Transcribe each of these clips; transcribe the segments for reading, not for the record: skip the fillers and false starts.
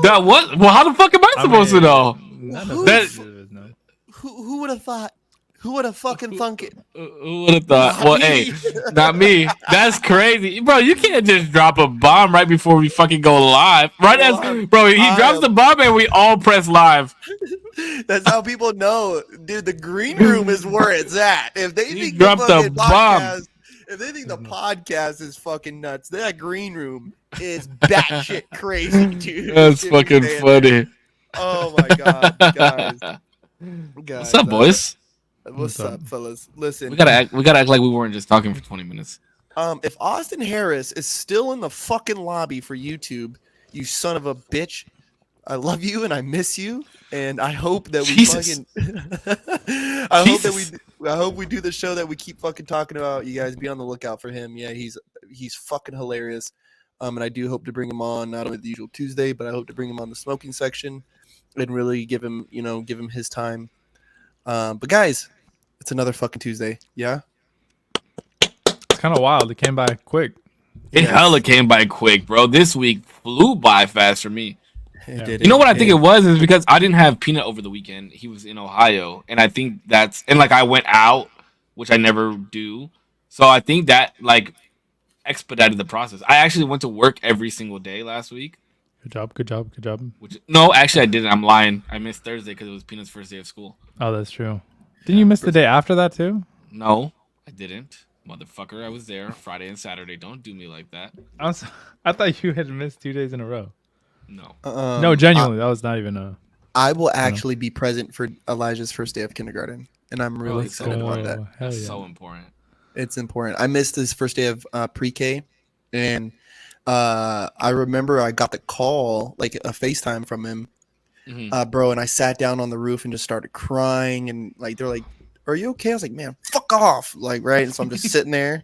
That what? Well, how the fuck am I supposed to know? None of Who That this is no. who would have thought? Who would have fucking thunk it? who would have thought? Not Well, hey, me. not me. That's crazy, bro. You can't just drop a bomb right before we fucking go live. Right Well, as bro, he I drops the am. bomb and we all press live. That's how people know, dude. The green room is where it's at. If they He think the dropped the fucking bomb. podcast, if they think the podcast is fucking nuts, that green room is batshit crazy, dude. That's Shit we fucking saying funny. there. Oh my god, guys, What's up, boys? What's up, fellas? Listen, We gotta act like we weren't just talking for 20 minutes. if Austin Harris is still in the fucking lobby for YouTube, you son of a bitch, I love you and I miss you, and I hope that we Jesus. fucking. I hope we do the show that we keep fucking talking about. You guys be on the lookout for him. Yeah, he's fucking hilarious. And I do hope to bring him on not only the usual Tuesday, but I hope to bring him on the smoking section and really give him his time. But guys, it's another fucking Tuesday. Yeah. It's kind of wild. It came by quick. It Yes. hella came by quick, bro. This week flew by fast for me. It did. You know what I think it was is because I didn't have Peanut over the weekend. He was in Ohio, and I think like I went out, which I never do. So I think that like expedited the process. I actually went to work every single day last week. Good job. Good job. Good job. Which no, actually I didn't. I'm lying. I missed Thursday because it was Peanut's first day of school. Oh, that's true. Didn't you miss the day after that too? No, I didn't. Motherfucker, I was there Friday and Saturday. Don't do me like that. I thought you had missed 2 days in a row. No. No, genuinely, that was not even a. I will actually be present for Elijah's first day of kindergarten, and I'm really let's excited go. about that. Hell That's yeah. so important. It's important. I missed his first day of pre-K, and I remember I got the call, like a FaceTime from him, bro, and I sat down on the roof and just started crying, and like they're like, "Are you okay?" I was like, "Man, fuck off!" Like, right? And so I'm just sitting there,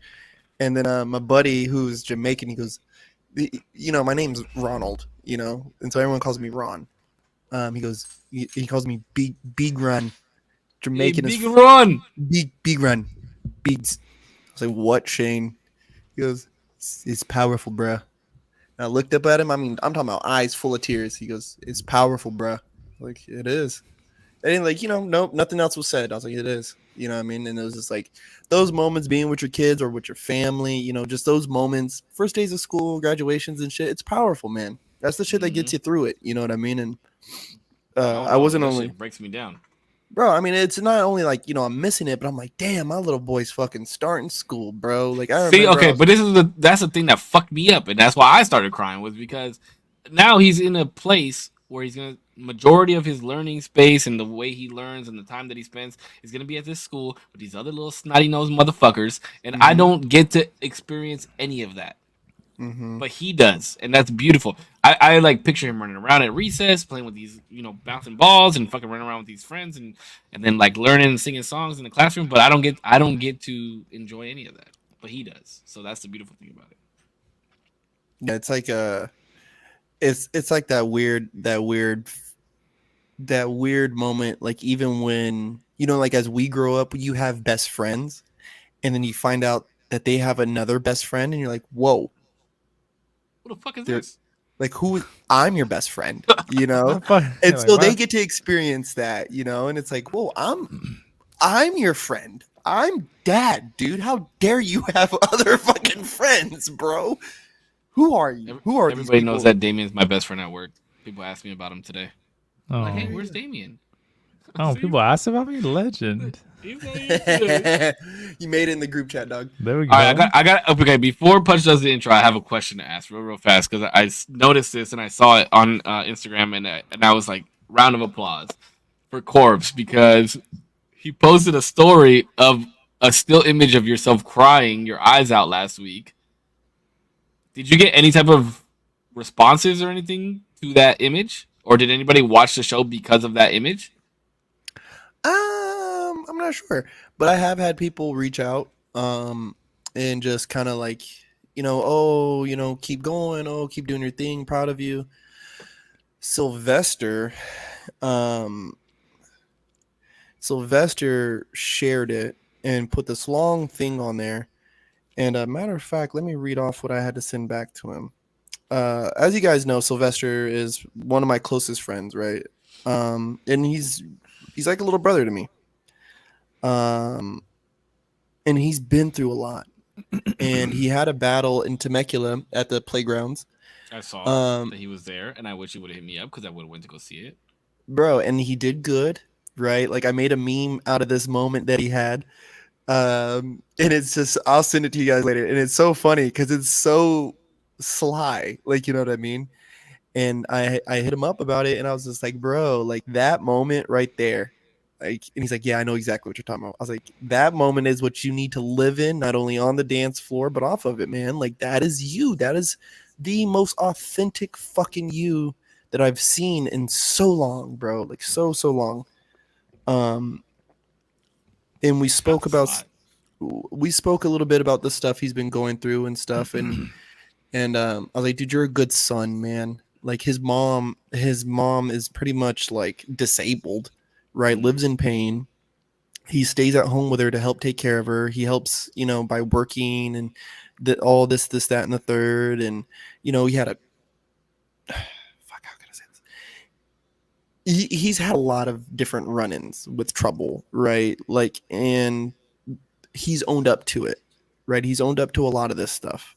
and then my buddy who's Jamaican, he goes, "My name's Ronald, and so everyone calls me Ron." He goes, he calls me Big Run. Jamaican Hey, is big run. Big Run. Bigs. I was like, "What, Shane?" He goes, "It's powerful, bruh." And I looked up at him. I mean, I'm talking about eyes full of tears. He goes, "It's powerful, bruh." Like, it is. And like, nope, nothing else was said. I was like, it is. You know what I mean? And it was just like those moments being with your kids or with your family, just those moments, first days of school, graduations and shit. It's powerful, man. That's the shit that gets you through it. You know what I mean? And I wasn't that only shit breaks me down. bro. I mean, it's not only like, I'm missing it, but I'm like, damn, my little boy's fucking starting school, bro. Like, I See, remember. okay, but that's the thing that fucked me up, and that's why I started crying was because now he's in a place where he's gonna majority of his learning space and the way he learns and the time that he spends is gonna be at this school with these other little snotty nosed motherfuckers, and I don't get to experience any of that. But he does, and that's beautiful. I like picture him running around at recess, playing with these, bouncing balls and fucking running around with these friends, and then like learning and singing songs in the classroom. But I don't get to enjoy any of that. But he does, so that's the beautiful thing about it. Yeah, it's like it's like that weird moment. Like even when like as we grow up, you have best friends, and then you find out that they have another best friend, and you're like, whoa. What the fuck is this? Like I'm your best friend, and Like, so they what? get to experience that, and it's like, whoa, I'm your friend. I'm dad, dude. How dare you have other fucking friends, bro? Who are you? Who are Everybody these knows people? that Damien's my best friend at work. People ask me about him today. Oh, Like, hey, where's Damien? oh, people ask about me. Legend. He's not here today. You made it in the group chat, dog. There we go. All right, I got. Okay, before Punch does the intro, I have a question to ask real fast because I noticed this and I saw it on Instagram and I was like, round of applause for Korpsx because he posted a story of a still image of yourself crying your eyes out last week. Did you get any type of responses or anything to that image, or did anybody watch the show because of that image? I'm not sure, but I have had people reach out, and just kind of like, keep going, keep doing your thing, proud of you. Sylvester shared it and put this long thing on there. And matter of fact, let me read off what I had to send back to him. as you guys know, Sylvester is one of my closest friends, right? And he's like a little brother to me. Um, and he's been through a lot. And he had a battle in Temecula at the playgrounds. I saw Um, that he was there, and I wish he would have hit me up because I would have went to go see it. bro, and he did good, right? Like I made a meme out of this moment that he had. And it's just I'll send it to you guys later. And it's so funny because it's so sly, like you know what I mean? And I hit him up about it and I was just like, bro, like that moment right there. Like, and he's like, yeah, I know exactly what you're talking about. I was like, that moment is what you need to live in, not only on the dance floor, but off of it, man. Like, that is you. That is the most authentic fucking you that I've seen in so long, bro. Like, so long. Um, and That's a lot. we spoke a little bit about the stuff he's been going through and stuff. And I was like, dude, you're a good son, man. Like his mom is pretty much like disabled, right? Lives in pain. He stays at home with her to help take care of her. He helps, you know, by working and all this, that, and the third. And you know, he had a fuck. How can I say this? He's had a lot of different run-ins with trouble, right? Like, and he's owned up to it, right? He's owned up to a lot of this stuff.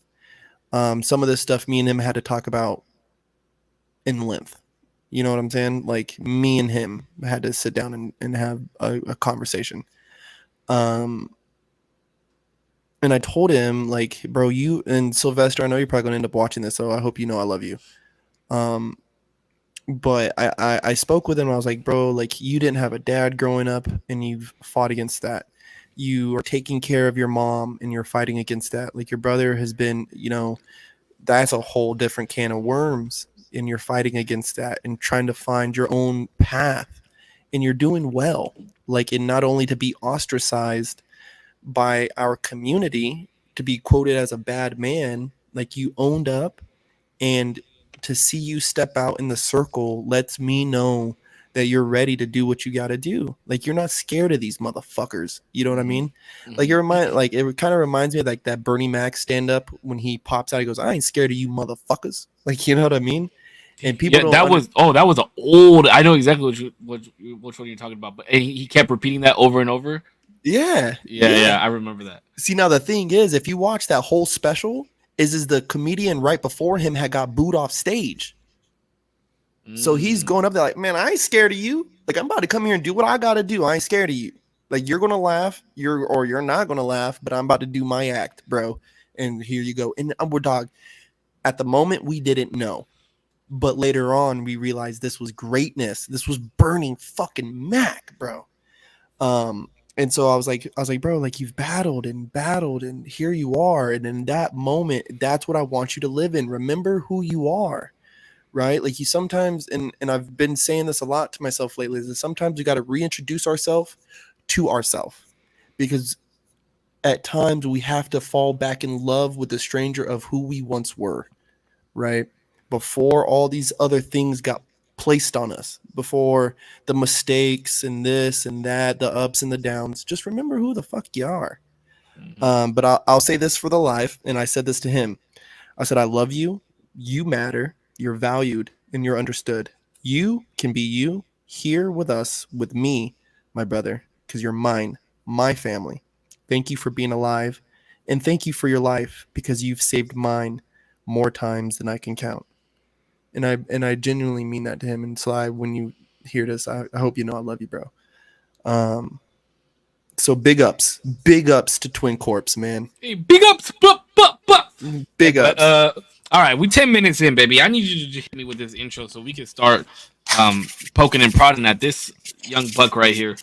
Some of this stuff me and him had to talk about in length. You know what I'm saying? Like me and him had to sit down and have a conversation. And I told him, like, bro, you and Sylvester, I know you're probably going to end up watching this, so I hope you know I love you. But I spoke with him. I was like, bro, like, you didn't have a dad growing up, and you've fought against that. You are taking care of your mom, and you're fighting against that. Like, your brother has been, you know, that's a whole different can of worms, and you're fighting against that and trying to find your own path, and you're doing well. Like, and not only to be ostracized by our community, to be quoted as a bad man, like you owned up, and to see you step out in the circle lets me know that you're ready to do what you got to do. Like you're not scared of these motherfuckers. You know what I mean? Like it kind of reminds me of like that Bernie Mac stand up when he pops out. He goes, "I ain't scared of you motherfuckers." Like you know what I mean? And people Yeah, don't. that was an old. I know exactly which one you're talking about, but he kept repeating that over and over. Yeah, Yeah, I remember that. See, now the thing is, if you watch that whole special, is the comedian right before him had got booed off stage. So he's going up there like, man, I ain't scared of you. Like I'm about to come here and do what I gotta do. I ain't scared of you. Like you're gonna laugh, you're not gonna laugh, but I'm about to do my act, bro. And here you go. And we're dog. At the moment, we didn't know, but later on, we realized this was greatness. This was burning fucking Mac, bro. And so I was like, bro, like you've battled and here you are. And in that moment, that's what I want you to live in. Remember who you are. Right? Like you sometimes, and I've been saying this a lot to myself lately, is that sometimes we got to reintroduce ourselves to ourselves, because at times we have to fall back in love with the stranger of who we once were, right? Before all these other things got placed on us, before the mistakes and this and that, the ups and the downs, just remember who the fuck you are. But I'll say this for the life, and I said this to him. I said, I love you. You matter. You're valued and you're understood. You can be you here with us, with me, my brother, because you're mine, my family. Thank you for being alive. And thank you for your life, because you've saved mine more times than I can count. And I genuinely mean that to him. And Sly, when you hear this, I hope you know I love you, bro. So big ups to Twin Corpse, man. Hey, big ups, Big ups. All right, we 10 minutes in, baby. I need you to hit me with this intro so we can start poking and prodding at this young buck right here.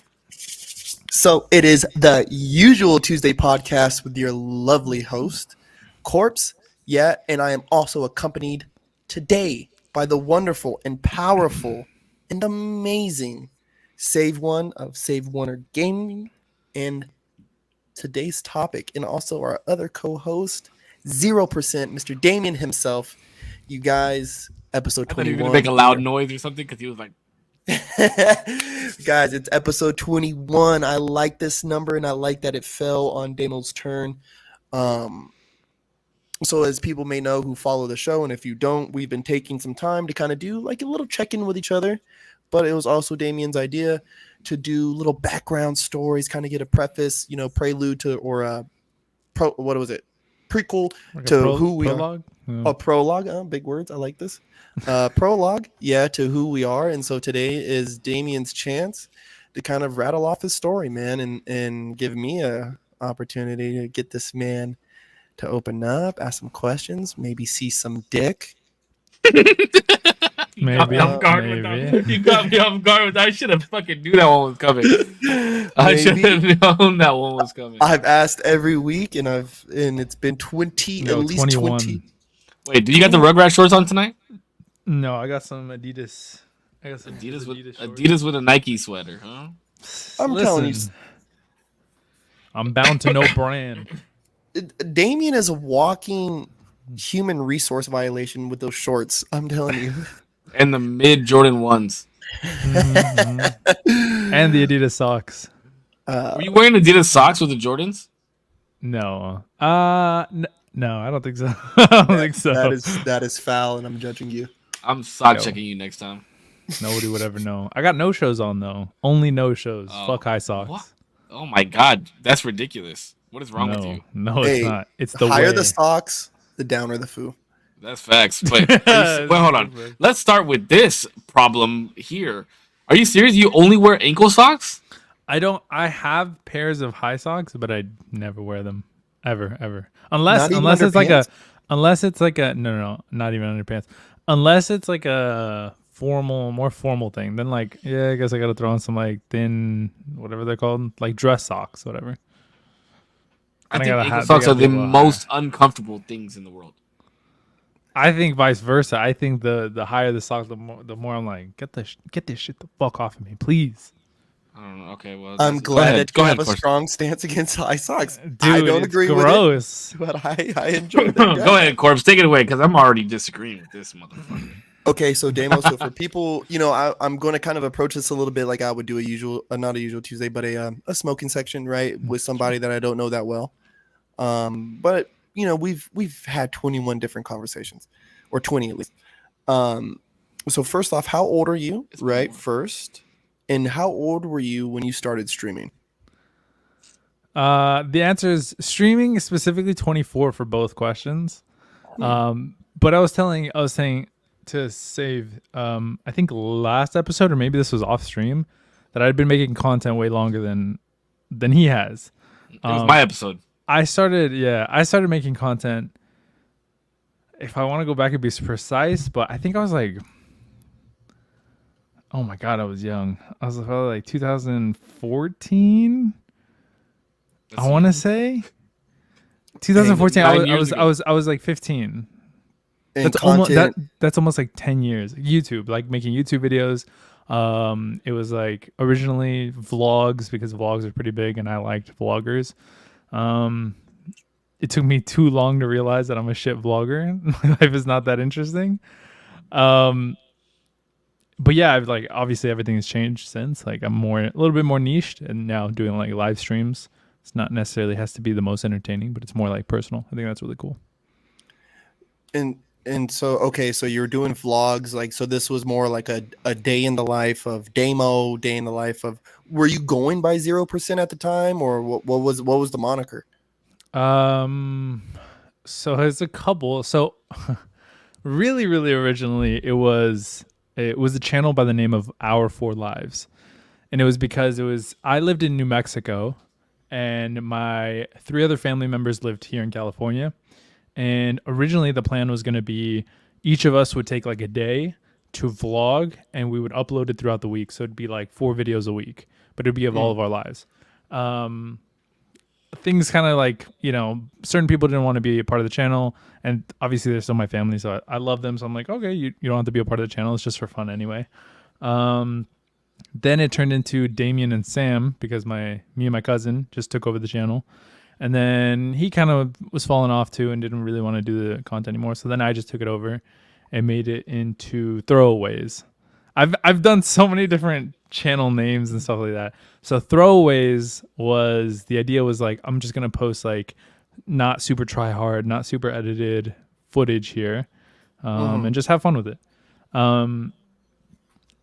So it is the usual Tuesday podcast with your lovely host, Korpsx. Yeah, and I am also accompanied today by the wonderful and powerful and amazing Save One of Save Oneer Gaming, and today's topic, and also our other co-host, 0%, Mr. Damien himself. You guys, episode I thought he 21. was gonna make a loud noise or something because he was like, guys, it's episode 21. I like this number, and I like that it fell on Daniel's turn. So as people may know who follow the show, and if you don't, we've been taking some time to kind of do like a little check-in with each other. But it was also Damien's idea to do little background stories, kind of get a preface, prelude to, or a what was it? Prequel Like to who we prologue? are. A prologue, big words. I like this. Prologue, to who we are. And so today is Damien's chance to kind of rattle off his story, man, and give me a opportunity to get this man to open up, ask some questions, maybe see some dick. You got me off guard with that. You got me off guard with that. I should have fucking knew that one was coming. I should have known that one was coming. I've asked every week, and it's been 20, at least 21. 20. Wait, do you got the Rugrat shorts on tonight? No, I got some Adidas. I got some Adidas with a Nike sweater, huh? I'm telling you, I'm bound to no brand. Damien is a walking human resource violation with those shorts. I'm telling you. And the mid Jordan 1s. And the Adidas socks. Were you wearing Adidas socks with the Jordans? No. No, I don't think so. I don't think so. That is foul, and I'm judging you. I'm sock checking you next time. Nobody would ever know. I got no shows on though. Only no shows. Fuck high socks. What? Oh my god, that's ridiculous. What is wrong with you? No, it's not. It's the higher way. the socks, the downer the foo. That's facts. But wait, hold on. Let's start with this problem here. Are you serious? You only wear ankle socks? I have pairs of high socks, but I never wear them ever. Unless it's like a no, not even underpants. Unless it's like a more formal thing. Then I guess I got to throw on some like thin, whatever they're called, like dress socks, whatever. I think ankle socks are the most uncomfortable things in the world. I think vice versa. I think the higher the socks, the more I'm like, get this shit the fuck off of me, please. I don't know. Okay, well, I'm glad that you have a strong stance against high socks. Dude, I don't agree gross. with it, but I enjoy that. Go ahead, Korpsx, take it away, because I'm already disagreeing with this motherfucker. Okay, so Damo, so for people, I'm going to kind of approach this a little bit like I would do not a usual Tuesday, but a smoking section, right, with somebody that I don't know that well. But we've had 21 different conversations, or 20 at least. So first off, how old are you, right? First, and how old were you when you started streaming? The answer is streaming, specifically 24 for both questions. But I was saying to save, I think last episode, or maybe this was off stream, that I'd been making content way longer than he has. It was my episode. I started making content. If I want to go back and be precise, but I think I was like, oh my god, I was young. I was probably like 2014. I want to say 2014. I was like 15. That's almost like 10 years. YouTube, like making YouTube videos. It was like originally vlogs, because vlogs are pretty big and I liked vloggers. It took me too long to realize that I'm a shit vlogger. My life is not that interesting. But yeah, I've obviously everything has changed since. Like I'm a little bit more niched, and now doing like live streams. It's not necessarily has to be the most entertaining, but it's more like personal. I think that's really cool. And so, okay, so you're doing vlogs, so this was more like a day in the life of Damo, day in the life of, were you going by 0% at the time, or what was the moniker? So there's a couple. So really originally it was a channel by the name of Our Four Lives. And it was because I lived in New Mexico and my 3 other family members lived here in California. And originally the plan was going to be each of us would take like a day to vlog and we would upload it throughout the week. So it'd be like 4 videos a week, but it'd be of all of our lives. Things kind of certain people didn't want to be a part of the channel, and obviously they're still my family, so I love them. So I'm like, okay, you don't have to be a part of the channel. It's just for fun anyway. Then it turned into Damien and Sam because me and my cousin just took over the channel. And then he kind of was falling off too and didn't really want to do the content anymore. So then I just took it over and made it into Throwaways. I've done so many different channel names and stuff like that. So Throwaways the idea was like, I'm just going to post like not super try hard, not super edited footage here, Mhm. and just have fun with it.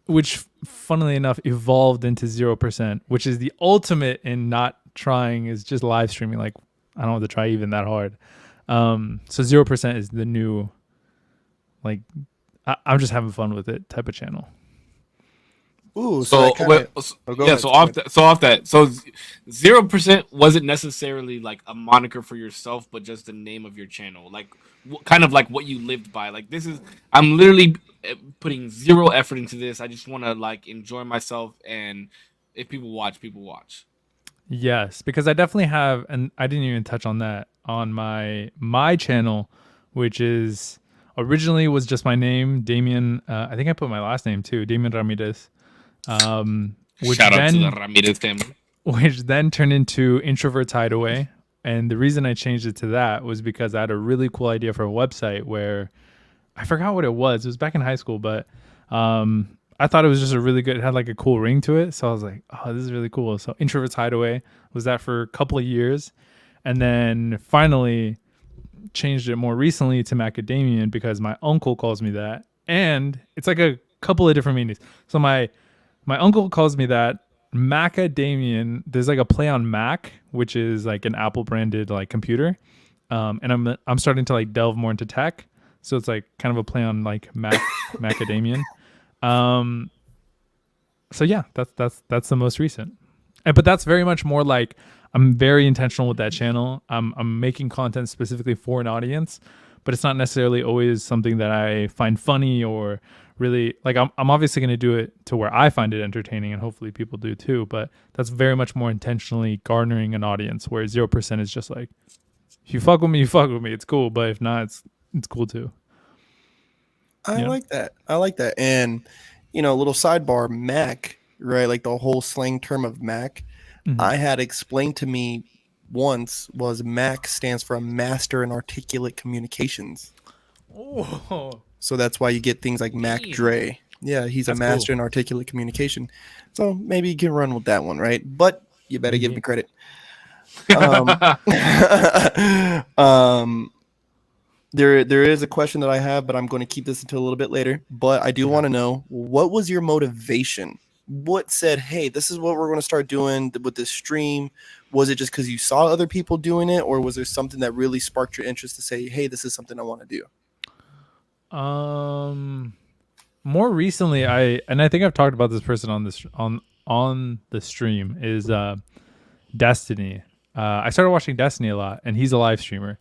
Which, funnily enough, evolved into 0%, which is the ultimate in not trying, is just live streaming. Like, I don't have to try even that hard. So 0% is the new, like, I'm just having fun with it type of channel. Ooh, so So that kind of. Oh, go yeah, ahead. so Go ahead. off that, so 0% wasn't necessarily like a moniker for yourself, but just the name of your channel, like kind of like what you lived by. Like this is, I'm literally putting zero effort into this. I just want to like enjoy myself, and if people watch, people watch. Yes, because I definitely have, and I didn't even touch on that on my channel, which is originally was just my name, Damien. I think I put my last name too, Damien Ramirez. Which Shout out to the then Ramirez family. which then turned into Introvert Hideaway. And the reason I changed it to that was because I had a really cool idea for a website where I forgot what it was. It was back in high school, but I thought it was just a really good, it had like a cool ring to it. So I was like, oh, this is really cool. So Introvert's Hideaway was that for a couple of years. And then finally changed it more recently to Macadamian because my uncle calls me that. And it's like a couple of different meanings. So my uncle calls me that. Macadamian, there's like a play on Mac, which is like an Apple branded like computer. And I'm starting to like delve more into tech. So it's like kind of a play on like Macadamian. Um, so yeah, that's the most recent. But that's very much more like I'm very intentional with that channel. I'm making content specifically for an audience, but it's not necessarily always something that I find funny or really like. I'm obviously going to do it to where I find it entertaining, and hopefully people do too. But that's very much more intentionally garnering an audience, where 0% is just like, if you fuck with me, you fuck with me. It's cool, but if not, it's cool too. I Yeah. like that. I like that. And, a little sidebar, Mac, right? Like the whole slang term of Mac, I had explained to me once was Mac stands for a Master in Articulate Communications. Oh, So that's why you get things like Mac Damn. Dre. Yeah, he's That's a master cool. in articulate communication. So maybe you can run with that one, right? But you better give me credit. Um, um, there is a question that I have, but I'm going to keep this until a little bit later. But I do want to know, what was your motivation? What said, hey, this is what we're going to start doing with this stream? Was it just because you saw other people doing it, or was there something that really sparked your interest to say, hey, this is something I want to do? More recently, I think I've talked about this person on the stream is Destiny. I started watching Destiny a lot, and he's a live streamer.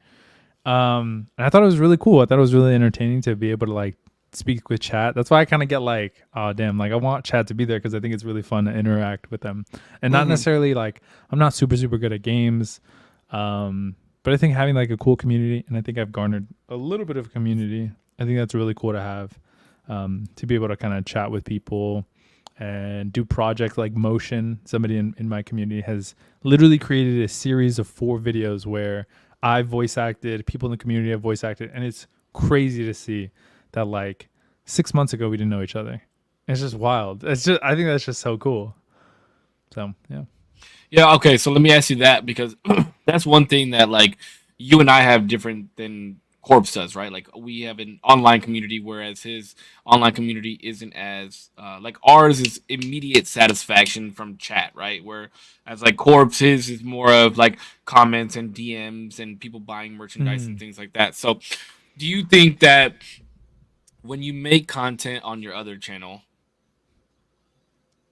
And I thought it was really cool. I thought it was really entertaining to be able to like speak with chat. That's why I kind of get like, oh damn, like I want chat to be there because I think it's really fun to interact with them, and not necessarily like I'm not super good at games, but I think having like a cool community, and I think I've garnered a little bit of community. I think that's really cool to have, to be able to kind of chat with people and do projects like Motion. Somebody in my community has literally created a series of 4 videos where I voice acted, people in the community have voice acted, and it's crazy to see that like 6 months ago we didn't know each other. It's just wild. I think that's just so cool. So yeah. Yeah, okay, so let me ask you that because that's one thing that like you and I have different than Corpse does, right? Like we have an online community, whereas his online community isn't as like ours is immediate satisfaction from chat, right? Where as like Corpse, his is more of like comments and DMs and people buying merchandise and things like that. So, do you think that when you make content on your other channel,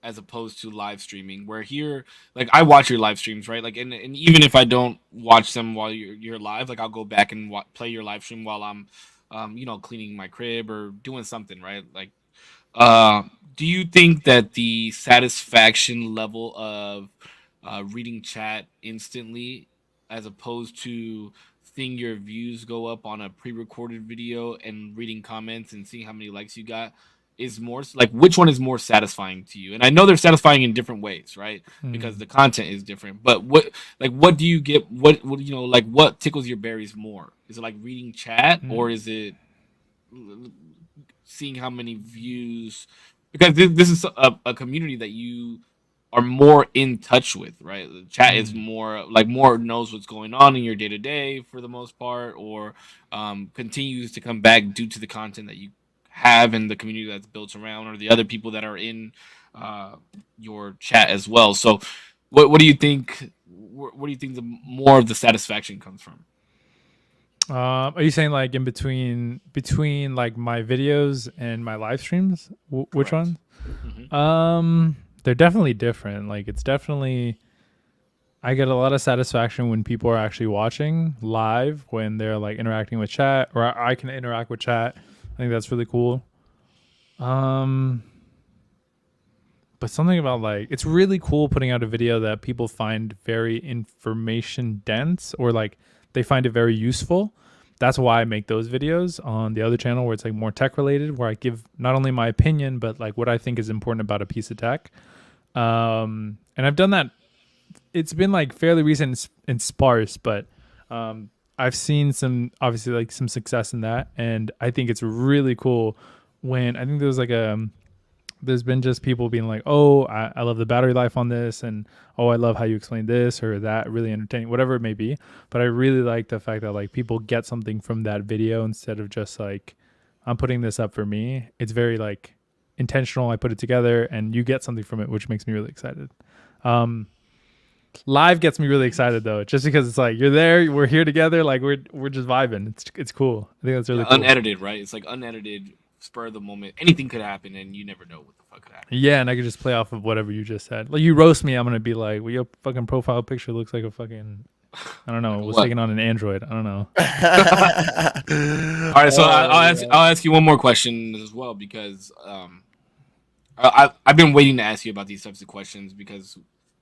as opposed to live streaming where here like I watch your live streams, right? Like and even if I don't watch them while you're live, like I'll go back and play your live stream while I'm cleaning my crib or doing something, right? Like uh do you think that the satisfaction level of reading chat instantly as opposed to seeing your views go up on a pre-recorded video and reading comments and seeing how many likes you got is more like which one is more satisfying to you? And I know they're satisfying in different ways, right? Because the content is different. But what do you get, what like what tickles your berries more? Is it like reading chat or is it seeing how many views, because this is a community that you are more in touch with, right? The chat is more like more knows what's going on in your day to day for the most part, or continues to come back due to the content that you have and the community that's built around, or the other people that are in your chat as well. So, what do you think? What do you think the more of the satisfaction comes from? Are you saying like in between like my videos and my live streams? Which Correct. one? They're definitely different. Like it's definitely I get a lot of satisfaction when people are actually watching live, when they're like interacting with chat, or I can interact with chat. I think that's really cool. But something about like it's really cool putting out a video that people find very information dense, or like they find it very useful. That's why I make those videos on the other channel where it's like more tech related, where I give not only my opinion but like what I think is important about a piece of tech. And I've done that. It's been like fairly recent and sparse, but I've seen some obviously like some success in that, and I think it's really cool when I think there's been just people being like, oh, I love the battery life on this, and oh, I love how you explain this or that, really entertaining, whatever it may be. But I really like the fact that like people get something from that video instead of just like, I'm putting this up for me. It's very like intentional. I put it together and you get something from it, which makes me really excited. Live gets me really excited though, just because it's like you're there, we're here together, like we're just vibing. It's cool. I think that's really cool. Unedited, right? It's like unedited, spur of the moment. Anything could happen, and you never know what the fuck could happen. Yeah, and I could just play off of whatever you just said. Like you roast me, I'm gonna be like, well, your fucking profile picture looks like a fucking, I don't know, it was taken on an Android. I don't know. All right, so I'll ask you one more question as well, because I've been waiting to ask you about these types of questions, because,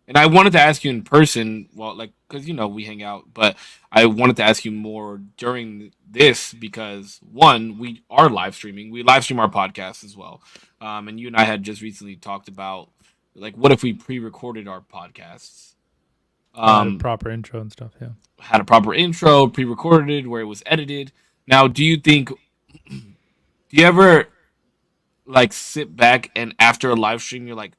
and I wanted to ask you in person, well, like, because we hang out, but I wanted to ask you more during this because, one, we are live streaming. We live stream our podcast as well, and you and I had just recently talked about like, what if we pre-recorded our podcasts? Proper intro and stuff. Yeah. Had a proper intro, pre-recorded, where it was edited. Now, do you ever like sit back and after a live stream you're like,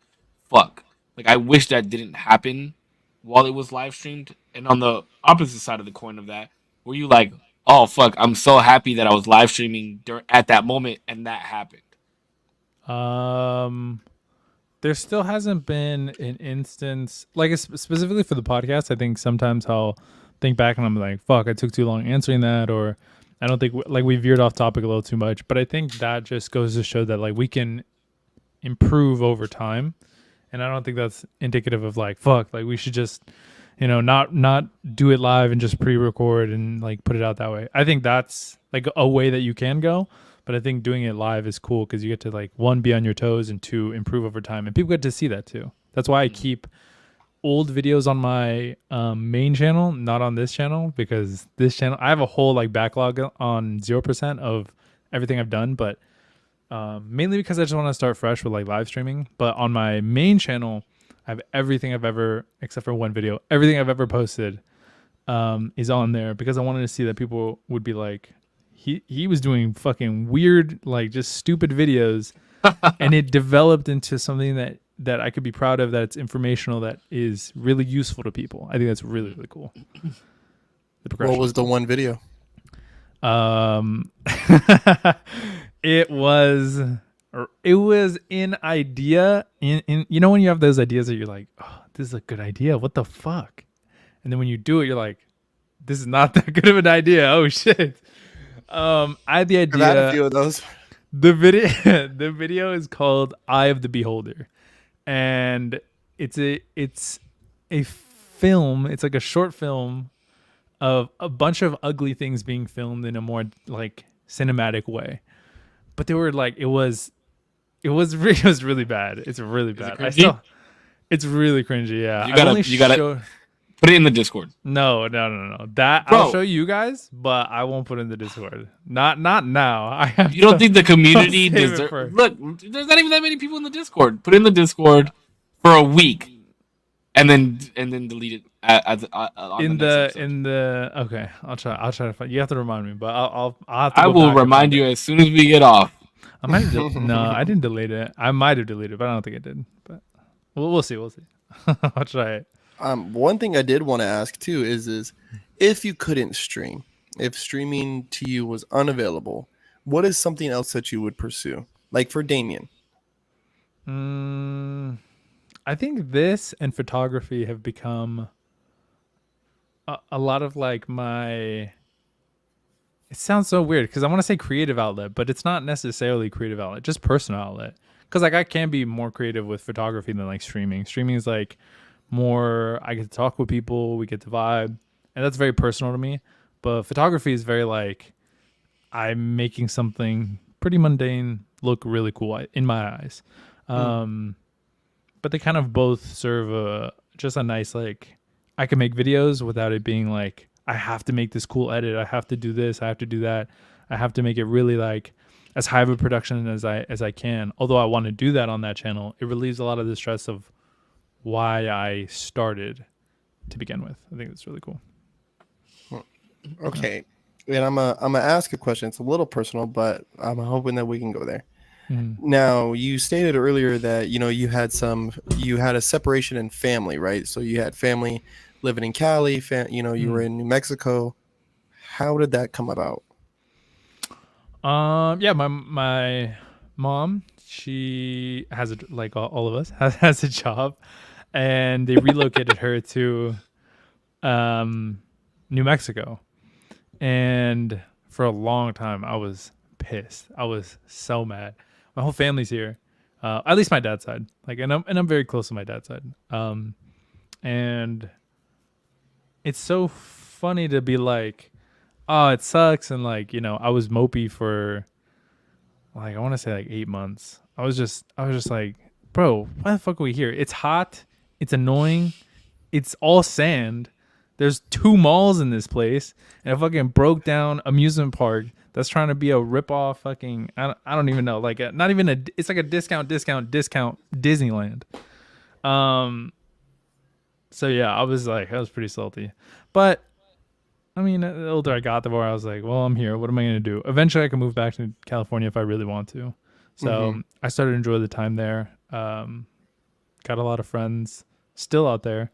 fuck, like I wish that didn't happen while it was live streamed? And on the opposite side of the coin of that, were you like, oh fuck, I'm so happy that I was live streaming at that moment and that happened? There still hasn't been an instance like specifically for the podcast. I think sometimes I'll think back and I'm like, fuck, I took too long answering that, or I don't think like we veered off topic a little too much. But I think that just goes to show that like we can improve over time, and I don't think that's indicative of like, fuck, like we should just not do it live and just pre-record and like put it out that way. I think that's like a way that you can go. But I think doing it live is cool because you get to like, one, be on your toes, and two, improve over time. And people get to see that too. That's why I keep old videos on my main channel, not on this channel, because this channel, I have a whole like backlog on 0% of everything I've done, but mainly because I just want to start fresh with like live streaming. But on my main channel, I have everything I've ever, except for one video, everything I've ever posted is on there, because I wanted to see that people would be like, he was doing fucking weird, like just stupid videos, and it developed into something that I could be proud of, that's informational, that is really useful to people. I think that's really, really cool. The progression. What was the one video? It was an idea in when you have those ideas that you're like, oh, this is a good idea, what the fuck? And then when you do it, you're like, this is not that good of an idea. Oh shit. I had the idea. I've had a few of those. The video is called Eye of the Beholder, and it's a film. It's like a short film of a bunch of ugly things being filmed in a more like cinematic way. But they were like, it was really bad. It's really bad. It's really cringy. Yeah, You gotta put it in the Discord. No. That Bro. I'll show you guys, but I won't put it in the Discord. Not now. I have. You don't think the community save it deserves? for- Look, there's not even that many people in the Discord. Put it in the Discord for a week, and then delete it in the okay? I'll try to find. You have to remind me, but I'll have to. I will remind you as soon as we get off. I might have no, I didn't delete it. I might have deleted it, but I don't think I did. But we'll see. I'll try it. One thing I did want to ask too is if you couldn't stream, if streaming to you was unavailable, what is something else that you would pursue? Like for Damien. Mm, I think this and photography have become a lot of like my. It sounds so weird because I want to say creative outlet, but it's not necessarily creative outlet, just personal outlet. Because like I can be more creative with photography than like streaming. Streaming is like more I get to talk with people, we get to vibe, and that's very personal to me. But photography is very like I'm making something pretty mundane look really cool in my eyes. Hmm. But they kind of both serve just a nice like I can make videos without it being like I have to make this cool edit. I have to do this. I have to do that. I have to make it really like as high of a production as I can. Although I want to do that on that channel, it relieves a lot of the stress of why I started to begin with. I think it's really cool. Okay. And I'm gonna ask a question. It's a little personal, but I'm hoping that we can go there. Mm. Now, you stated earlier that you had a separation in family, right? So you had family living in Cali, you were in New Mexico. How did that come about? Yeah, my mom, she has like all of us has a job, and they relocated her to New Mexico. And for a long time, I was pissed. I was so mad. My whole family's here, at least my dad's side. Like, and I'm very close to my dad's side. And it's so funny to be like, oh, it sucks, and like I was mopey for like I want to say like 8 months. I was just like, bro, why the fuck are we here? It's hot. It's annoying. It's all sand. There's 2 malls in this place, and a fucking broke down amusement park that's trying to be a rip off fucking I don't even know like not even a it's like a discount Disneyland. Um. So yeah, I was pretty salty, but I mean, the older I got, the more I was like, well, I'm here. What am I going to do? Eventually, I can move back to California if I really want to. So Mm-hmm. I started to enjoy the time there. Got a lot of friends still out there,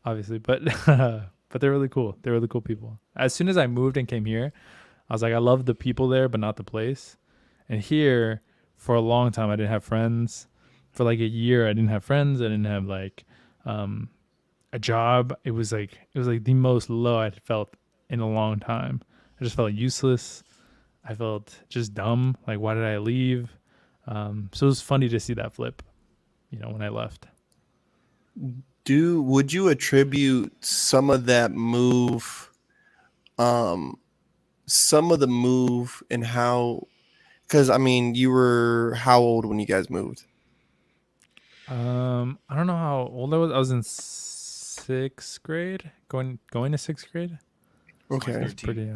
obviously, but but they're really cool. They're really cool people. As soon as I moved and came here, I was like, I love the people there, but not the place. And here, for a long time, I didn't have friends. For like a year, I didn't have friends. I didn't have like um, a job. It was like the most low I'd felt in a long time. I just felt useless. I felt just dumb. Like, why did I leave? So it was funny to see that flip, when I left. Would you attribute um, some of the move and how? Because I mean, you were how old when you guys moved? I don't know how old I was. I was in sixth grade, going to sixth grade. Okay. It's pretty.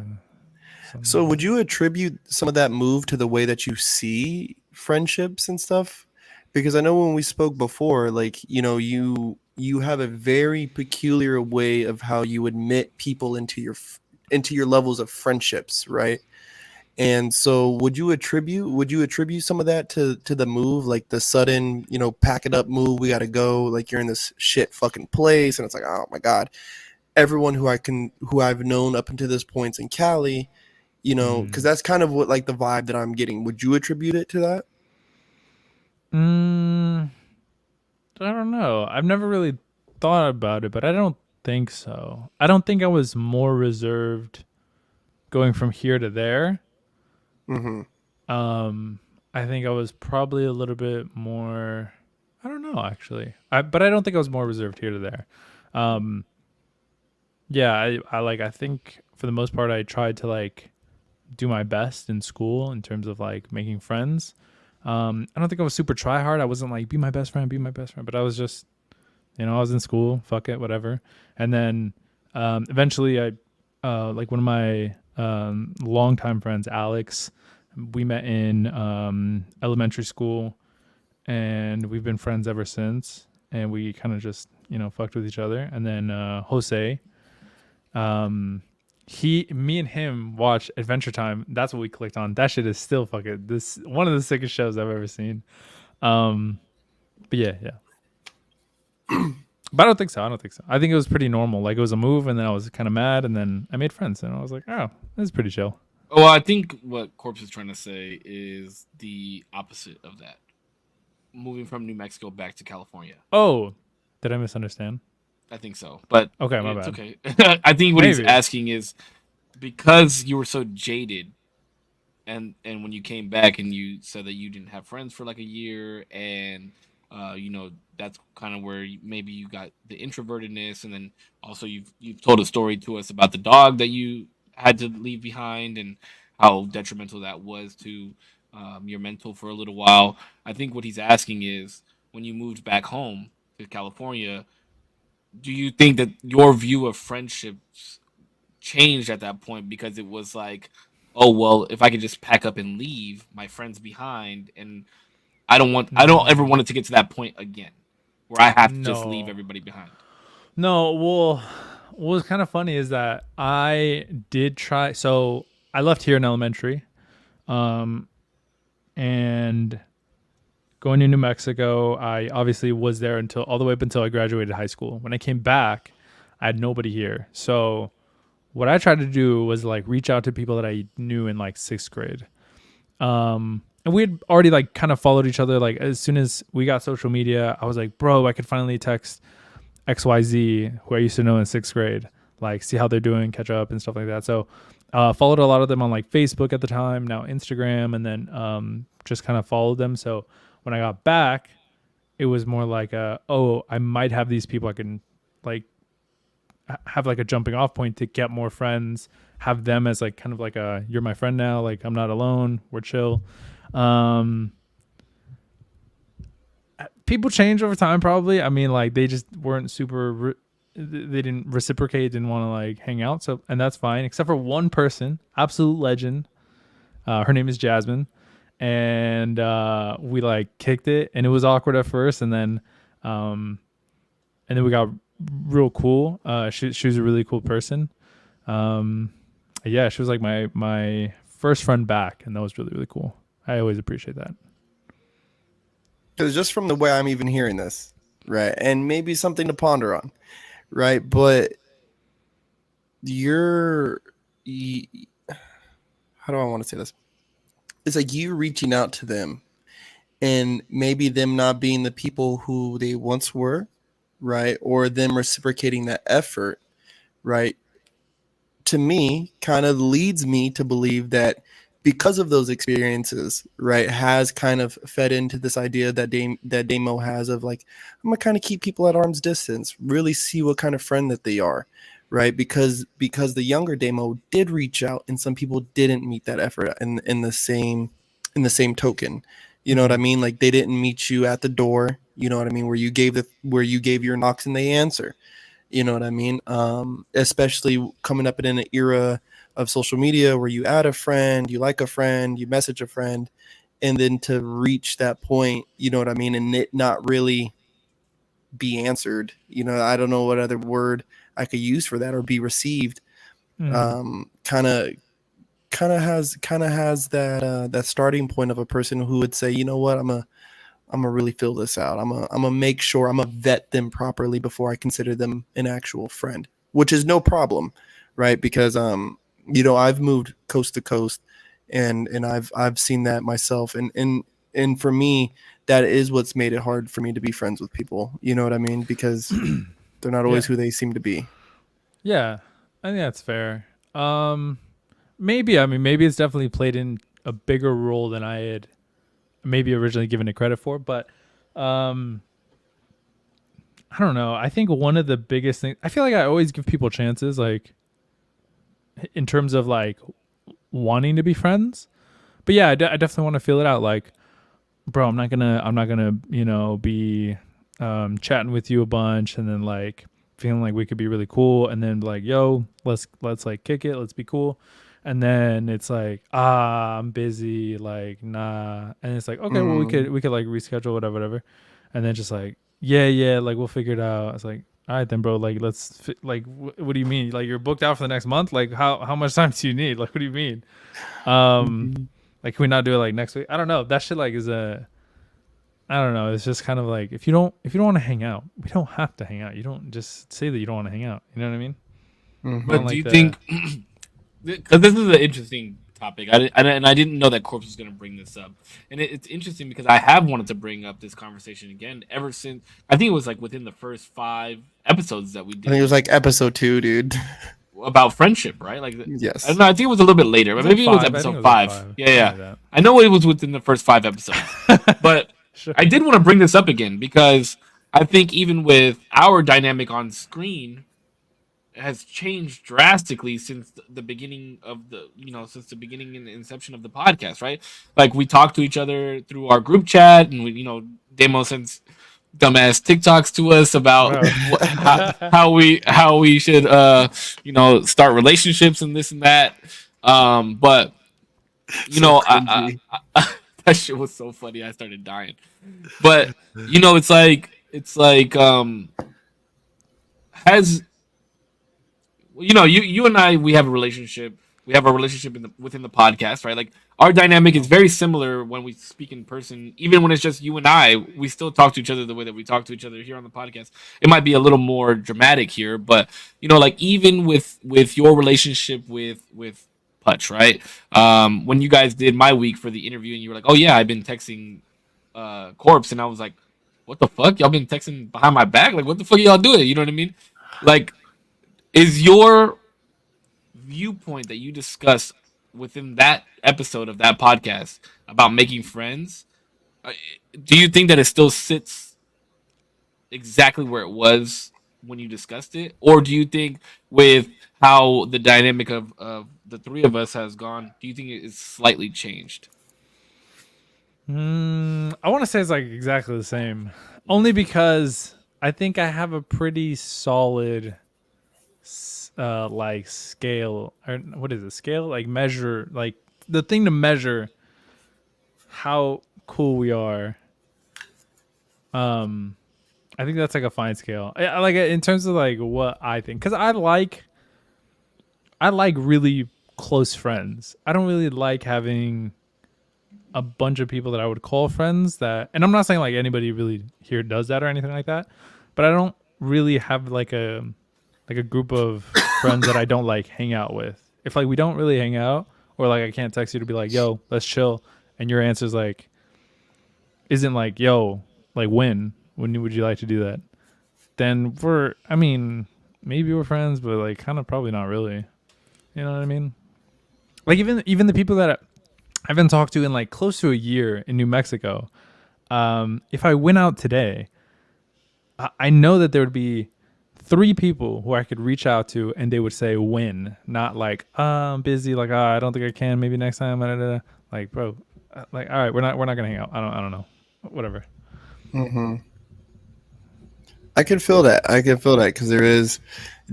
So would you attribute some of that move to the way that you see friendships and stuff? Because I know when we spoke before, like, you have a very peculiar way of how you admit people into your levels of friendships, right? And so would you attribute some of that to the move, like the sudden, pack it up move, we got to go, like you're in this shit fucking place and it's like, oh my God, everyone who I've known up until this point in Cali, because that's kind of what like the vibe that I'm getting. Would you attribute it to that? Mm, I don't know. I've never really thought about it, but I don't think so. I don't think I was more reserved going from here to there. Mm-hmm. I think I was probably a little bit more. I don't know actually. But I don't think I was more reserved here to there. Um, yeah, I think for the most part I tried to like do my best in school in terms of like making friends. I don't think I was super try hard. I wasn't like be my best friend, but I was just I was in school, fuck it, whatever. And then eventually I like one of my longtime friends, Alex, we met in elementary school and we've been friends ever since. And we kind of just, fucked with each other. And then Jose, me and him watched Adventure Time. That's what we clicked on. That shit is still fucking this one of the sickest shows I've ever seen. But yeah. But I don't think so. I think it was pretty normal. Like it was a move, and then I was kind of mad, and then I made friends, and I was like, oh, this is pretty chill. Well, I think what Corpse is trying to say is the opposite of that. Moving from New Mexico back to California. Oh, did I misunderstand? I think so, but Okay, my it's bad. okay. I think what he's Maybe. asking is because you were so jaded, and when you came back and you said that you didn't have friends for like a year, and that's kind of where maybe you got the introvertedness, and then also you've told a story to us about the dog that you had to leave behind and how detrimental that was to your mental for a little while. I think what he's asking is when you moved back home to California, do you think that your view of friendships changed at that point because it was like, oh well, if I could just pack up and leave my friends behind, and I don't ever want it to get to that point again where I have to just leave No. everybody behind. No, well, what was kind of funny is that I did try. So I left here in elementary, um, and going to New Mexico, I obviously was there until all the way up until I graduated high school. When I came back, I had nobody here. So what I tried to do was like reach out to people that I knew in like sixth grade. And we had already like kind of followed each other. Like as soon as we got social media, I was like, bro, I could finally text XYZ, who I used to know in sixth grade, like see how they're doing, catch up and stuff like that. So followed a lot of them on like Facebook at the time, now Instagram, and then just kind of followed them. So when I got back, it was more like, oh, I might have these people I can like have like a jumping off point to get more friends, have them as like kind of like a, you're my friend now, like I'm not alone, we're chill. Um, People change over time probably. I mean, like they just weren't they didn't reciprocate, didn't want to like hang out. So, and that's fine, except for one person, absolute legend. Her name is Jasmine, and we like kicked it, and it was awkward at first, and then we got real cool. She was a really cool person. Yeah, she was like my first friend back, and that was really really cool. I always appreciate that. Because just from the way I'm even hearing this, right, and maybe something to ponder on, right, but you're, how do I want to say this? It's like you reaching out to them and maybe them not being the people who they once were, right, or them reciprocating that effort, right, to me kind of leads me to believe that because of those experiences, right, has kind of fed into this idea that Damo has of like, I'm gonna kind of keep people at arm's distance, really see what kind of friend that they are, right? Because the younger Damo did reach out, and some people didn't meet that effort in the same token. You know what I mean? Like they didn't meet you at the door. You know what I mean? Where you gave your knocks and they answer. You know what I mean? Especially coming up in an era of social media where you add a friend, you like a friend, you message a friend, and then to reach that point, you know what I mean, and it not really be answered. You know, I don't know what other word I could use for that, or be received. Kind of has that starting point of a person who would say, you know what, I'm gonna really fill this out. I'm gonna make sure I'm gonna vet them properly before I consider them an actual friend, which is no problem, right? Because I've moved coast to coast, and I've seen that myself, and for me, that is what's made it hard for me to be friends with people. You know what I mean? Because they're not always Yeah. who they seem to be. Yeah, I think that's fair. Maybe, I mean, maybe it's definitely played in a bigger role than I had maybe originally given it credit for, but I don't know. I think one of the biggest things, I feel like I always give people chances, like in terms of like wanting to be friends. But yeah, I definitely want to feel it out. Like, bro, I'm not gonna, be chatting with you a bunch and then like feeling like we could be really cool, and then like, yo, let's like kick it, let's be cool. And then it's like, I'm busy, like, nah. And it's like, okay, well, we could like reschedule, whatever. And then just like, yeah, like we'll figure it out. It's like, all right then, bro, like like, what do you mean? Like you're booked out for the next month? Like how much time do you need? Like, what do you mean? Like, can we not do it like next week? I don't know. That shit like is I I don't know. It's just kind of like if you don't want to hang out, we don't have to hang out. You don't just say that you don't want to hang out. You know what I mean? Mhm. But do like you the- think? Because this is an interesting topic, and I didn't know that Corpse was going to bring this up, and it's interesting because I have wanted to bring up this conversation again ever since I think it was like within the first 5 episodes that we I think it did was like episode 2, dude. about friendship, right? Like I Yes. don't know, I think it was a little bit later, It but was like maybe it was 5. I think episode it was like 5. 5. Yeah, yeah. Something like I know it was within the first 5 episodes, but Sure. I did want to bring this up again because I think even with our dynamic on screen has changed drastically since the beginning of the since the beginning and the inception of the podcast, right? Like we talk to each other through our group chat, and we Demo sends dumbass TikToks to us about how we should start relationships and this and that. But So cringy. that shit was so funny. I started dying. But it's like has you and I, we have a relationship. We have a relationship within the podcast, right? Like our dynamic is very similar when we speak in person. Even when it's just you and I, we still talk to each other the way that we talk to each other here on the podcast. It might be a little more dramatic here, but like even with your relationship with Putch, right? When you guys did my week for the interview, and you were like, "Oh yeah, I've been texting Korpsx," and I was like, "What the fuck? Y'all been texting behind my back? Like, what the fuck y'all doing?" You know what I mean? Like, is your viewpoint that you discussed within that episode of that podcast about making friends, uh, do you think that it still sits exactly where it was when you discussed it, or do you think with how the dynamic of the three of us has gone, do you think it's slightly changed? I want to say it's like exactly the same, only because I think I have a pretty solid like scale, or what is it, scale, like measure, like the thing to measure how cool we are. I think that's like a fine scale. I like it in terms of like what I think, because I like really close friends. I don't really like having a bunch of people that I would call friends that, and I'm not saying like anybody really here does that or anything like that, but I don't really have like a group of friends that I don't like hang out with. If like we don't really hang out, or like I can't text you to be like, "Yo, let's chill," and your answer's like isn't like, "Yo, like when would you like to do that?" Then I mean, maybe we're friends, but like kind of probably not really. You know what I mean? Like even the people that I haven't talked to in like close to a year in New Mexico, if I went out today, I know that there would be 3 people who I could reach out to, and they would say when, not like I'm busy, like I don't think I can, maybe next time. Like, bro, like all right, we're not gonna hang out. I don't know, whatever. Mm-hmm. I can feel that. Because there is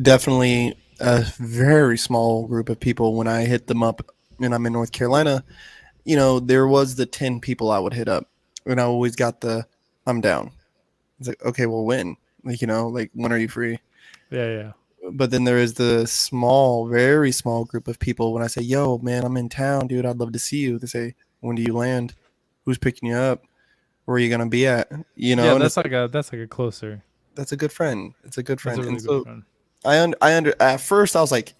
definitely a very small group of people. When I hit them up, and I'm in North Carolina, there was the 10 people I would hit up, and I always got the I'm down. It's like, okay, well, when? Like when are you free? Yeah. But then there is the small, very small group of people. When I say, "Yo, man, I'm in town, dude. I'd love to see you," they say, "When do you land? Who's picking you up? Where are you gonna be at?" Yeah, And that's like a closer. that's a good friend. It's a good friend. That's a really And good so friend. I under at first I was like,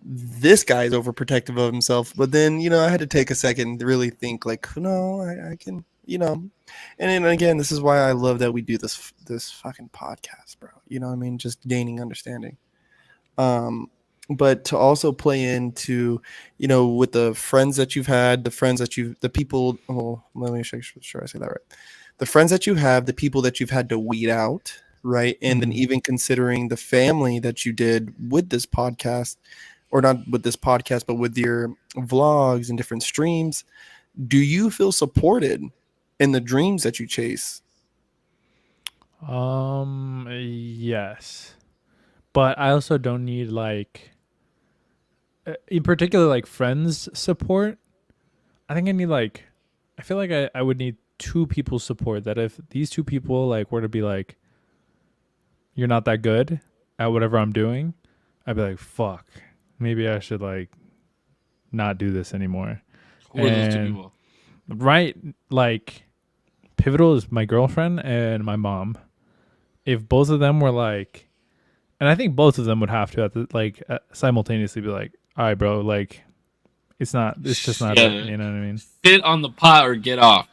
this guy's overprotective of himself, but then I had to take a second to really think like, no, I can, and then again, this is why I love that we do this fucking podcast, bro. You know what I mean? Just gaining understanding. But to also play into, with the friends that you've had, the people. Oh, let me make sure I say that right. The friends that you have, the people that you've had to weed out, right? And then even considering the family that you did with this podcast, or not with this podcast, but with your vlogs and different streams, do you feel supported in the dreams that you chase? Yes, but I also don't need like, in particular, like friends support. I think I need like, I feel like I would need 2 people's support. That if these 2 people like were to be like, you're not that good at whatever I'm doing, I'd be like, fuck, maybe I should like not do this anymore. Who are those 2 And people? right, like pivotal is my girlfriend and my mom. If both of them were like, and I think both of them would have to simultaneously be like, all right, bro, like it's just not Yeah. it. You know what I mean? Fit on the pot or get off.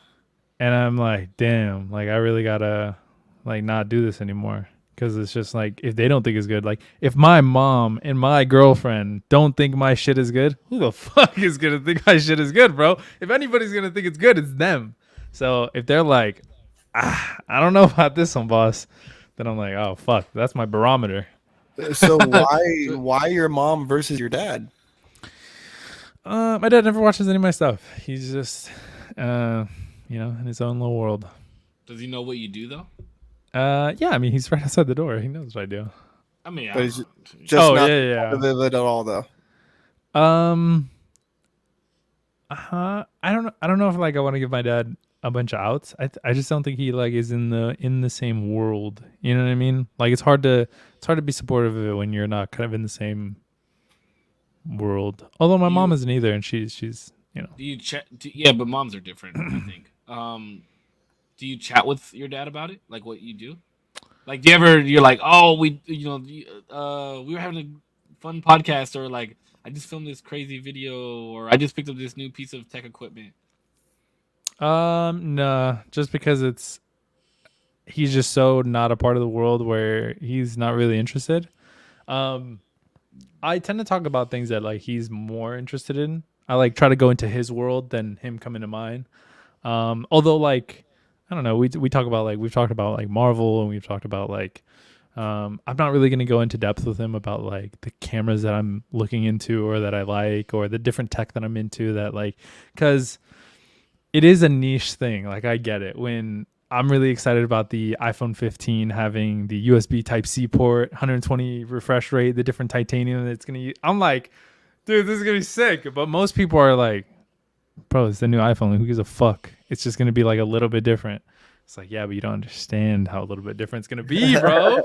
And I'm like, damn, like I really gotta like not do this anymore. Because it's just like, if they don't think it's good, like if my mom and my girlfriend don't think my shit is good, who the fuck is gonna think my shit is good, bro? If anybody's gonna think it's good, it's them. So if they're like, I don't know about this one, boss, then I'm like, oh fuck, that's my barometer. So why your mom versus your dad? My dad never watches any of my stuff. He's just, in his own little world. Does he know what you do though? Yeah, I mean, he's right outside the door. He knows what I do. I mean, But he's just not yeah. of it at all, though. I don't know if like I want to give my dad a bunch of outs. I just don't think he like is in the same world. You know what I mean? Like it's hard to be supportive of it when you're not kind of in the same world. Although my mom isn't either, and she's Do you chat? Yeah, but moms are different. I think. Do you chat with your dad about it? Like what you do? Like, do you ever? You're like, oh, we were having a fun podcast, or like, I just filmed this crazy video, or I just picked up this new piece of tech equipment. Nah, just because he's just so not a part of the world where he's not really interested. I tend to talk about things that like he's more interested in. I like try to go into his world than him come into mine. Although like I don't know, we talk about like we've talked about like Marvel, and we've talked about like I'm not really going to go into depth with him about like the cameras that I'm looking into or that I like, or the different tech that I'm into, that like, cuz it is a niche thing. Like I get it. When I'm really excited about the iPhone 15 having the USB Type-C port, 120 refresh rate, the different titanium that it's going to use. I'm like, dude, this is going to be sick. But most people are like, bro, it's the new iPhone. Who gives a fuck? It's just going to be like a little bit different. It's like, yeah, but you don't understand how a little bit different it's going to be, bro.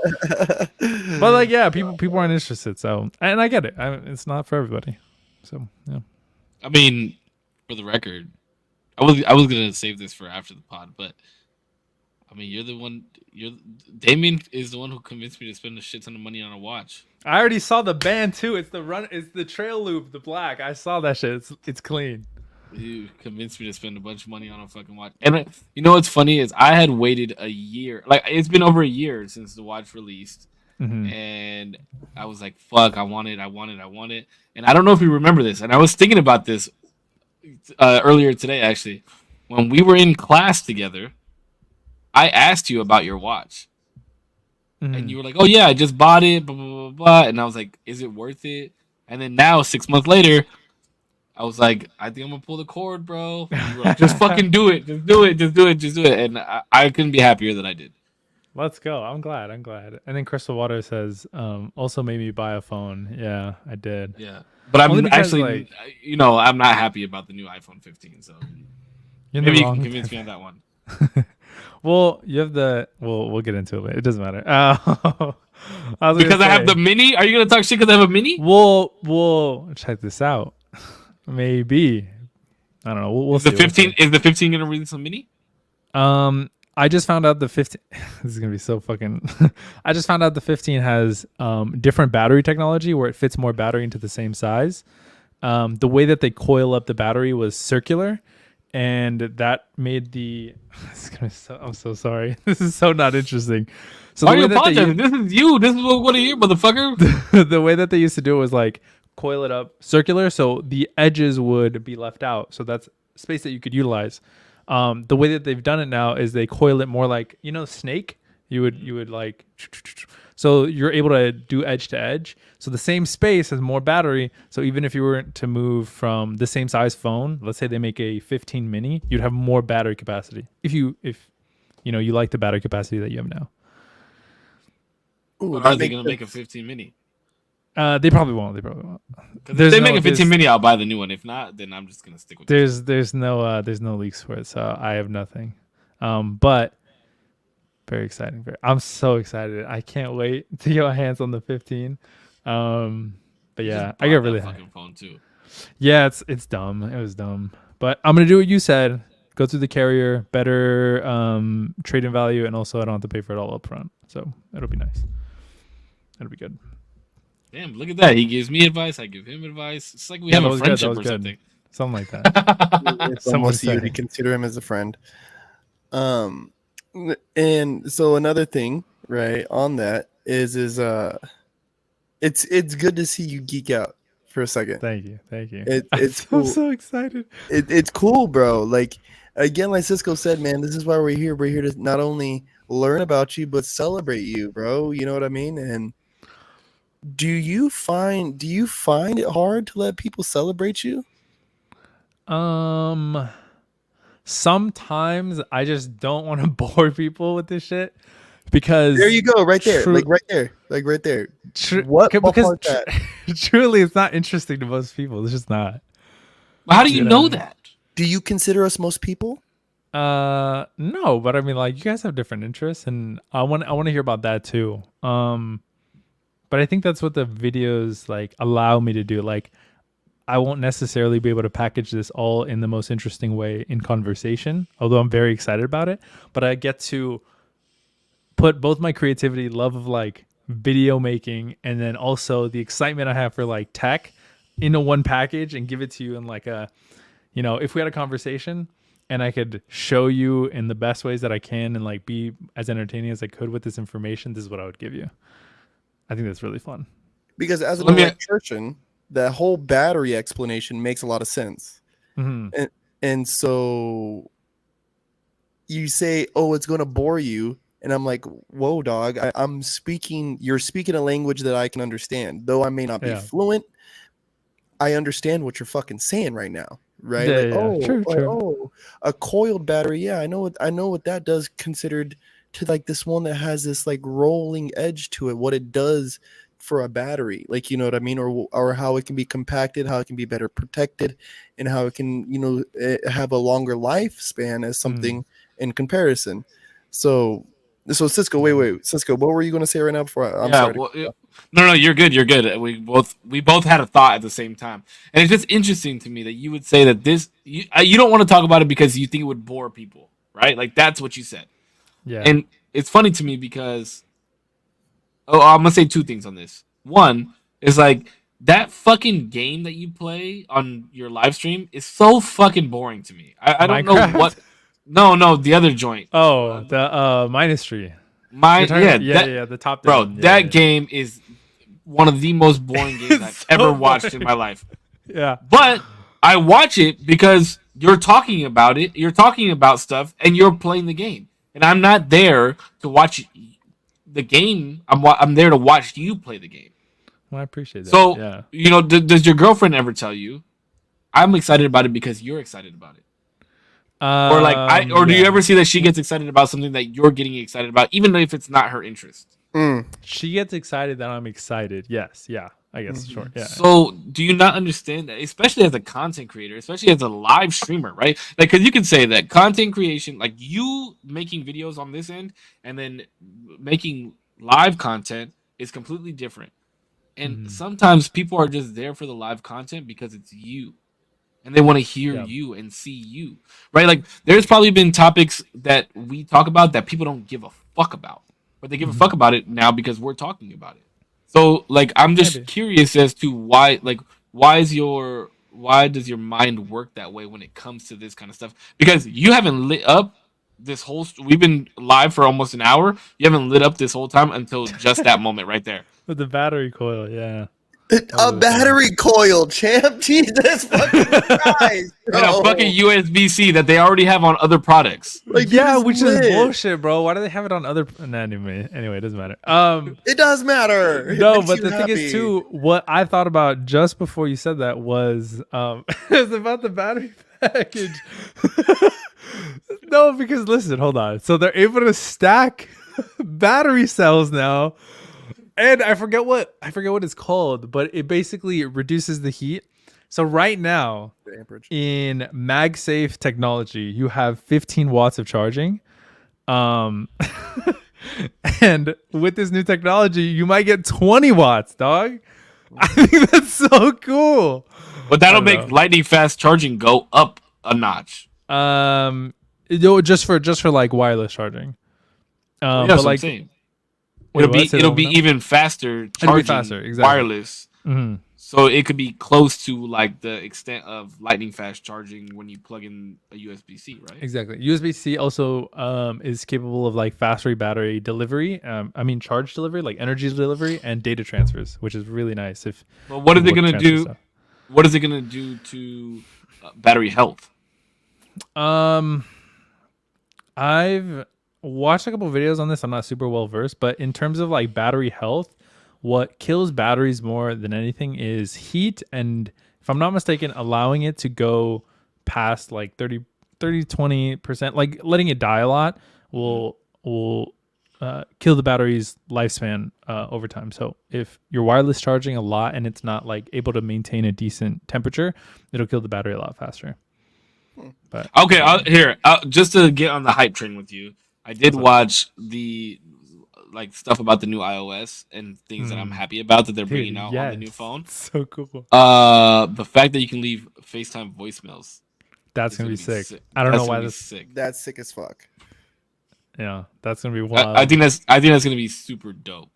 But like, yeah, people aren't interested. So, and I get it. It's not for everybody. So, yeah. I mean, for the record, I was gonna save this for after the pod, but I mean, you're the one. Damien is the one who convinced me to spend a shit ton of money on a watch. I already saw the band too. It's the trail loop, the black. I saw that shit. It's clean. You convinced me to spend a bunch of money on a fucking watch. And you know what's funny is I had waited a year. Like it's been over a year since the watch released, and I was like, "Fuck, I want it. And I don't know if you remember this. And I was thinking about this earlier today, actually, when we were in class together. I asked you about your watch, and you were like, "Oh yeah, I just bought it." Blah blah blah blah. And I was like, "Is it worth it?" And then now, 6 months later, I was like, "I think I'm gonna pull the cord, bro." And you were like, "Just fucking do it. Just do it." And I couldn't be happier that I did. Let's go. I'm glad. And then Crystal Water says, also made me buy a phone. Yeah, I did. Yeah, but I'm because, actually, like, I'm not happy about the new iPhone 15. So maybe you can convince me on that one. Well, you have we'll get into it later. It doesn't matter. I have the mini. Are you gonna talk shit because I have a mini? We'll check this out. Maybe. I don't know. We'll see. Is the 15 gonna release a mini? I just found out the 15. This is gonna be so fucking. I just found out the 15 has different battery technology where it fits more battery into the same size. The way that they coil up the battery was circular, and that made the. I'm so sorry. This is so not interesting. So why are you apologizing? This is you. This is what we want to hear, motherfucker. The way that they used to do it was like coil it up circular, so the edges would be left out. So that's space that you could utilize. The way that they've done it now is they coil it more like, snake. You would like, so you're able to do edge to edge. So the same space has more battery. So even if you were to move from the same size phone, let's say they make a 15 mini, you'd have more battery capacity. If you like the battery capacity that you have now. Ooh, are they going to make a 15 mini? They probably won't. If they make a 15 mini, I'll buy the new one. If not, then I'm just gonna stick with. There's no leaks for it, so I have nothing. But very exciting. I'm so excited. I can't wait to get my hands on the 15. But yeah, I get really high. Fucking phone too. Yeah, it's dumb. It was dumb. But I'm gonna do what you said. go through the carrier, better trade-in value, and also I don't have to pay for it all up front. So it'll be nice. It'll be good. Damn, look at that. He gives me advice. I give him advice. It's like we have a friendship or something. Something like that. It's almost you to consider him as a friend. And so another thing, right, on that is it's good to see you geek out for a second. Thank you. It's cool. I'm so excited. It's cool, bro. Like again, like Cisco said, man, this is why we're here. We're here to not only learn about you but celebrate you, bro. You know what I mean? And do you find it hard to let people celebrate you? Sometimes I just don't want to bore people with this shit because there you go, right there, like right there. What? Because truly, it's not interesting to most people. It's just not. How do you know that? Do you consider us most people? No, but I mean, like, you guys have different interests, and I want to hear about that too. But I think that's what the videos like allow me to do. Like, I won't necessarily be able to package this all in the most interesting way in conversation, although I'm very excited about it. But I get to put both my creativity, love of like video making, and then also the excitement I have for like tech into one package and give it to you in like a, you know, if we had a conversation and I could show you in the best ways that I can and like be as entertaining as I could with this information, this is what I would give you. I think that's really fun. Because as an electrician, that whole battery explanation makes a lot of sense. Mm-hmm. And so you say, oh, it's going to bore you. And I'm like, whoa, dog, you're speaking a language that I can understand. Though I may not be fluent, I understand what you're fucking saying right now. Right? Yeah, like, true. Oh, a coiled battery. Yeah, I know what that does considered to like this one that has this like rolling edge to it, what it does for a battery, like, you know what I mean, or how it can be compacted, how it can be better protected, and how it can, you know, have a longer lifespan as something in comparison. So Cisco, wait, Cisco, what were you going to say right now before I'm sorry? No, you're good. We both had a thought at the same time, and it's just interesting to me that you would say that this you don't want to talk about it because you think it would bore people, right? Like that's what you said. Yeah, and it's funny to me because I'm gonna say two things on this. One is like that fucking game that you play on your live stream is so fucking boring to me. I don't know what. No, the other joint. Oh, the Ministry. The top. Bro, that game is one of the most boring games I've ever watched in my life. Yeah, but I watch it because you're talking about it. You're talking about stuff, and you're playing the game. And I'm not there to watch the game. I'm there to watch you play the game. Well, I appreciate that. So, you know, does your girlfriend ever tell you, I'm excited about it because you're excited about it? Or do you ever see that she gets excited about something that you're getting excited about, even if it's not her interest? She gets excited that I'm excited. Yes. Yeah. I guess short. Yeah. So do you not understand that, especially as a content creator, especially as a live streamer, right? Like, because you can say that content creation, like you making videos on this end and then making live content is completely different. And sometimes people are just there for the live content because it's you. And they want to hear you and see you, right? Like, there's probably been topics that we talk about that people don't give a fuck about, but they give a fuck about it now because we're talking about it. So, like, I'm just curious as to why does your mind work that way when it comes to this kind of stuff? Because you haven't lit up this whole. We've been live for almost an hour. You haven't lit up this whole time until just that moment right there with the battery coil. Yeah. A battery coil, champ. Jesus fucking Christ. And a fucking USB-C that they already have on other products. Like, yeah, which is bullshit, bro. Why do they have it on other... Anyway, it doesn't matter. It does matter. No, but the thing is, too, what I thought about just before you said that was it's about the battery package. No, because listen, hold on. So they're able to stack battery cells now. And I forget what it's called, but it basically reduces the heat. So right now, in MagSafe technology, you have 15 watts of charging. And with this new technology, you might get 20 watts, dog. I think that's so cool. But that'll make lightning fast charging go up a notch. Just for like wireless charging. Well, yeah, But that's what I'm like, saying. wait, It'll what? be Say that it'll one be more time. even faster It'll be charging faster, exactly. wireless. Hmm. So it could be close to like the extent of lightning fast charging when you plug in a USB-C, right? Exactly. USB-C also is capable of like faster battery delivery. Charge delivery, like energy delivery and data transfers, which is really nice if But what is people it want to gonna transfer do? stuff. What is it gonna do to battery health? Um, I've watched a couple of videos on this. I'm not super well versed, but in terms of like battery health, what kills batteries more than anything is heat. And if I'm not mistaken, allowing it to go past like 20%, like letting it die a lot will kill the battery's lifespan over time. So if you're wireless charging a lot and it's not like able to maintain a decent temperature, it'll kill the battery a lot faster. But Okay, just to get on the hype train with you, I did What's up? watch the like stuff about the new iOS and things that I'm happy about that they're Dude, bringing out on the new phone. so cool. The fact that you can leave FaceTime voicemails That's is gonna gonna be be sick. sick. I don't That's know gonna why be this. sick. That's sick as fuck. Yeah, that's gonna be wild. I think that's gonna be super dope.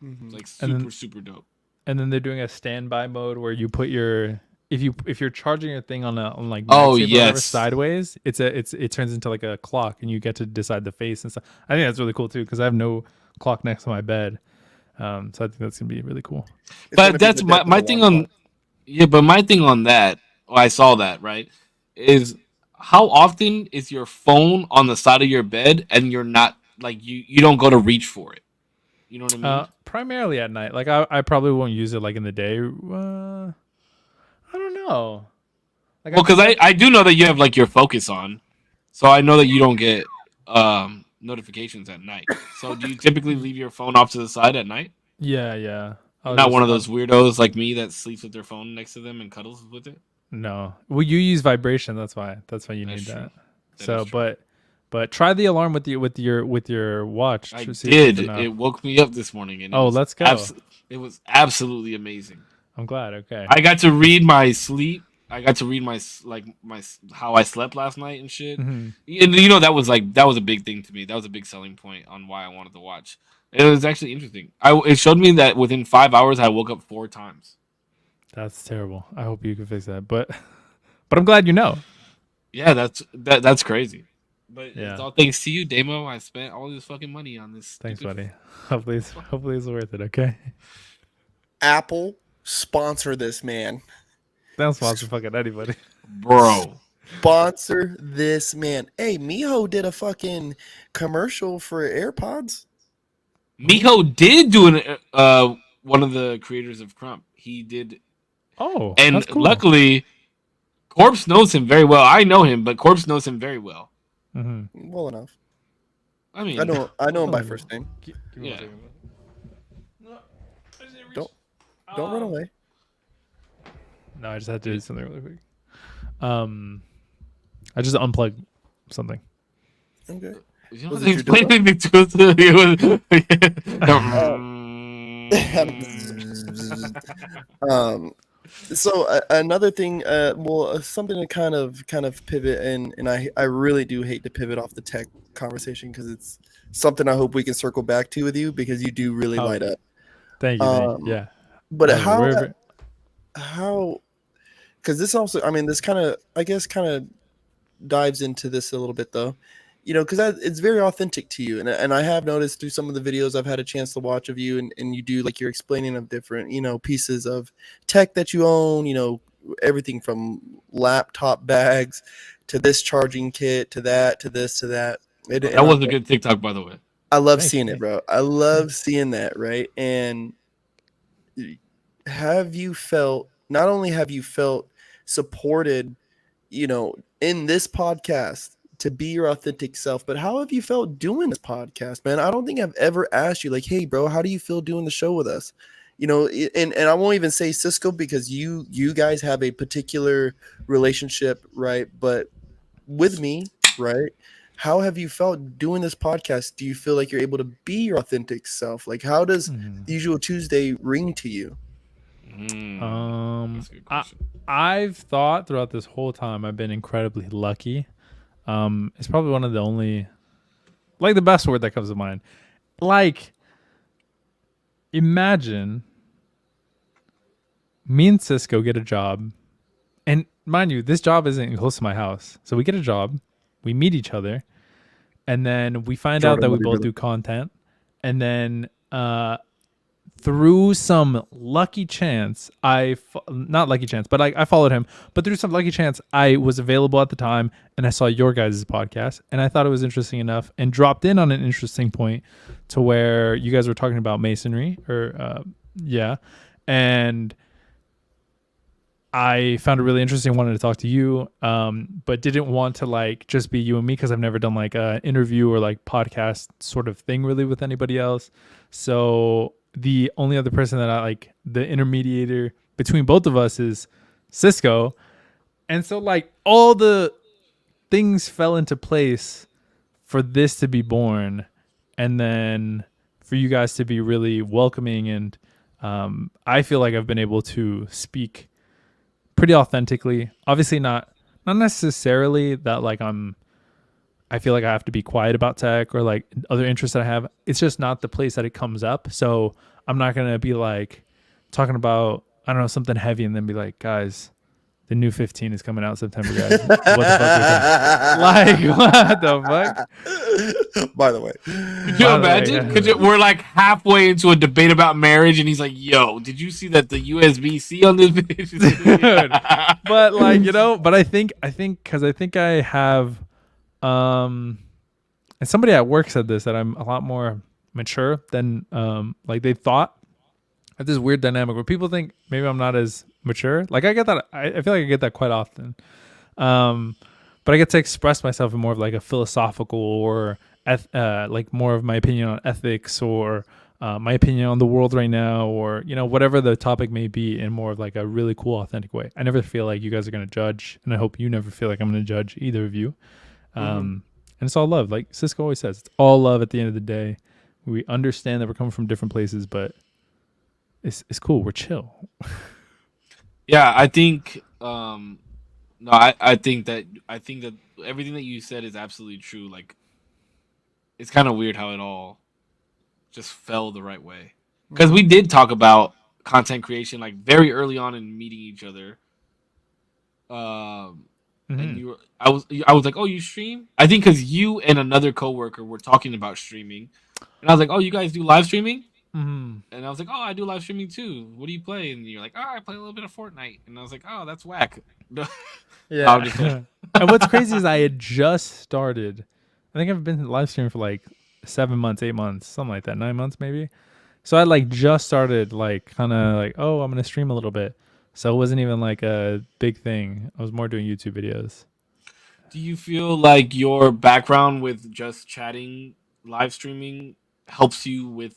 Mhm. Like And then- super dope. and then they're doing a standby mode where you put your if you're charging your thing on like Oh, MagSafe or whatever yes. sideways, it turns into like a clock and you get to decide the face and stuff. I think that's really cool too because I have no clock next to my bed, so I think that's gonna be really cool. It's gonna But be that's the my, death of my the thing long on yeah, but my thing on that, I saw that, right? Is how often is your phone on the side of your bed and you're not like you don't go to reach for it. You know what I mean? Primarily at night. Like I probably won't use it like in the day. I don't know. Like Well, because I do know that you have like your focus on, so I know that you don't get notifications at night. So do you typically leave your phone off to the side at night? yeah. You're I'll not just- one of those weirdos like me that sleeps with their phone next to them and cuddles with it. No. Well, you use vibration. That's why. That's why you That's need true. that. That So, is true. but try the alarm with your watch. I to see if it's did. enough. It woke me up this morning, and Oh, let's go. it was absolutely amazing. I'm glad. Okay. I got to read my sleep. I got to read my how I slept last night and shit. Mhm. And you know that was a big thing to me. That was a big selling point on why I wanted to watch. It was actually interesting. It showed me that within 5 hours I woke up 4 times. That's terrible. I hope you can fix that. But I'm glad you know. Yeah, that's crazy. But Yeah. it's all thanks to you, Damo. I spent all this fucking money on this. Thanks, stupid- buddy. Hopefully it's worth it. Okay. Apple sponsor this man. Don't sponsor fucking anybody. bro. Sponsor this man. Hey, Miho did a fucking commercial for AirPods. Miko did do one of the creators of Crump. He did. Oh, And that's cool. luckily, Korpsx knows him very well. I know him, but Korpsx knows him very well. Mm-hmm. Well enough. I mean, I know him by first name. Yeah. Don't run away. No, I just had to do something really quick. I just unplugged something. Okay. You know, Was they it your explained it to So another thing, something to kind of pivot, and I really do hate to pivot off the tech conversation because it's something I hope we can circle back to with you because you do really Oh, light up. Thank you. Yeah. But Wherever- how because this also, I mean, this kind of dives into this a little bit though, because it's very authentic to you, and I have noticed through some of the videos I've had a chance to watch of you, and you do like you're explaining of different pieces of tech that you own, everything from laptop bags to this charging kit to that to this to that. that was a good TikTok, by the way. I love Thanks, seeing it, bro. I love seeing that, right? And not only have you felt supported, in this podcast to be your authentic self, but how have you felt doing this podcast, man? I don't think I've ever asked you like, hey, bro, how do you feel doing the show with us? And I won't even say Cisco because you guys have a particular relationship, right? But with me, right? How have you felt doing this podcast? Do you feel like you're able to be your authentic self? Like, how does Mhm. the usual Tuesday ring to you? Um, That's a good I, question. I've thought throughout this whole time I've been incredibly lucky. It's probably one of the only, like the best word that comes to mind. Like, imagine me and Cisco get a job, and mind you, this job isn't close to my house. So we get a job, we meet each other, and then we find out Jordan, that we love you, both brother. do content, and then through some lucky chance, not lucky chance, but I followed him. But through some lucky chance, I was available at the time, and I saw your guys' podcast, and I thought it was interesting enough, and dropped in on an interesting point to where you guys were talking about masonry, or yeah, and I found it really interesting. Wanted to talk to you, but didn't want to like just be you and me because I've never done like a interview or like podcast sort of thing really with anybody else. So the only other person that I like, the intermediator between both of us, is Cisco, and so like all the things fell into place for this to be born, and then for you guys to be really welcoming, and I feel like I've been able to speak pretty authentically. Obviously not necessarily that like I feel like I have to be quiet about tech or like other interests that I have. It's just not the place that it comes up. So I'm not gonna be like talking about, I don't know, something heavy and then be like, guys, the new 15 is coming out September, guys. What the fuck with that? Like, what the fuck? By the way, Could you By the way, imagine? yeah. We're like halfway into a debate about marriage, and he's like, "Yo, did you see that the USB-C on this bitch?" Dude. But like, you know, but I think because I think I have and somebody at work said this, that I'm a lot more mature than like they thought. I have this weird dynamic where people think maybe I'm not as mature. Like I get that, I feel like I get that quite often. Um but I get to express myself in more of like a philosophical or like more of my opinion on ethics, or my opinion on the world right now, or you know, whatever the topic may be, in more of like a really cool, authentic way. I never feel like you guys are going to judge, and I hope you never feel like I'm going to judge either of you. And it's all love. Like Cisco always says, it's all love at the end of the day. We understand that we're coming from different places, but it's cool. We're chill. Yeah, I think. No, I think that everything that you said is absolutely true. Like, it's kind of weird how it all just fell the right way. Because we did talk about content creation like very early on in meeting each other. And Mm-hmm. I was like, "Oh, you stream?" I think because you and another coworker were talking about streaming, and I was like, "Oh, you guys do live streaming?" Mm-hmm. And I was like, "Oh, I do live streaming too. What do you play?" And you're like, "Oh, I play a little bit of Fortnite." And I was like, "Oh, that's whack." No, I'm just kidding. Yeah. And what's crazy is I had just started. I think I've been live streaming for like 7 months, 8 months, something like that, 9 months maybe. So I like just started like kind of like, oh, I'm gonna stream a little bit. So it wasn't even like a big thing. I was more doing YouTube videos. Do you feel like your background with just chatting, live streaming, helps you with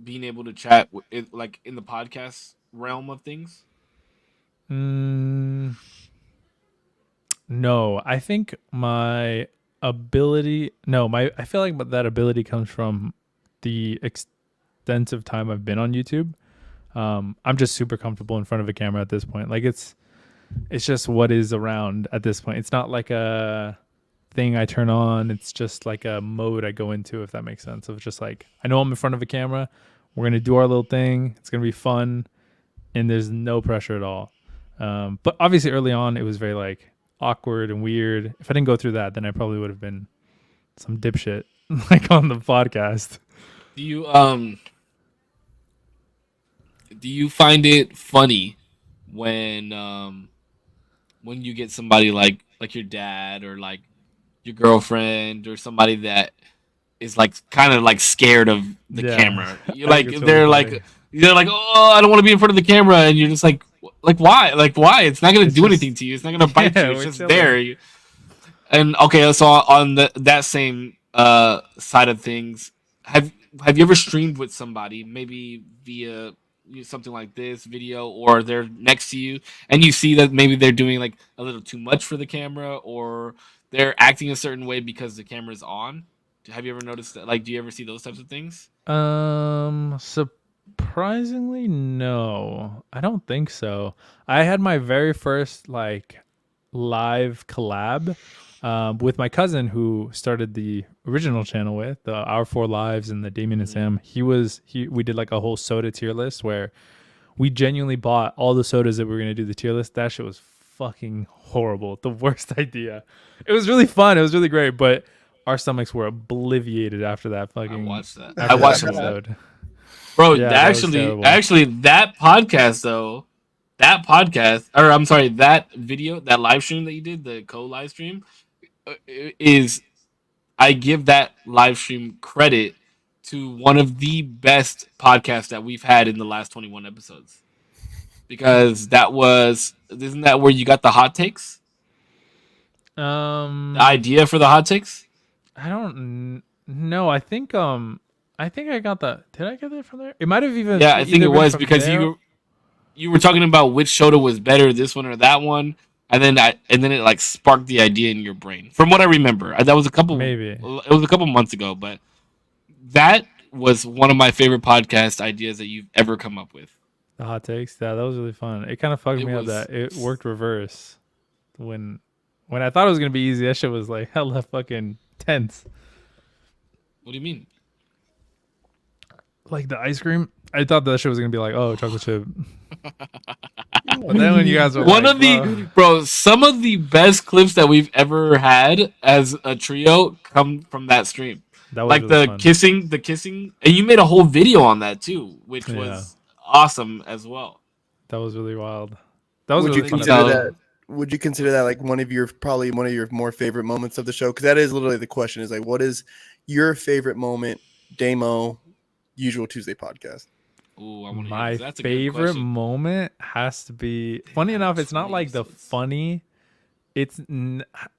being able to chat like in the podcast realm of things? Mm, no, I think my ability. No, my I feel like that ability comes from the extensive time I've been on YouTube. I'm just super comfortable in front of a camera at this point. Like it's just what is around at this point. It's not like a thing I turn on. It's just like a mode I go into, if that makes sense. Of just like, I know I'm in front of a camera. We're gonna do our little thing. It's gonna be fun, and there's no pressure at all. But obviously, early on, it was very like awkward and weird. If I didn't go through that, then I probably would have been some dipshit like on the podcast. Do you find it funny when you get somebody like your dad or like your girlfriend or somebody that is like kind of like scared of the Yeah, camera? You're I think like it's really they're funny. like they're like, "Oh, I don't want to be in front of the camera," and you're just like why? Like why? It's not gonna It's do anything just to you. It's not gonna bite you. yeah, It's we're just chilling. there. And okay, so on that same side of things, have have you ever streamed with somebody, maybe via something like this video, or they're next to you, and you see that maybe they're doing like a little too much for the camera, or they're acting a certain way because the camera's on? Have you ever noticed that? Like, do you ever see those types of things? So Surprisingly, no. I don't think so. I had my very first like live collab with my cousin who started the original channel with the Our Four Lives and the Damien and Sam. We did like a whole soda tier list where we genuinely bought all the sodas that we were gonna do the tier list. That shit was fucking horrible. The worst idea. It was really fun. It was really great, but our stomachs were obliviated after that I fucking watched that. after I that watched it. episode. Bro, Yeah, that was terrible. actually, that podcast though, that podcast, or I'm sorry, that video, that live stream that you did, the co-live stream, is I give that live stream credit to one of the best podcasts that we've had in the last 21 episodes. Because isn't that where you got the hot takes? The idea for the hot takes? I don't know. I think I got the. Did I get it from there? It might have even. Yeah, I think either it been was from because there. you were talking about which soda was better, this one or that one, and then it like sparked the idea in your brain. From what I remember, that was Maybe it was a couple months ago, but that was one of my favorite podcast ideas that you've ever come up with. the hot takes. Yeah, that was really fun. It kind of fucked It me up was. that it worked reverse when I thought it was gonna be easy. That shit was like hella fucking tense. What do you mean? Like the ice cream. I thought that shit was gonna be like, oh, chocolate chip. But then when you guys were One like, of the bro, some of the best clips that we've ever had as a trio come from that stream. that was Like really fun. the kissing, and you made a whole video on that too, which Yeah. was awesome as well. That was really wild. That was Would a you really fun consider episode. that? Would you consider that like probably one of your more favorite moments of the show? Because that is literally the question: is like, what is your favorite moment, Damo, Usual Tuesday podcast? Ooh, I want to hear My this. That's a good favorite question. moment has to be funny enough. It's not like the funny. I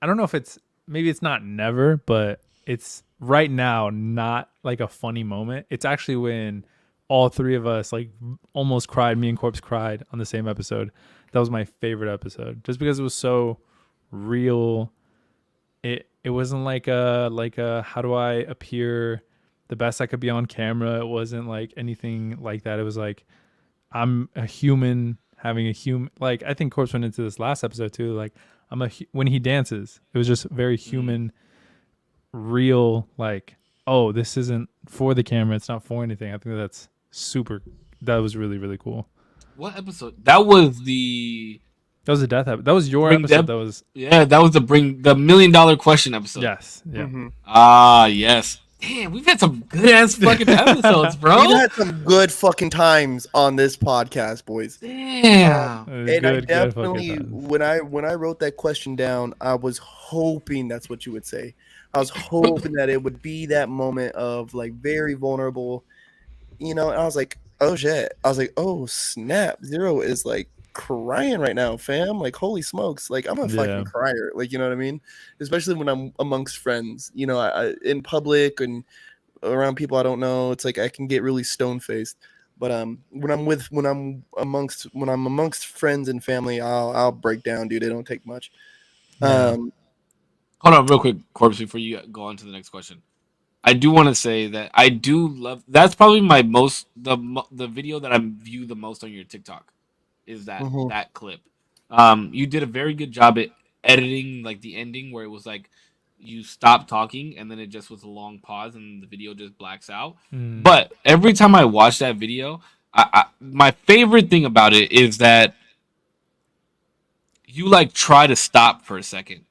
don't know if it's maybe it's not never, but it's right now not like a funny moment. It's actually when all three of us like almost cried. Me and Corpse cried on the same episode. That was my favorite episode, just because it was so real. It wasn't like a how do I appear the best I could be on camera. It wasn't like anything like that. It was like I'm a human having a human. Like I think Corpse went into this last episode too. Like when he dances, it was just very human, real. Like oh, this isn't for the camera. It's not for anything. I think that's super. That was really really cool. What episode? That was the That was a death episode. That was your Bring episode. Deb- That was that was the $1 million question episode. yes, yeah. Mm-hmm. Ah, yes. Damn, we've had some good ass fucking episodes, bro. We've had some good fucking times on this podcast, boys. Damn. It was And I good definitely, fucking time. when I wrote that question down, I was hoping that's what you would say. I was hoping that it would be that moment of like very vulnerable, you know. And I was like, oh shit. I was like, oh snap, Zero is like crying right now, fam. Like holy smokes, like I'm a Yeah. fucking crier. Like you know what I mean? Especially when I'm amongst friends. You know, I in public and around people I don't know. It's like I can get really stone faced. But when I'm amongst friends and family, I'll break down, dude. It don't take much. Yeah. Hold on, real quick, Corpse, before you go on to the next question. I do want to say that I do love. That's probably my most the video that I view the most on your TikTok is Mhm. that clip. You did a very good job at editing like the ending where it was like you stop talking and then it just was a long pause and the video just blacks out. Mm. But every time I watch that video, my favorite thing about it is that you like try to stop for a second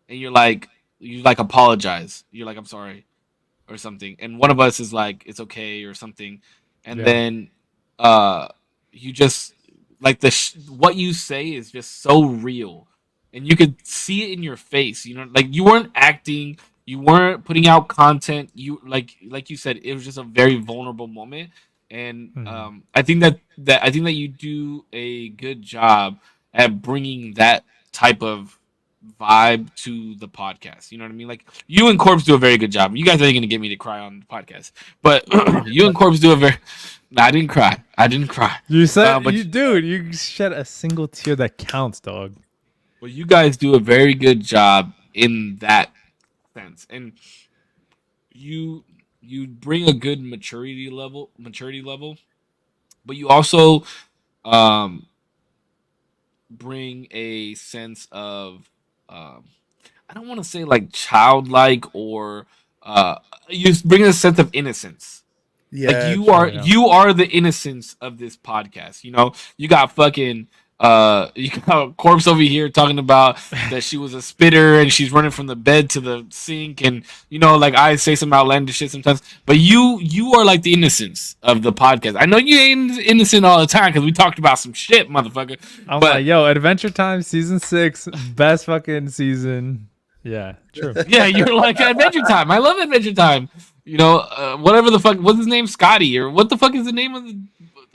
and you like apologize. You're like I'm sorry or something, and one of us is like it's okay or something, and Yeah. then you just like what you say is just so real, and you could see it in your face. You know, like you weren't acting, you weren't putting out content. You like you said, it was just a very vulnerable moment, and I think that you do a good job at bringing that type of vibe to the podcast. You know what I mean? Like you and Corpse do a very good job. You guys ain't gonna get me to cry on the podcast, but you and Corpse do a very. No, I didn't cry. I didn't cry. You said, but you shed a single tear that counts, dog. But you guys do a very good job in that sense, and you you bring a good maturity level, but you also um bring a sense of um I don't want to say like childlike or uh you bring a sense of innocence. Like Yeah, you Sure, are yeah. you are the innocence of this podcast. You know, you got fucking you got Corpse over here talking about that she was a spitter and she's running from the bed to the sink, and you know, like I say some outlandish shit sometimes, but you are like the innocence of the podcast. I know you ain't innocent all the time because we talked about some shit, motherfucker. I'm But like, yo, Adventure Time season 6, best fucking season. Yeah, true. yeah, you're like Adventure Time. I love Adventure Time. You know, whatever the fuck, what's his name, Scotty, or what the fuck is the name of the?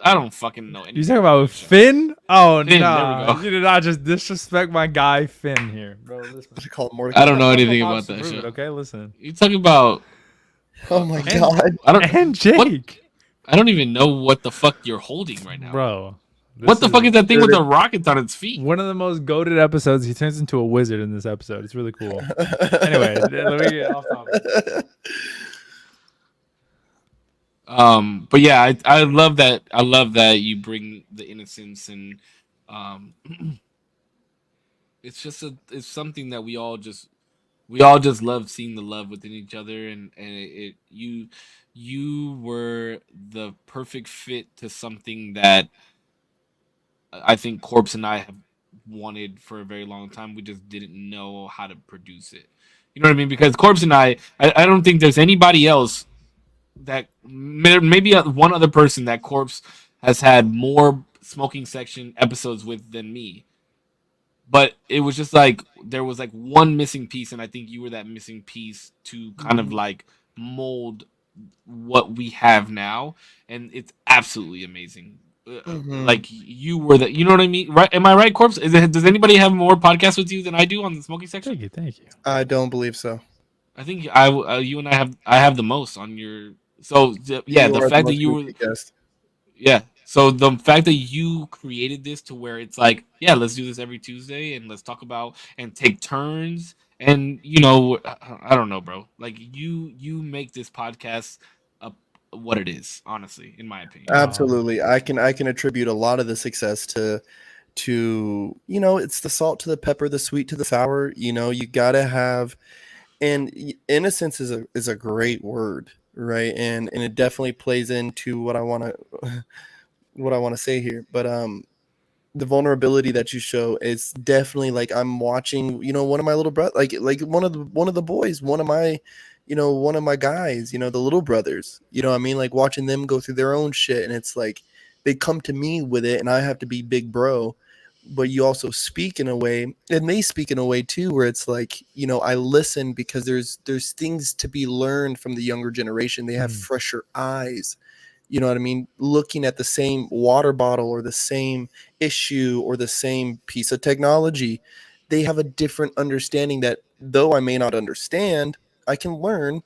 I don't fucking know You anything talking about about that show. Finn? Oh Finn, there we nah, go. you did not just disrespect my guy Finn here, bro. Listen, I call it I Mordecai. don't know got multiple anything about pops to that prove it. show. Okay, listen. You talking about? Oh my And god. I don't. and What? Jake, I don't even know what the fuck you're holding right now. bro. What This the fuck is is that thing with the rockets on its feet? one of the most goated episodes. He turns into a wizard in this episode. It's really cool. Anyway, let me get off topic. But yeah, I love that. I love that you bring the innocence and um, it's something that we all just love seeing the love within each other, and you were the perfect fit to something that I think Corpse and I have wanted for a very long time. We just didn't know how to produce it. You know what I mean? Because Corpse and I don't think there's anybody else that maybe one other person that Corpse has had more smoking section episodes with than me. But it was just like there was like one missing piece, and I think you were that missing piece to kind of like mold what we have now, and it's absolutely amazing. Mhm. Like you were the, you know what I mean, right? Am I right, Corpse? Does anybody have more podcasts with you than I do on the smoking section? Thank you, thank you. I don't believe so. I think you and I have the most on your. So yeah, You the are the fact that most you were repeat guest. yeah. So the fact that you created this to where it's like, yeah, let's do this every Tuesday and let's talk about and take turns and you know, I don't know, bro. Like you make this podcast a, what it is, honestly, in my opinion. Absolutely. I can attribute a lot of the success to it's the salt to the pepper, the sweet to the sour. You gotta have, and innocence is a great word, right? And it definitely plays into what I want to what I want to say here. But the vulnerability that you show is definitely like I'm watching, one of my little brother, like one of the boys, one of my guys, the little brothers, what I mean, like watching them go through their own shit, and it's like they come to me with it, and I have to be big bro, but you also speak in a way, and they speak in a way too, where it's like, I listen because there's things to be learned from the younger generation. They have Mm. fresher eyes. You know what I mean? Looking at the same water bottle or the same issue or the same piece of technology, they have a different understanding that though I may not understand, I can learn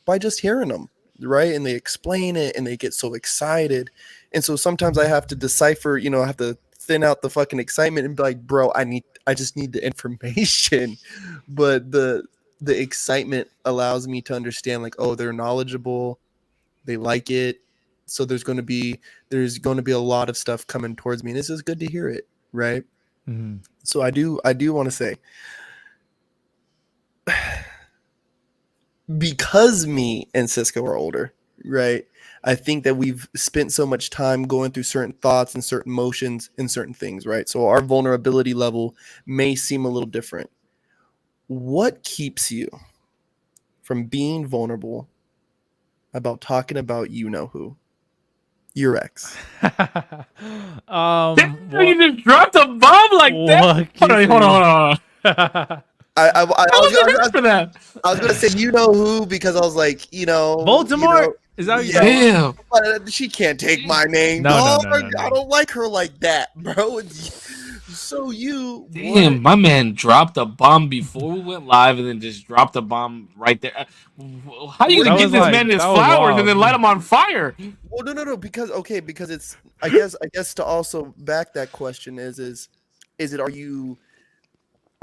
by just hearing them, right? And they explain it and they get so excited. And so sometimes I have to decipher, I have to thin out the fucking excitement and be like, bro, I just need the information. But the excitement allows me to understand, like, oh, they're knowledgeable, they like it, so there's going to be a lot of stuff coming towards me, and it's just good to hear it, right? Mm-hmm. So I do want to say, because me and Cisco are older, right? I think that we've spent so much time going through certain thoughts and certain emotions and certain things, right? So our vulnerability level may seem a little different. What keeps you from being vulnerable about talking about who? Your ex. Damn, What, you just dropped a bomb like that. what Hold on, keeps hold on, me? hold on. I I was, wasn't I, ready was, for that. I was gonna say who because I was like, Baltimore? Is that what you're talking Damn. but she can't take my name, No, no, dog. no, no, I no. don't like her like that, bro. So Damn, my man dropped a bomb before we went live and then just dropped a bomb right there. How are you What gonna That give was this like, man his that was flowers and then light wild. him on fire? Well, no, because it's, I guess to also back that question is it,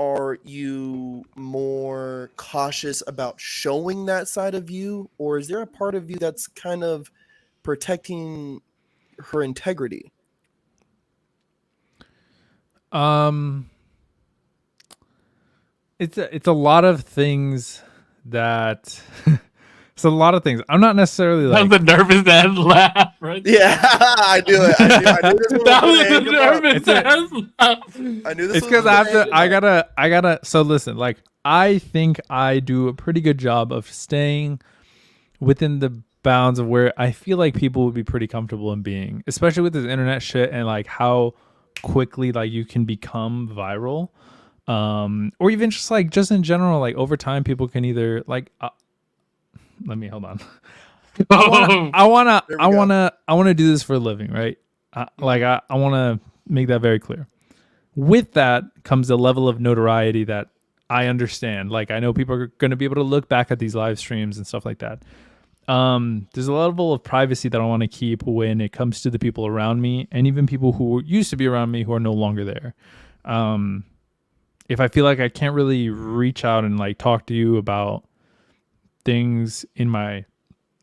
are you more cautious about showing that side of you, or is there a part of you that's kind of protecting her integrity? It's a lot of things that it's a lot of things. I'm not necessarily That was like a nervous ass laugh, right? Yeah, I knew it. I knew this one That was was gonna a hang him up. nervous ass laugh. I knew this it's one was because I gonna have hang to. him up. I gotta. So listen, like I think I do a pretty good job of staying within the bounds of where I feel like people would be pretty comfortable in being, especially with this internet shit and like how quickly like you can become viral, or even just like just in general, like over time people can either like. Let me hold on. I wanna do this for a living, right? I want to make that very clear. With that comes a level of notoriety that I understand. Like I know people are going to be able to look back at these live streams and stuff like that. There's a level of privacy that I want to keep when it comes to the people around me, and even people who used to be around me who are no longer there. If I feel like I can't really reach out and like talk to you about things in my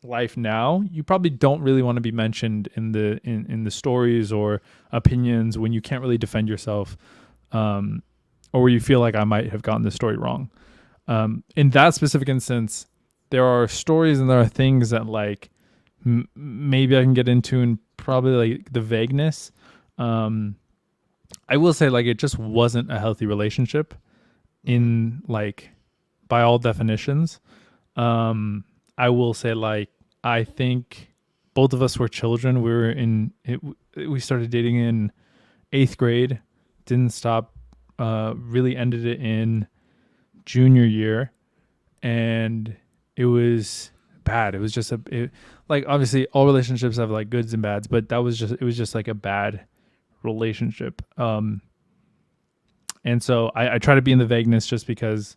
life now, you probably don't really want to be mentioned in the stories or opinions when you can't really defend yourself, or where you feel like I might have gotten the story wrong. In that specific instance, there are stories and there are things that like maybe I can get into, and probably like the vagueness. I will say like it just wasn't a healthy relationship in like by all definitions. I will say like I think both of us were children. We were in it, we started dating in 8th grade, didn't stop, really ended it in junior year, and it was bad. It was just like obviously all relationships have like goods and bads, but it was just like a bad relationship. And so I try to be in the vagueness just because,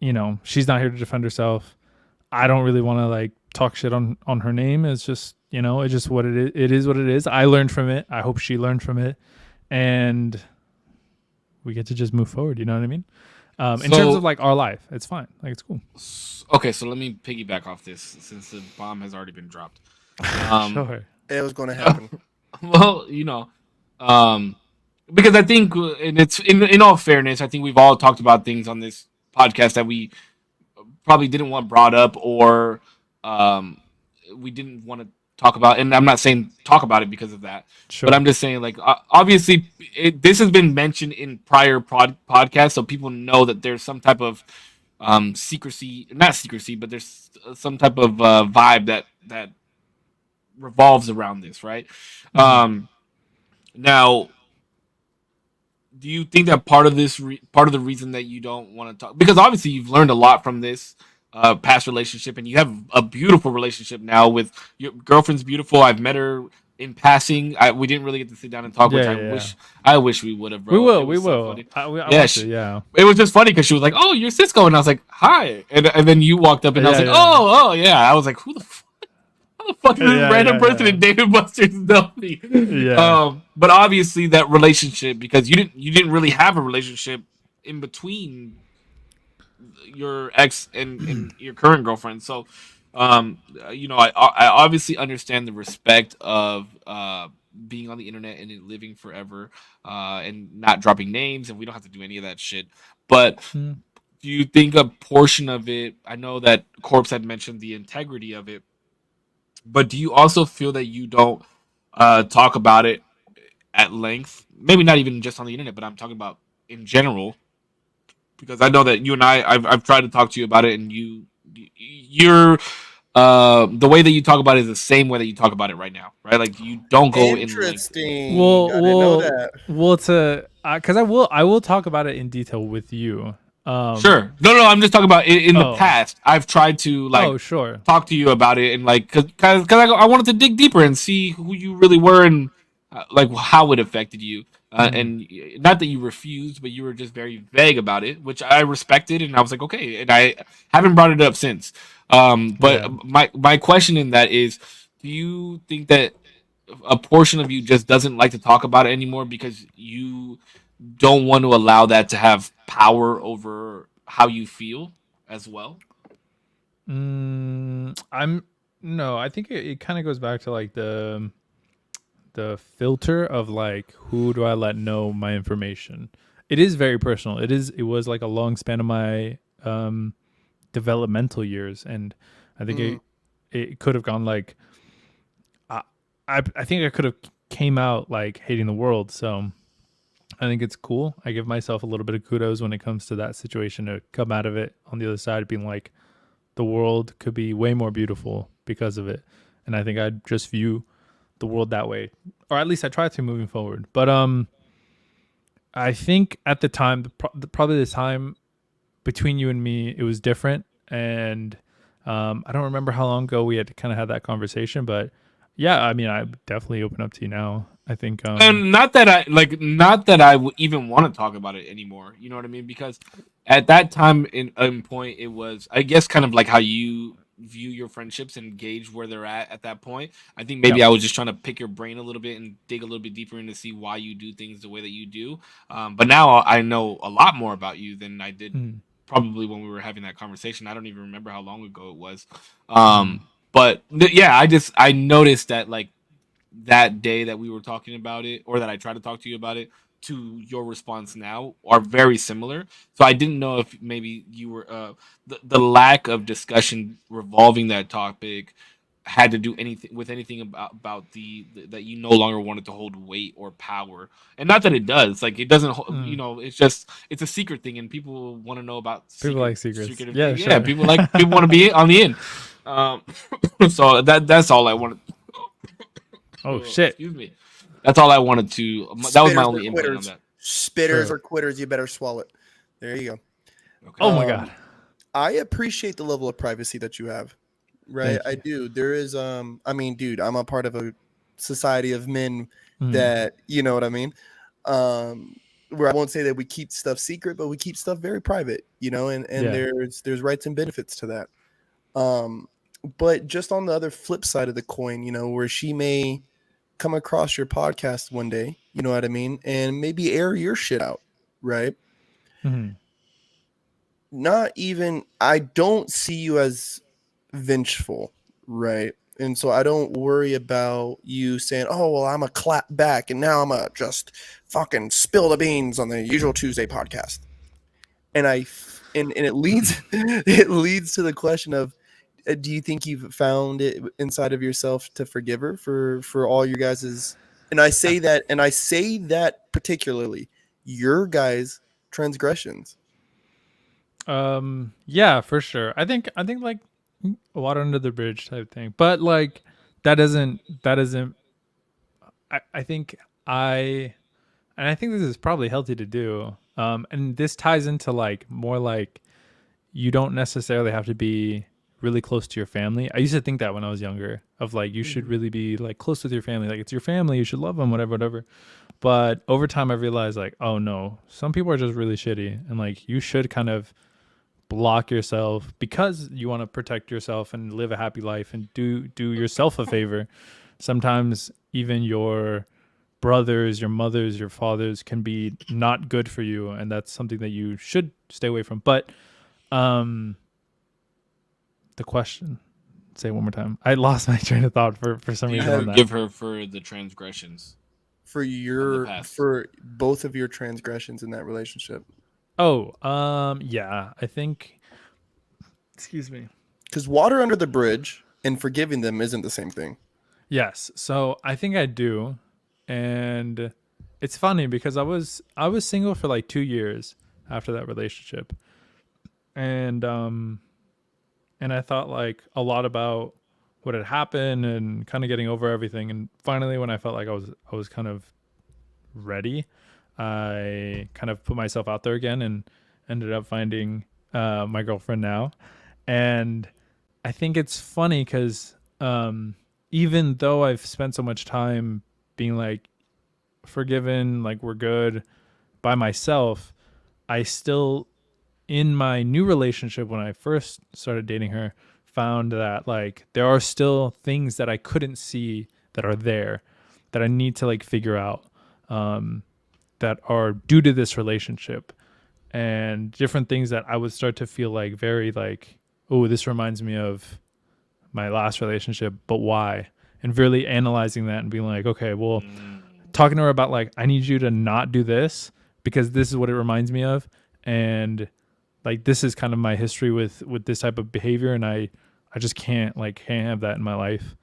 you know, she's not here to defend herself. I don't really want to like talk shit on her name. It's just, you know, it's just what it is. It is what it is. I learned from it. I hope she learned from it, and we get to just move forward. You know what I mean? In terms of like our life, it's fine. Like it's cool. Okay, so let me piggyback off this since the bomb has already been dropped. Sure. It was going to happen. Well, you know, because I think, and it's in all fairness, I think we've all talked about things on this podcast that we probably didn't want brought up, or we didn't want to talk about. And I'm not saying talk about it because of that, Sure. but I'm just saying like obviously this has been mentioned in prior podcasts, so people know that there's some type of secrecy, not secrecy, but there's some type of vibe that revolves around this, right? Now, do you think that part of this part of the reason that you don't want to talk, because obviously you've learned a lot from this past relationship, and you have a beautiful relationship now with your girlfriend's beautiful. I've met her in passing. We didn't really get to sit down and talk, which I wish we would have, bro. We will. It We was so will. funny. I Yeah, want to, yeah. it was just funny because she was like, "Oh, you're Cisco," and I was like, "Hi," and then you walked up, and I was Yeah, like, yeah. "Oh, yeah." I was like, "Who the fuck? How the fuck is this Yeah, random yeah, person yeah. in David Buster's know me?" Yeah. But obviously that relationship, because you didn't really have a relationship in between your ex and your current girlfriend. So, you know, I obviously understand the respect of being on the internet and it living forever, and not dropping names, and we don't have to do any of that shit. But Mm. do you think a portion of it? I know that Corpse had mentioned the integrity of it, but do you also feel that you don't talk about it at length? Maybe not even just on the internet, but I'm talking about in general, because I know that you and I've tried to talk to you about it, and you're the way that you talk about it is the same way that you talk about it right now, right? Like you don't go in like. Interesting. Well, I didn't know that. because I will talk about it in detail with you. Sure. No, I'm just talking about in the Oh. past. I've tried to like Oh, sure. talk to you about it, and like because I wanted to dig deeper and see who you really were, and like how it affected you. And not that you refused, but you were just very vague about it, which I respected, and I was like, okay. And I haven't brought it up since. But Yeah. my question in that is, do you think that a portion of you just doesn't like to talk about it anymore because you don't want to allow that to have power over how you feel as well? I'm no, I think it kind of goes back to like the filter of like who do I let know my information. It is very personal. It was like a long span of my developmental years, and I think it could have gone like I I think I could have came out like hating the world. So I think it's cool. I give myself a little bit of kudos when it comes to that situation to come out of it on the other side being like the world could be way more beautiful because of it. And I think I just view the world that way, or at least I try to moving forward. But I think at the time, probably the time between you and me, it was different, and I don't remember how long ago we had kind of had that conversation, but yeah, I mean, I definitely open up to you now. I think, And not that even want to talk about it anymore. You know what I mean? Because at that time in point, it was, I guess, kind of like how you view your friendships and gauge where they're at that point. I think maybe yeah, I was just trying to pick your brain a little bit and dig a little bit deeper in to see why you do things the way that you do. But now I know a lot more about you than I did mm, probably when we were having that conversation. I don't even remember how long ago it was. mm, But yeah, I noticed that like that day that we were talking about it, or that I tried to talk to you about it, to your response now are very similar. So I didn't know if maybe you were the lack of discussion revolving that topic had to do anything about the that you no longer wanted to hold weight or power. And not that it does, like it doesn't mm. it's just it's a secret thing, and people want to know about People like secrets. secretive Yeah, things. Yeah, sure. people want to be on the in. um so that's all I wanted. Oh shit. Excuse me. That's all I wanted to. That was my Spitters or only input on quitters. that. Spitters True. or quitters. You better swallow it. There you Okay. Oh go. my god. I appreciate the level of privacy that you have. Right, Thank I you. do. There is I mean, dude, I'm a part of a society of men Mm, that, you know what I mean? Where I won't say that we keep stuff secret, but we keep stuff very private, you know, and yeah. there's rights and benefits to that. Um but just on the other flip side of the coin, you know, where she may come across your podcast one day, you know what I mean, and maybe air your shit out, right? Mm, Not even, I don't see you as vengeful, right? And so I don't worry about you saying, "Oh, well, I'm a clap back, and now I'm a just fucking spill the beans on the Usual Tuesday podcast." And and it leads it leads to the question of, do you think you've found it inside of yourself to forgive her for all your guys's? And I say that particularly your guys' transgressions. yeah, for sure. I think like water under the bridge type thing. But like that isn't I think I and I think this is probably healthy to do. And this ties into like more like you don't necessarily have to be really close to your family. I used to think that when I was younger, of like you should really be like close with your family. Like it's your family, you should love them, whatever, whatever. But over time, I realized like, oh no, some people are just really shitty, and like you should kind of block yourself because you want to protect yourself and live a happy life and do yourself a favor. Sometimes even your brothers, your mothers, your fathers can be not good for you, and that's something that you should stay away from. But um the question, say it one more time. I lost my train of thought for some Do you reason on that. forgive her for the transgressions of the past? For both of your transgressions in that relationship? Oh, yeah, I think, excuse me. Because water under the bridge and forgiving them isn't the same thing. Yes. So I think I do. And it's funny because I was single for like 2 years after that relationship. And and I thought like a lot about what had happened and kind of getting over everything, and finally when I felt like I was kind of ready, I kind of put myself out there again and ended up finding my girlfriend now. And I think it's funny because even though I've spent so much time being like forgiven, like we're good by myself, I still, in my new relationship, when I first started dating her, found that like there are still things that I couldn't see that are there that I need to like figure out. Um, that are due to this relationship, and different things that I would start to feel like very like, oh, this reminds me of my last relationship, but why? And really analyzing that and being like, okay, well, talking to her about like, I need you to not do this because this is what it reminds me of, and like this is kind of my history with this type of behavior, and I just can't have that in my life.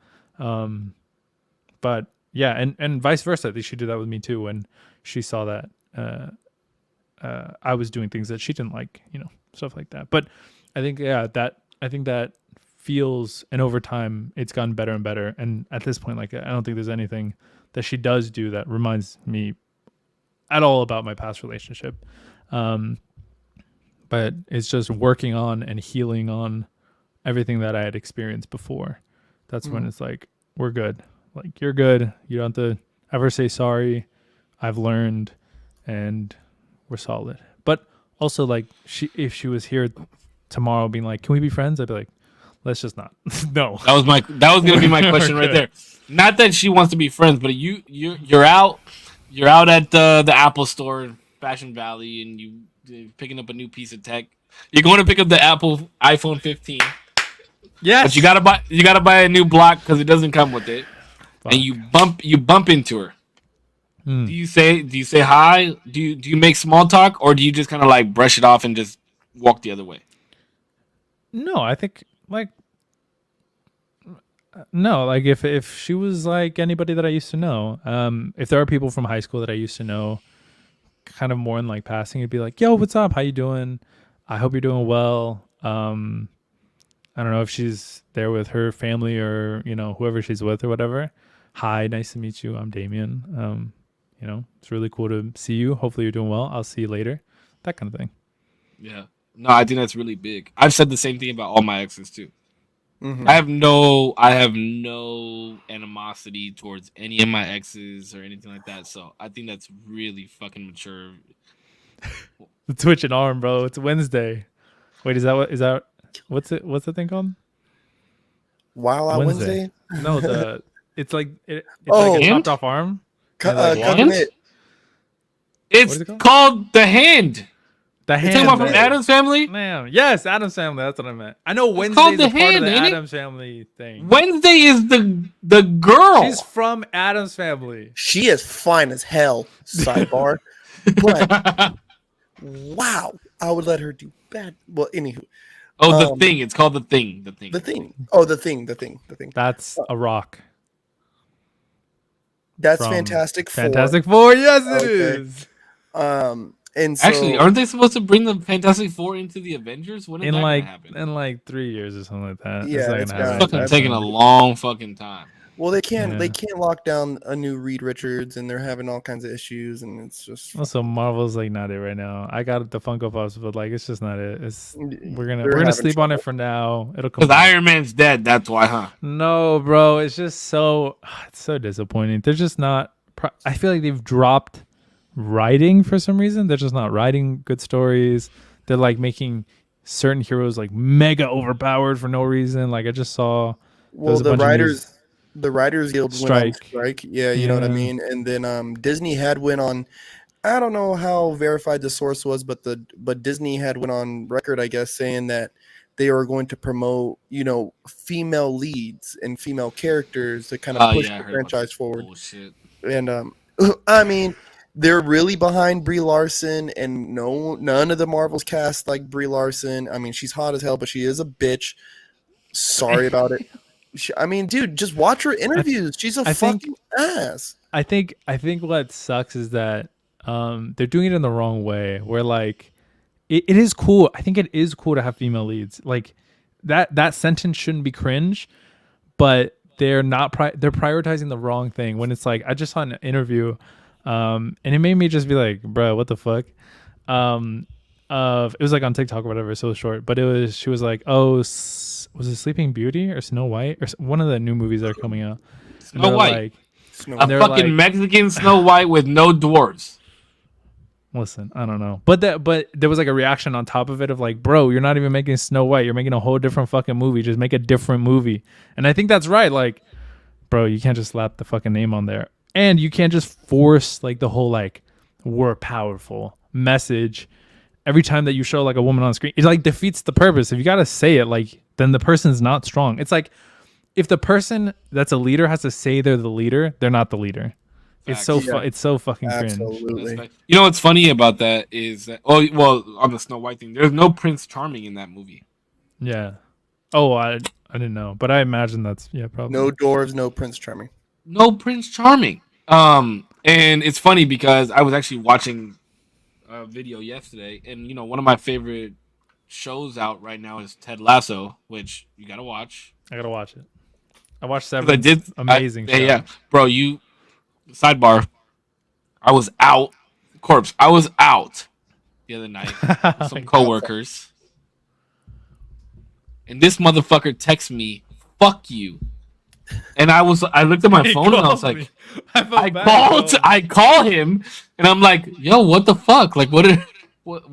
But yeah, and vice versa. I think she did that with me too when she saw that I was doing things that she didn't like, stuff like that. But I think that feels, and over time it's gotten better and better. And at this point, like I don't think there's anything that she does do that reminds me at all about my past relationship. But it's just working on and healing on everything that I had experienced before. That's when it's like, we're good. Like, you're good. You don't have to ever say sorry. I've learned, and we're solid. But also, like, if she was here tomorrow being like, can we be friends? I'd be like, let's just not. No. That was gonna be my question right there. Not that she wants to be friends, but you're out at the Apple store in Fashion Valley, and you're picking up a new piece of tech. You're going to pick up the Apple iPhone 15. Yes. But you gotta buy a new block because it doesn't come with it. Fuck. And you bump into her. Do you say hi? Do you make small talk, or do you just kind of like brush it off and just walk the other way? No, I think like no, like if she was like anybody that I used to know, if there are people from high school that I used to know, kind of more in like passing, it'd be like, yo, what's up? How you doing? I hope you're doing well. I don't know if she's there with her family or, whoever she's with or whatever. Hi, nice to meet you. I'm Damien. It's really cool to see you. Hopefully you're doing well. I'll see you later. That kind of thing. Yeah. No, I think that's really big. I've said the same thing about all my exes too. Mm-hmm. I have no animosity towards any of my exes or anything like that. So I think that's really fucking mature. The twitching arm, bro. It's Wednesday. Wait, is that what's the thing called? Wild Out Wednesday? No, it's like a chopped off arm. It's called The Hand. The Hand. You're talking about from Addams Family? Man, yes, Addams Family. That's what I meant. I know Wednesday is a part of the Addams Family thing. Wednesday is the girl. She's from Addams Family. She is fine as hell. Sidebar. But wow, I would let her do bad. Well, anywho. Oh, the thing. It's called The Thing. The Thing. Oh, the thing. That's a rock. That's Fantastic Four. Fantastic Four. Yes, it is. And so, actually, aren't they supposed to bring the Fantastic Four into the Avengers? When is that gonna happen? In like 3 years or something like that. Yeah, it's fucking taking a long fucking time. Well, they can't lock down a new Reed Richards, and they're having all kinds of issues, and it's just also Marvel's like not it right now. I got the Funko Pops, but like it's just not it. We're gonna sleep on it for now. It'll come. Because Iron Man's dead. That's why, huh? No, bro. It's just it's so disappointing. They're just not. I feel like they've dropped writing for some reason. They're just not writing good stories. They're like making certain heroes like mega overpowered for no reason. Like I just saw. Well, the Writers Guild went on strike. Yeah, you know what I mean. And then Disney had went on. I don't know how verified the source was, but Disney had went on record, I guess, saying that they are going to promote, female leads and female characters to kind of push the franchise forward. Bullshit. And I mean, they're really behind Brie Larson, and none of the Marvels cast like Brie Larson. I mean, she's hot as hell, but she is a bitch. Sorry about it. I mean, dude, just watch her interviews. She's a fucking ass. I think what sucks is that they're doing it in the wrong way. Where like it is cool. I think it is cool to have female leads. Like that sentence shouldn't be cringe, but they're not. They're prioritizing the wrong thing. When it's like I just saw an interview, and it made me just be like, bro, what the fuck? It was like on TikTok or whatever, so short. But she was like, oh. Was it Sleeping Beauty or Snow White or one of the new movies that are coming out? Snow White, a fucking Mexican Snow White with no dwarves. Listen, I don't know, but there was like a reaction on top of it of like, bro, you're not even making Snow White, you're making a whole different fucking movie. Just make a different movie, and I think that's right. Like, bro, you can't just slap the fucking name on there, and you can't just force like the whole like were powerful. Message. Every time that you show like a woman on screen, it like defeats the purpose. If you gotta say it, like then the person's not strong. It's like if the person that's a leader has to say they're the leader, they're not the leader. It's Facts. so Yeah, it's so fucking cringe. That's absolutely. fact. You know what's funny about that is that well on the Snow White thing, there's no Prince Charming in that movie. Yeah. Oh, I didn't know, but I imagine that's probably. No dwarves, no Prince Charming. No Prince Charming. And it's funny because I was actually watching a video yesterday, and you know one of my favorite shows out right now is Ted Lasso, which you gotta watch. I gotta watch it. I watched 'Cause Severance. Amazing show. Yeah, bro. You sidebar. I was out, corpse. I was out the other night with some coworkers, and this motherfucker texts me, "Fuck you." And I looked at my He phone and I was called like, me. I I call him, and I'm like, "Yo, what the fuck? Like, why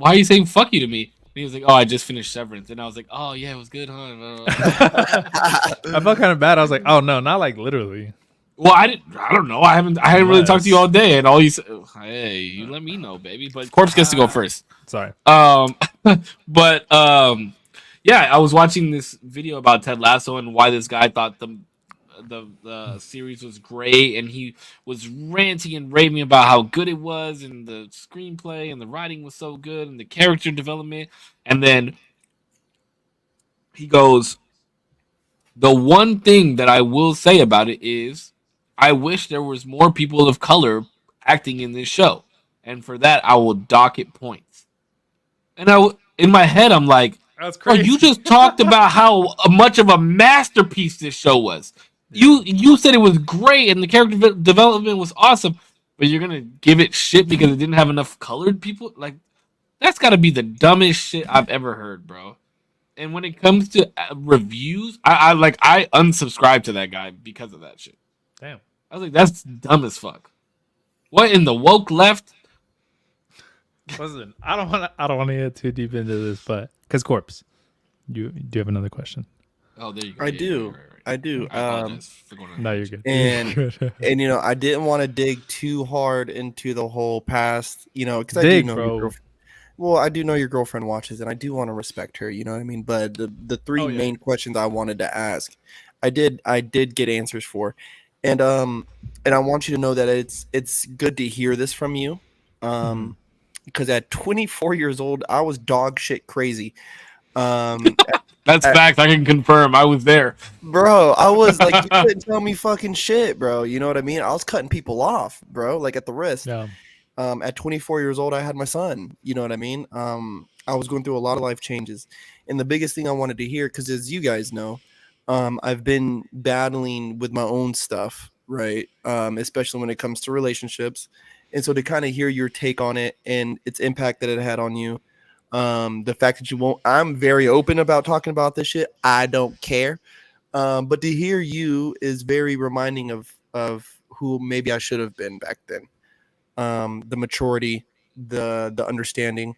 are you saying fuck you to me?" And he was like, "Oh, I just finished Severance," and I was like, "Oh yeah, it was good, huh?" I felt kind of bad. I was like, oh no, not like literally. Well, I don't know. I hadn't really talked to you all day, and all you said, "Hey, you let me know, baby." But Corpse gets to go first. Sorry. But yeah, I was watching this video about Ted Lasso and why this guy thought the series was great, and he was ranting and raving about how good it was, and the screenplay and the writing was so good, and the character development, and then he goes, "The one thing that I will say about it is, I wish there was more people of color acting in this show, and for that I will dock it points." And in my head, I'm like, That's "Bro, crazy. you just talked about how much of a masterpiece this show was. You said it was great and the character development was awesome, but you're gonna give it shit because it didn't have enough colored people? Like, that's got to be the dumbest shit I've ever heard, bro." And when it comes to reviews, I unsubscribed to that guy because of that shit. Damn. I was like, that's dumb as fuck. What in the woke left? Listen, I don't want to get too deep into this, but because Corpse, do you have another question? Oh, there you go. I Yeah, do. right. I do. I apologize for going on No, that you're shit. good. And You're good. and I didn't want to dig too hard into the whole past, because I do Dig, know bro. your girlfriend. Well, I do know your girlfriend watches, and I do want to respect her. You know what I mean? But the three Oh, yeah. main questions I wanted to ask, I did get answers for, and I want you to know that it's good to hear this from you, because at 24 years old, I was dog shit crazy. That's fact. I can confirm. I was there. Bro, I was like, you couldn't tell me fucking shit, bro. You know what I mean? I was cutting people off, bro, like at the wrist. Yeah. At 24 years old, I had my son. You know what I mean? I was going through a lot of life changes. And the biggest thing I wanted to hear, because as you guys know, I've been battling with my own stuff, right? Especially when it comes to relationships. And so to kind of hear your take on it and its impact that it had on you, the fact that you won't, I'm very open about talking about this shit. I don't care. But to hear you is very reminding of who maybe I should have been back then. The maturity, the understanding.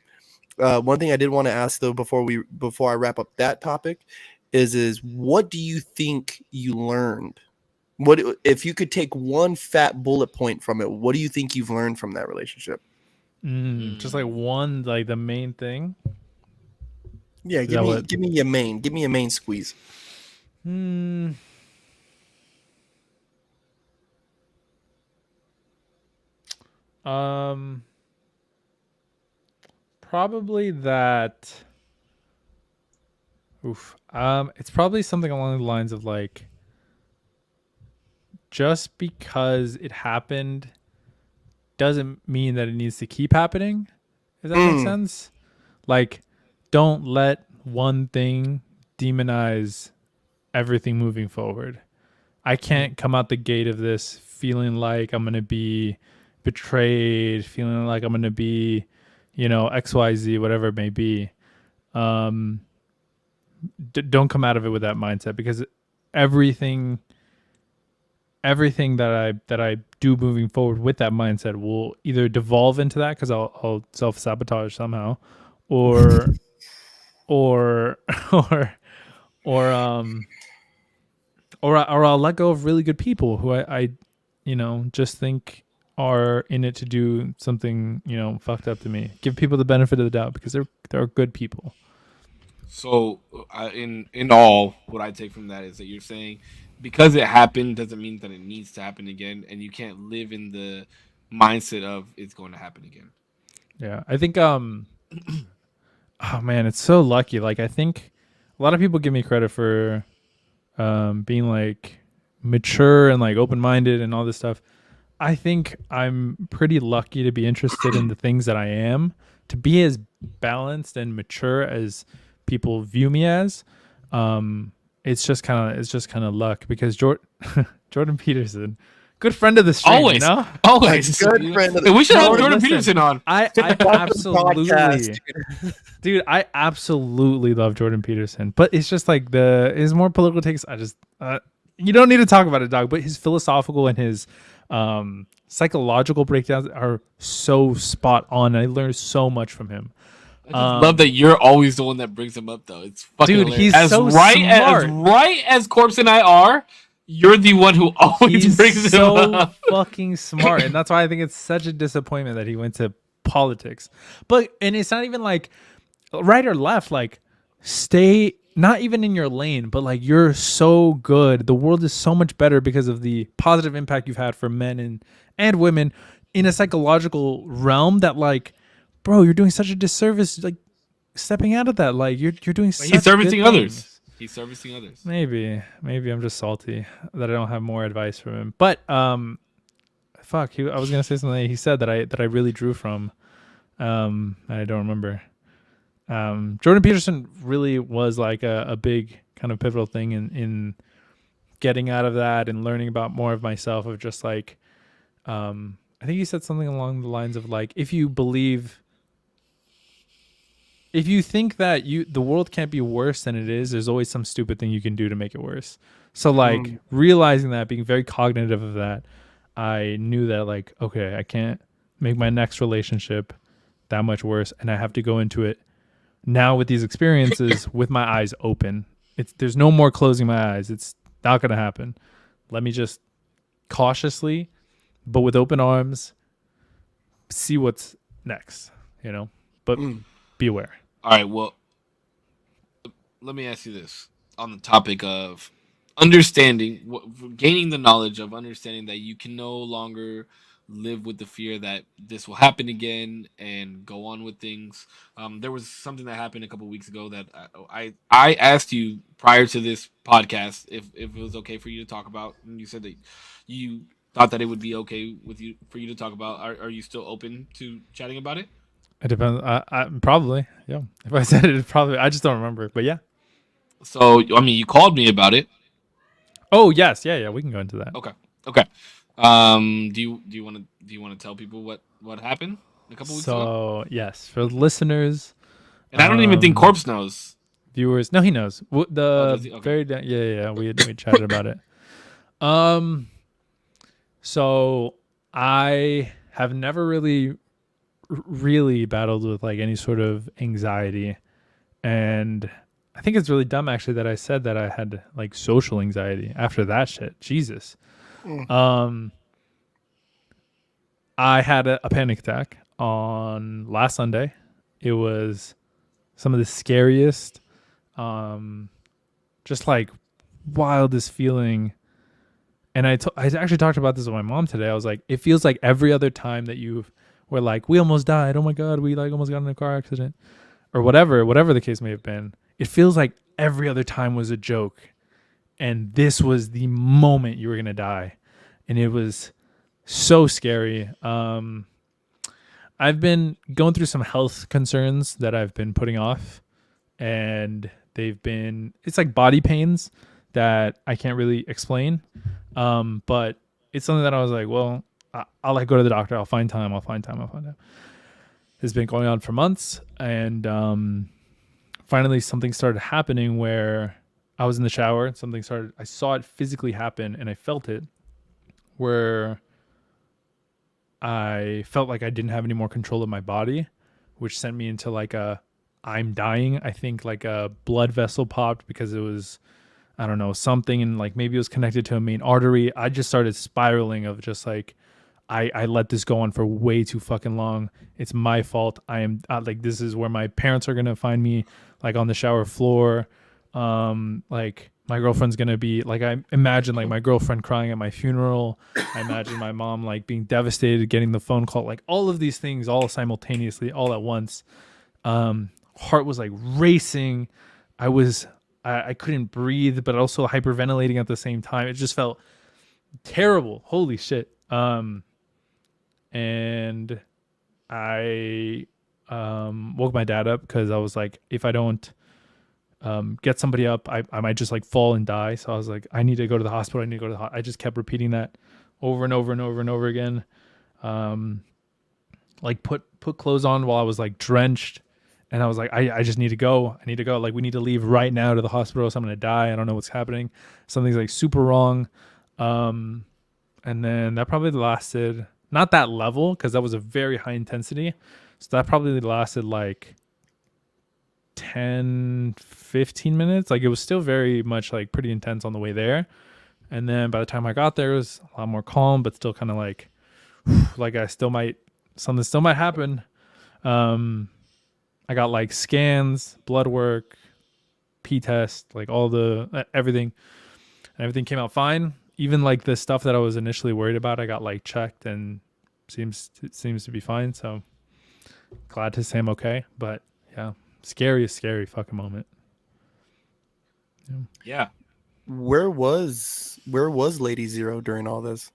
One thing I did want to ask though before I wrap up that topic is what do you think you learned? What if you could take one fat bullet point from it? What do you think you've learned from that relationship? Just like one, like the main thing. Yeah, give me your main squeeze. Probably that. It's probably something along the lines of like, just because it happened doesn't mean that it needs to keep happening. Does that make sense? Like, don't let one thing demonize everything moving forward. I can't come out the gate of this feeling like I'm going to be betrayed, feeling like I'm going to be, XYZ, whatever it may be. Don't come out of it with that mindset, because everything that I do moving forward with that mindset will either devolve into that, because I'll self-sabotage somehow, or I'll let go of really good people who I just think are in it to do something, fucked up to me. Give people the benefit of the doubt because they're good people. So, in all, what I take from that is that you're saying because it happened doesn't mean that it needs to happen again, and you can't live in the mindset of it's going to happen again. Yeah, I think oh man, it's so lucky. Like I think a lot of people give me credit for being like mature and like open-minded and all this stuff. I think I'm pretty lucky to be interested in the things that I am, to be as balanced and mature as people view me as. It's just kind of luck because Jordan Peterson, good friend of the stream, Always, you know? always. Good friend of the We should have No, Jordan listen. Peterson on. I absolutely, Podcast, dude, I absolutely love Jordan Peterson, but it's just like his more political takes. I just you don't need to talk about it, dog. But his philosophical and his psychological breakdowns are so spot on. I learned so much from him. I just love that you're always the one that brings him up, though. It's fucking Dude, hilarious. he's so smart. As right as Korpsx and I are, you're the one who always He's brings him so up. fucking smart, and that's why I think it's such a disappointment that he went to politics. And it's not even like right or left. Like, stay not even in your lane, but like you're so good. The world is so much better because of the positive impact you've had for men and women in a psychological realm. That like, bro, you're doing such a disservice. Like stepping out of that. Like you're doing. Such He's servicing good others. things. He's servicing others. Maybe I'm just salty that I don't have more advice from him. But fuck, I was gonna say something that he said that I really drew from. And I don't remember. Jordan Peterson really was like a big kind of pivotal thing in getting out of that and learning about more of myself. Of just like, I think he said something along the lines of like, if you think that the world can't be worse than it is, there's always some stupid thing you can do to make it worse. So like realizing that, being very cognitive of that, I knew that like, okay, I can't make my next relationship that much worse, and I have to go into it now with these experiences with my eyes open. There's no more closing my eyes. It's not going to happen. Let me just cautiously, but with open arms, see what's next, but be aware. All right, well, let me ask you this on the topic of understanding, gaining the knowledge of understanding that you can no longer live with the fear that this will happen again and go on with things. There was something that happened a couple weeks ago that I asked you prior to this podcast if it was okay for you to talk about, and you said that you thought that it would be okay for you to talk about. Are you still open to chatting about it? It depends. I probably, yeah. If I said it, probably. I just don't remember. But yeah. So I mean, you called me about it. Oh yes, yeah. We can go into that. Okay. Do you want to tell people what happened a couple weeks ago? So yes, for listeners, and I don't even think Korpsx knows. Viewers, no, he knows. Does he? Okay. Yeah. We chatted about it. So I have never really battled with like any sort of anxiety, and I think it's really dumb actually that I said that I had like social anxiety after that shit. Jesus. I had a panic attack on last Sunday. It was some of the scariest, just like wildest feeling. And I actually talked about this with my mom today. I was like, it feels like every other time that we're like, we almost died. Oh my God, we like almost got in a car accident or whatever the case may have been. It feels like every other time was a joke. And this was the moment you were going to die. And it was so scary. I've been going through some health concerns that I've been putting off. And it's like body pains that I can't really explain. But it's something that I was like, well, I'll like go to the doctor. I'll find time. It's been going on for months. And finally something started happening where I was in the shower and I saw it physically happen and I felt it, where I felt like I didn't have any more control of my body, which sent me into like I'm dying. I think like a blood vessel popped because it was, I don't know, something, and like maybe it was connected to a main artery. I just started spiraling of just like, I let this go on for way too fucking long. It's my fault. I am like, this is where my parents are gonna find me, like on the shower floor. Like my girlfriend's gonna be like, I imagine like my girlfriend crying at my funeral. I imagine my mom like being devastated, getting the phone call, like all of these things all simultaneously, all at once. Heart was like racing. I couldn't breathe, but also hyperventilating at the same time. It just felt terrible. Holy shit. And I woke my dad up because I was like, if I don't get somebody up, I might just like fall and die. So I was like, I need to go to the hospital. I need to go to the hospital. I just kept repeating that over and over and over and over again. Like put clothes on while I was like drenched. And I was like, I just need to go. I need to go. Like, we need to leave right now to the hospital. So I'm going to die. I don't know what's happening. Something's like super wrong. And then that probably lasted, not that level, because that was a very high intensity. So that probably lasted like 10, 15 minutes. Like, it was still very much like pretty intense on the way there. And then by the time I got there, it was a lot more calm, but still kind of like something still might happen. I got like scans, blood work, P-test, like all the everything. And everything came out fine. Even like the stuff that I was initially worried about, I got like checked and it seems to be fine. So glad to say I'm okay. But yeah, scary fucking moment. Yeah. Where was Lady Zero during all this?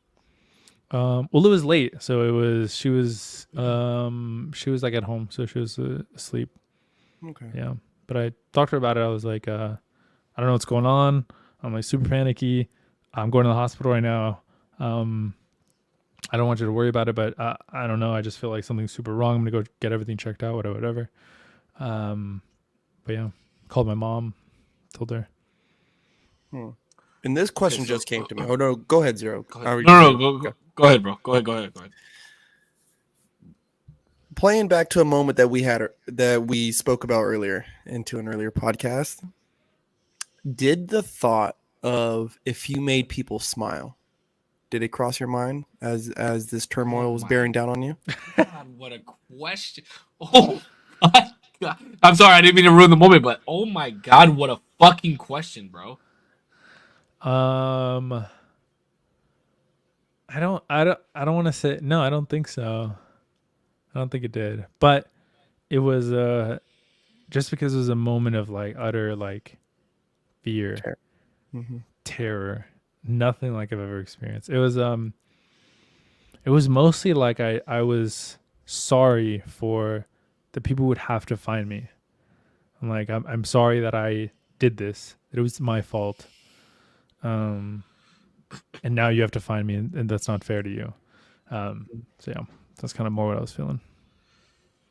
Well, it was late, so she was like at home, so she was asleep. Okay. Yeah, but I talked to her about it. I was like, I don't know what's going on. I'm like super panicky. I'm going to the hospital right now. I don't want you to worry about it, but I don't know. I just feel like something's super wrong. I'm gonna go get everything checked out, whatever. But yeah, called my mom, told her. And this question just came to me. Oh no, go ahead, Zero. Go ahead, bro. Go ahead. Playing back to a moment that we spoke about earlier into an earlier podcast. Did the thought of if you made people smile, did it cross your mind as this turmoil was bearing down on you? God, what a question. Oh my God. I'm sorry, I didn't mean to ruin the moment, but oh my God, what a fucking question, bro. I don't want to say no. I don't think so. I don't think it did, but it was just because it was a moment of like utter like fear, terror, nothing like I've ever experienced. It was mostly like I was sorry for the people who would have to find me. I'm like, I'm sorry that I did this. It was my fault. And now you have to find me, and that's not fair to you. So yeah, that's kind of more what I was feeling.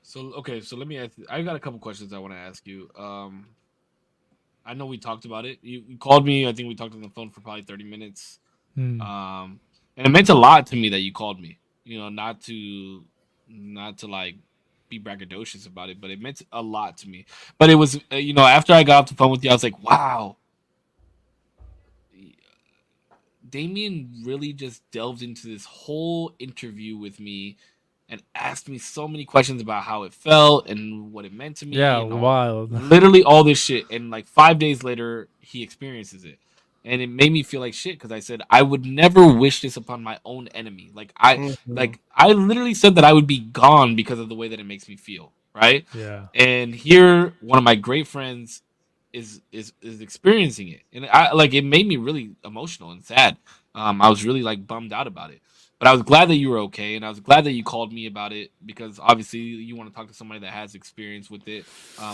So let me ask you. I got a couple questions I want to ask you. I know we talked about it. You called me. I think we talked on the phone for probably 30 minutes. And it meant a lot to me that you called me. You know, not to like be braggadocious about it, but it meant a lot to me. But it was, after I got off the phone with you, I was like, wow, Damien really just delved into this whole interview with me and asked me so many questions about how it felt and what it meant to me. Yeah, and wild. Literally all this shit. And like 5 days later, he experiences it. And it made me feel like shit because I said I would never wish this upon my own enemy. Like I literally said that I would be gone because of the way that it makes me feel. Right? Yeah. And here, one of my great friends is experiencing it, and it made me really emotional and sad. I was really like bummed out about it, but I was glad that you were okay, and I was glad that you called me about it because obviously you want to talk to somebody that has experience with it,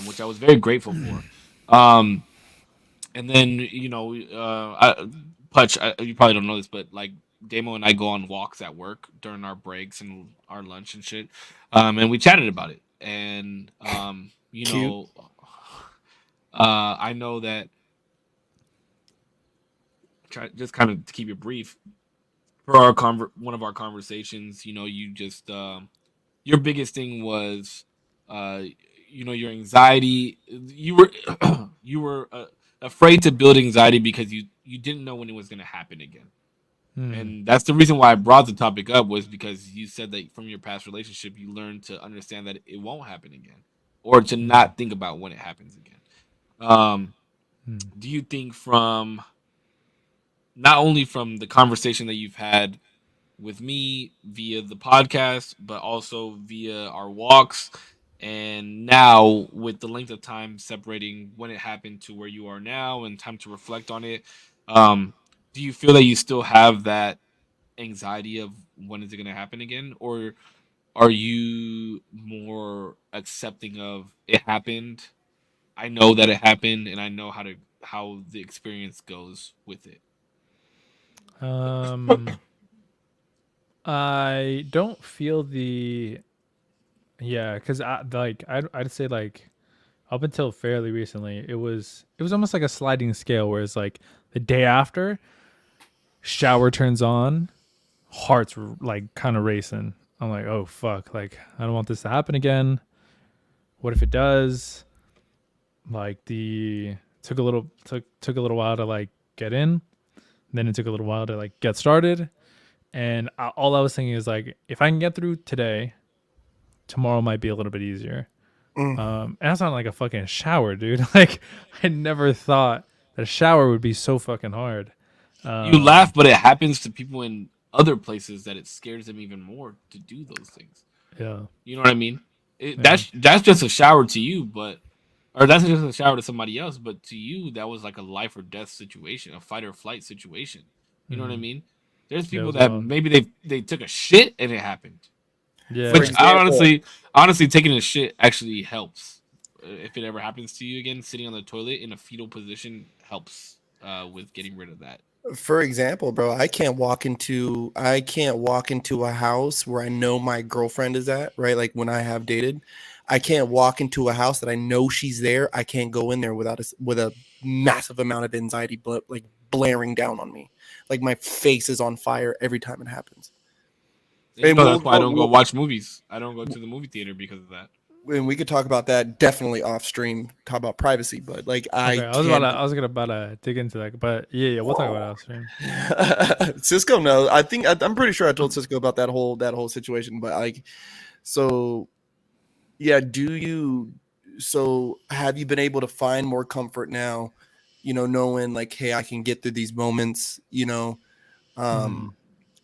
which I was very grateful for. And then Putch, you probably don't know this, but like Damo and I go on walks at work during our breaks and our lunch and shit, and we chatted about it, and Cute. I know that. Just kind of to keep it brief, for our one of our conversations, you just your biggest thing was, your anxiety. You were you were afraid to build anxiety because you didn't know when it was going to happen again, And that's the reason why I brought the topic up, was because you said that from your past relationship you learned to understand that it won't happen again, or to not think about when it happens again. Um, do you think, from not only from the conversation that you've had with me via the podcast, but also via our walks, and now with the length of time separating when it happened to where you are now and time to reflect on it, um, do you feel that you still have that anxiety of when is it going to happen again, or are you more accepting of it happened? I know that it happened, and I know how the experience goes with it. I don't feel the yeah, because I'd say like up until fairly recently, it was almost like a sliding scale where it's like the day after shower turns on, heart's like kind of racing. I'm like, oh fuck, like I don't want this to happen again. What if it does? Like the took a little while to like get in, then it took a little while to like get started, and all I was thinking is like if I can get through today, tomorrow might be a little bit easier. And that's not like a fucking shower, dude. Like I never thought that a shower would be so fucking hard. You laugh, but it happens to people in other places that it scares them even more to do those things. Yeah. You know what I mean? Yeah. That's just a shower to you, but or that's just a shower to somebody else, but to you that was like a life or death situation, a fight or flight situation. You know what I mean? There's Yeah, it people was that wild. maybe they took a shit and it happened. Yeah. Which I example- honestly taking a shit actually helps. If it ever happens to you again, sitting on the toilet in a fetal position helps with getting rid of that. For example, bro, I can't walk into a house where I know my girlfriend is at, right? Like when I have dated, I can't walk into a house that I know she's there. I can't go in there with a massive amount of anxiety like blaring down on me. Like my face is on fire every time it happens. And you And know that's why I don't go watch movies. I don't go to the movie theater because of that. and we could talk about that definitely off stream, talk about privacy, but like I Okay, can't. I was gonna about to dig into that, but yeah, we'll talk about it after. Cisco knows. I'm pretty sure I told Cisco about that whole situation. But like, so yeah, so have you been able to find more comfort now? Knowing like, hey, I can get through these moments.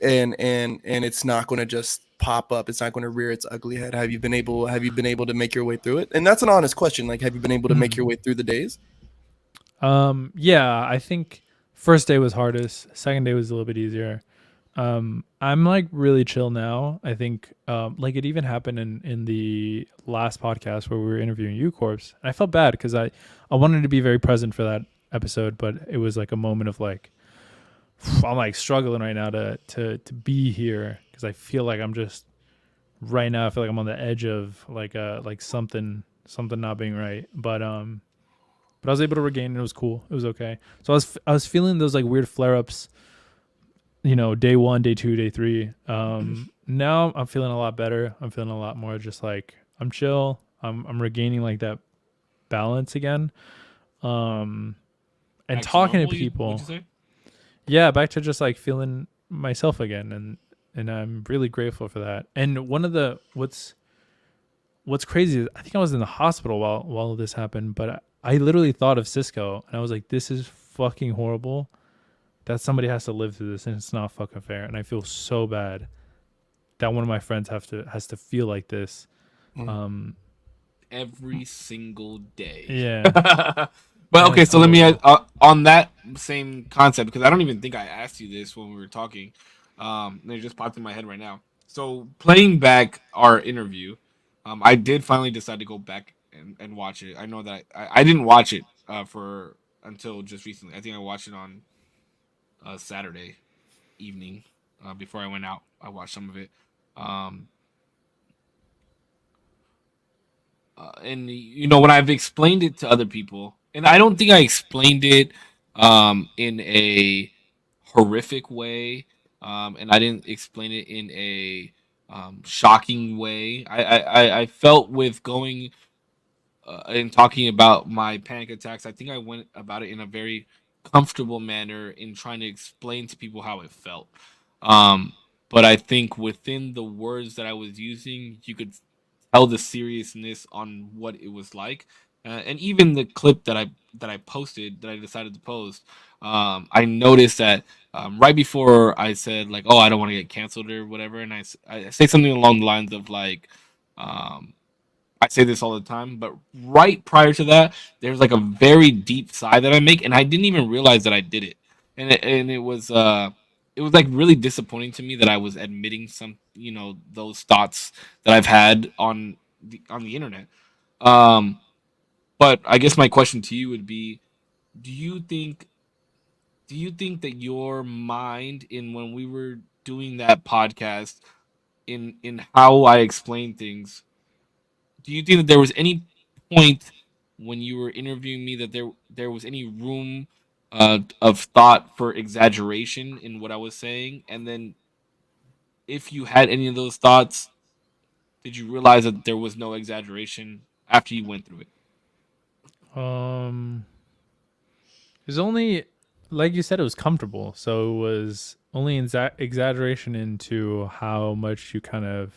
And it's not going to just pop up. It's not going to rear its ugly head. Have you been able to make your way through it? And that's an honest question. Like, have you been able to make your way through the days? Yeah, I think first day was hardest. Second day was a little bit easier. I'm like really chill now. I think like it even happened in the last podcast where we were interviewing you, Korpsx. And I felt bad because I wanted to be very present for that episode, but it was like a moment of like I'm like struggling right now to be here because I feel like I'm just right now. I feel like I'm on the edge of like something not being right, but I was able to regain it. It was cool. It was okay. So I was feeling those like weird flare ups. Day 1, day 2, day 3. Now I'm feeling a lot better. I'm feeling a lot more just like I'm chill. I'm regaining like that balance again. And Back to talking to normal, people. would you say? Yeah, back to just like feeling myself again, and I'm really grateful for that. And one of the what's crazy is I think I was in the hospital while this happened, but I literally thought of Cisco, and I was like, this is fucking horrible that somebody has to live through this, and it's not fucking fair. And I feel so bad that one of my friends has to feel like this. Every single day. Yeah. But okay, It's so let me horrible. on that same concept, because I don't even think I asked you this when we were talking. And it just popped in my head right now. So playing back our interview, I did finally decide to go back and watch it. I know that I didn't watch it for until just recently. I think I watched it on Saturday evening before I went out. I watched some of it. Um, and when I've explained it to other people, and I don't think I explained it in a horrific way, and I didn't explain it in a shocking way. I felt with going and talking about my panic attacks. I think I went about it in a very comfortable manner in trying to explain to people how it felt. Um, but I think within the words that I was using, you could tell the seriousness on what it was like, and even the clip that I posted that I decided to post. I noticed that right before I said like, "Oh, I don't want to get canceled" or whatever, and I say something along the lines of like, um, I say this all the time, but right prior to that, there's like a very deep sigh that I make, and I didn't even realize that I did it, and it was like really disappointing to me that I was admitting some, those thoughts that I've had on the internet. Um, but I guess my question to you would be, do you think do you think that your mind in when we were doing that podcast in how I explain things, do you think that there was any point when you were interviewing me that there was any room of thought for exaggeration in what I was saying? And then if you had any of those thoughts, did you realize that there was no exaggeration after you went through it? Um, it was only, like you said, it was comfortable. So it was only exaggeration into how much you kind of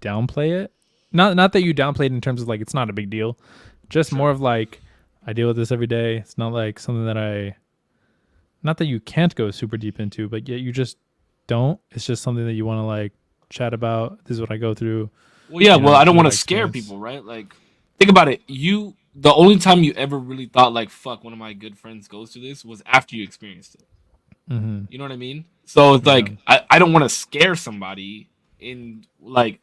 downplay it. Not that you downplay it in terms of like it's not a big deal, just Sure. more of like I deal with this every day. It's not like something that not that you can't go super deep into, but yet you just don't. It's just something that you want to like chat about. This is what I go through. Well, yeah. Well, I This don't is what want I to scare experience. people, right? Like, think about it. The only time you ever really thought like, "Fuck," one of my good friends goes through this was after you experienced it. Mm-hmm. You know what I mean? So it's Yeah. like I don't want to scare somebody in like,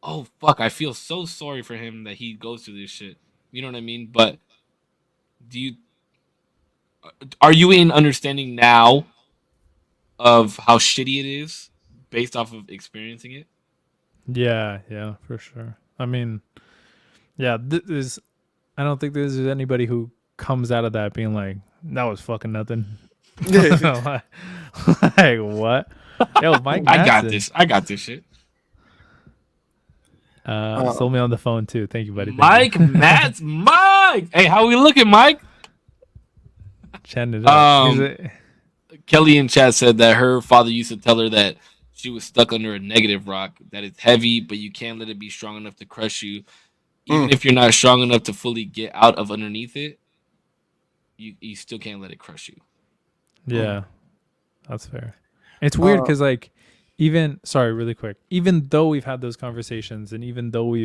oh fuck, I feel so sorry for him that he goes through this shit. You know what I mean? But do you are you in understanding now of how shitty it is based off of experiencing it? Yeah. Yeah. For sure. I mean, yeah. I don't think there's anybody who comes out of that being like, that was fucking nothing. like, like, what? Yo, Mike I got Madsen this. I got this shit. sold me on the phone too. Thank you, buddy. Thank you. Mike Mats Mike. Hey, how we looking, Mike? Chatting it up. Um Kelly in chat said that her father used to tell her that she was stuck under a negative rock, that it's heavy, but you can't let it be strong enough to crush you. Even Mm. if you're not strong enough to fully get out of underneath it, you still can't let it crush you. Yeah, that's fair. It's weird Uh, because like, even sorry, really quick. Even though we've had those conversations, and even though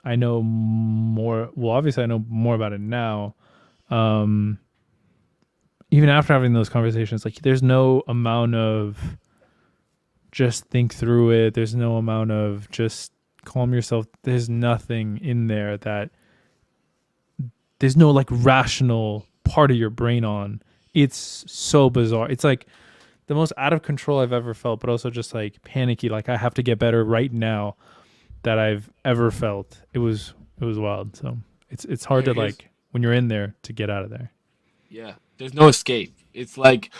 I know more. Well, obviously, I know more about it now. Um, even after having those conversations, like, there's no amount of just think through it. There's no amount of just calm yourself. There's nothing in there that there's no like rational part of your brain on. It's so bizarre. It's like the most out of control I've ever felt, but also just like panicky. Like I have to get better right now that I've ever felt. It was wild. So it's hard to Here's like when you're in there to get out of there. Yeah, there's no escape. It's like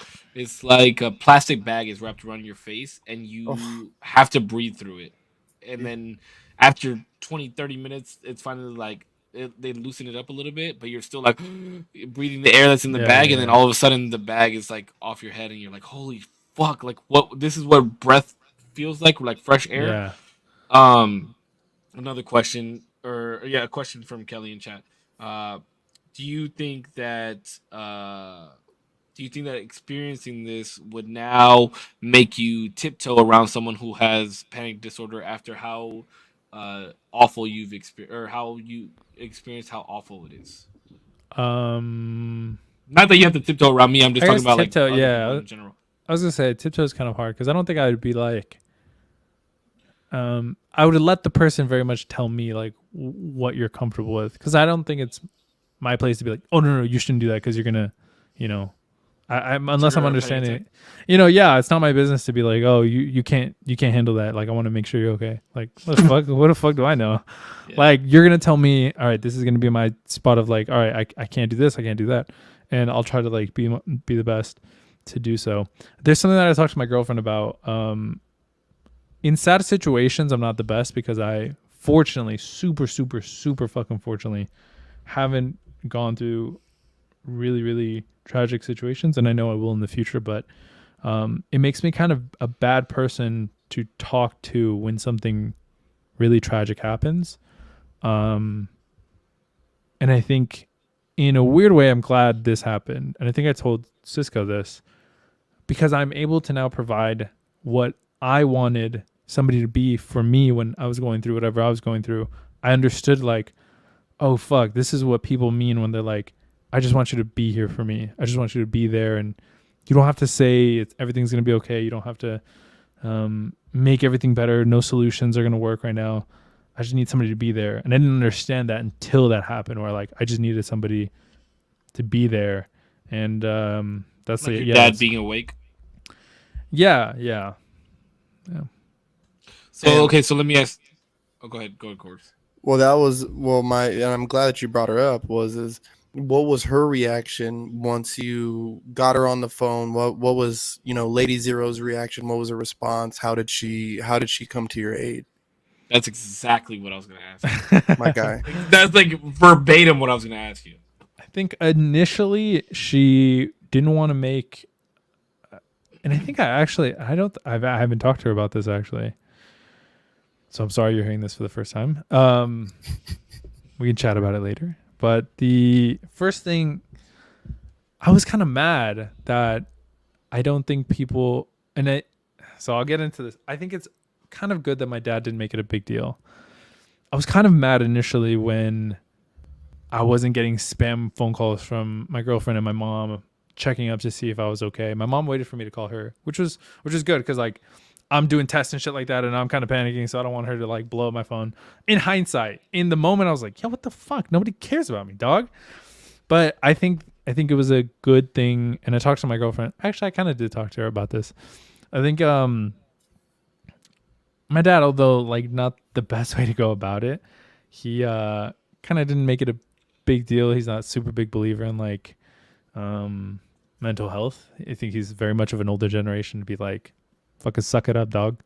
a plastic bag is wrapped around your face and oh, you have to breathe through it. And then after 20, 30 minutes, it's finally like they loosen it up a little bit, but you're still like breathing the air that's in the Yeah, bag, and yeah, then yeah. all of a sudden the bag is like off your head and you're like, "Holy fuck, like what this is what breath feels like fresh air." Yeah. Um Another question, or yeah, a question from Kelly in chat. Uh, do you think that experiencing this would now make you tiptoe around someone who has panic disorder after how awful you've experienced, or how you experienced how awful it is? Um, Not that you have to tiptoe around me. I'm just I talking guess about like tiptoe. other people Yeah, in general. I was gonna say tiptoe is kind of hard because I don't think I would be like. I would let the person very much tell me like what you're comfortable with because I don't think it's my place to be like, oh no, you shouldn't do that because you're gonna, you know, I'm unless I'm Trigger a panic understanding attack. it, yeah, it's not my business to be like, oh, you can't handle that. Like I want to make sure you're okay. Like what the fuck do I know? Yeah. Like you're gonna tell me, all right, this is gonna be my spot of like, all right, I can't do this, I can't do that, and I'll try to like be the best to do so. There's something that I talked to my girlfriend about. In sad situations, I'm not the best because I fortunately, super, super, super fucking fortunately, haven't gone through really, really tragic situations, and I know I will in the future. But it makes me kind of a bad person to talk to when something really tragic happens. Um, and I think, in a weird way, I'm glad this happened. And I think I told Cisco this because I'm able to now provide what I wanted somebody to be for me when I was going through whatever I was going through. I understood, like, oh fuck, this is what people mean when they're like, I just want you to be here for me. I just want you to be there, and you don't have to say everything's gonna be okay. You don't have to make everything better. No solutions are gonna work right now. I just need somebody to be there, and I didn't understand that until that happened. Where like I just needed somebody to be there, and that's Like it. your Yeah, dad being awake. yeah. So And okay, so let me ask. Oh, go ahead, Corpse. well, that was and I'm glad that you brought her up. Is what was her reaction once you got her on the phone? What was Lady Zero's reaction? What was her response? How did she come to your aid, That's exactly what I was gonna ask you. my guy? Like, that's like verbatim what I was gonna ask you. I think initially she didn't want to make, and I think I haven't talked to her about this actually. So I'm sorry you're hearing this for the first time. We can chat about it later. But the first thing, I was kind of mad that I don't think people, so I'll get into this. I think it's kind of good that my dad didn't make it a big deal. I was kind of mad initially when I wasn't getting spam phone calls from my girlfriend and my mom checking up to see if I was okay. My mom waited for me to call her, which was good because like I'm doing tests and shit like that, and I'm kind of panicking, so I don't want her to like blow up my phone. In hindsight, in the moment, I was like, "Yeah, what the fuck? Nobody cares about me, dog." But I think it was a good thing, and I talked to my girlfriend. Actually, I kind of did talk to her about this. I think my dad, although like not the best way to go about it, he kind of didn't make it a big deal. He's not a super big believer in like mental health. I think he's very much of an older generation to be like, fucking suck it up, dog.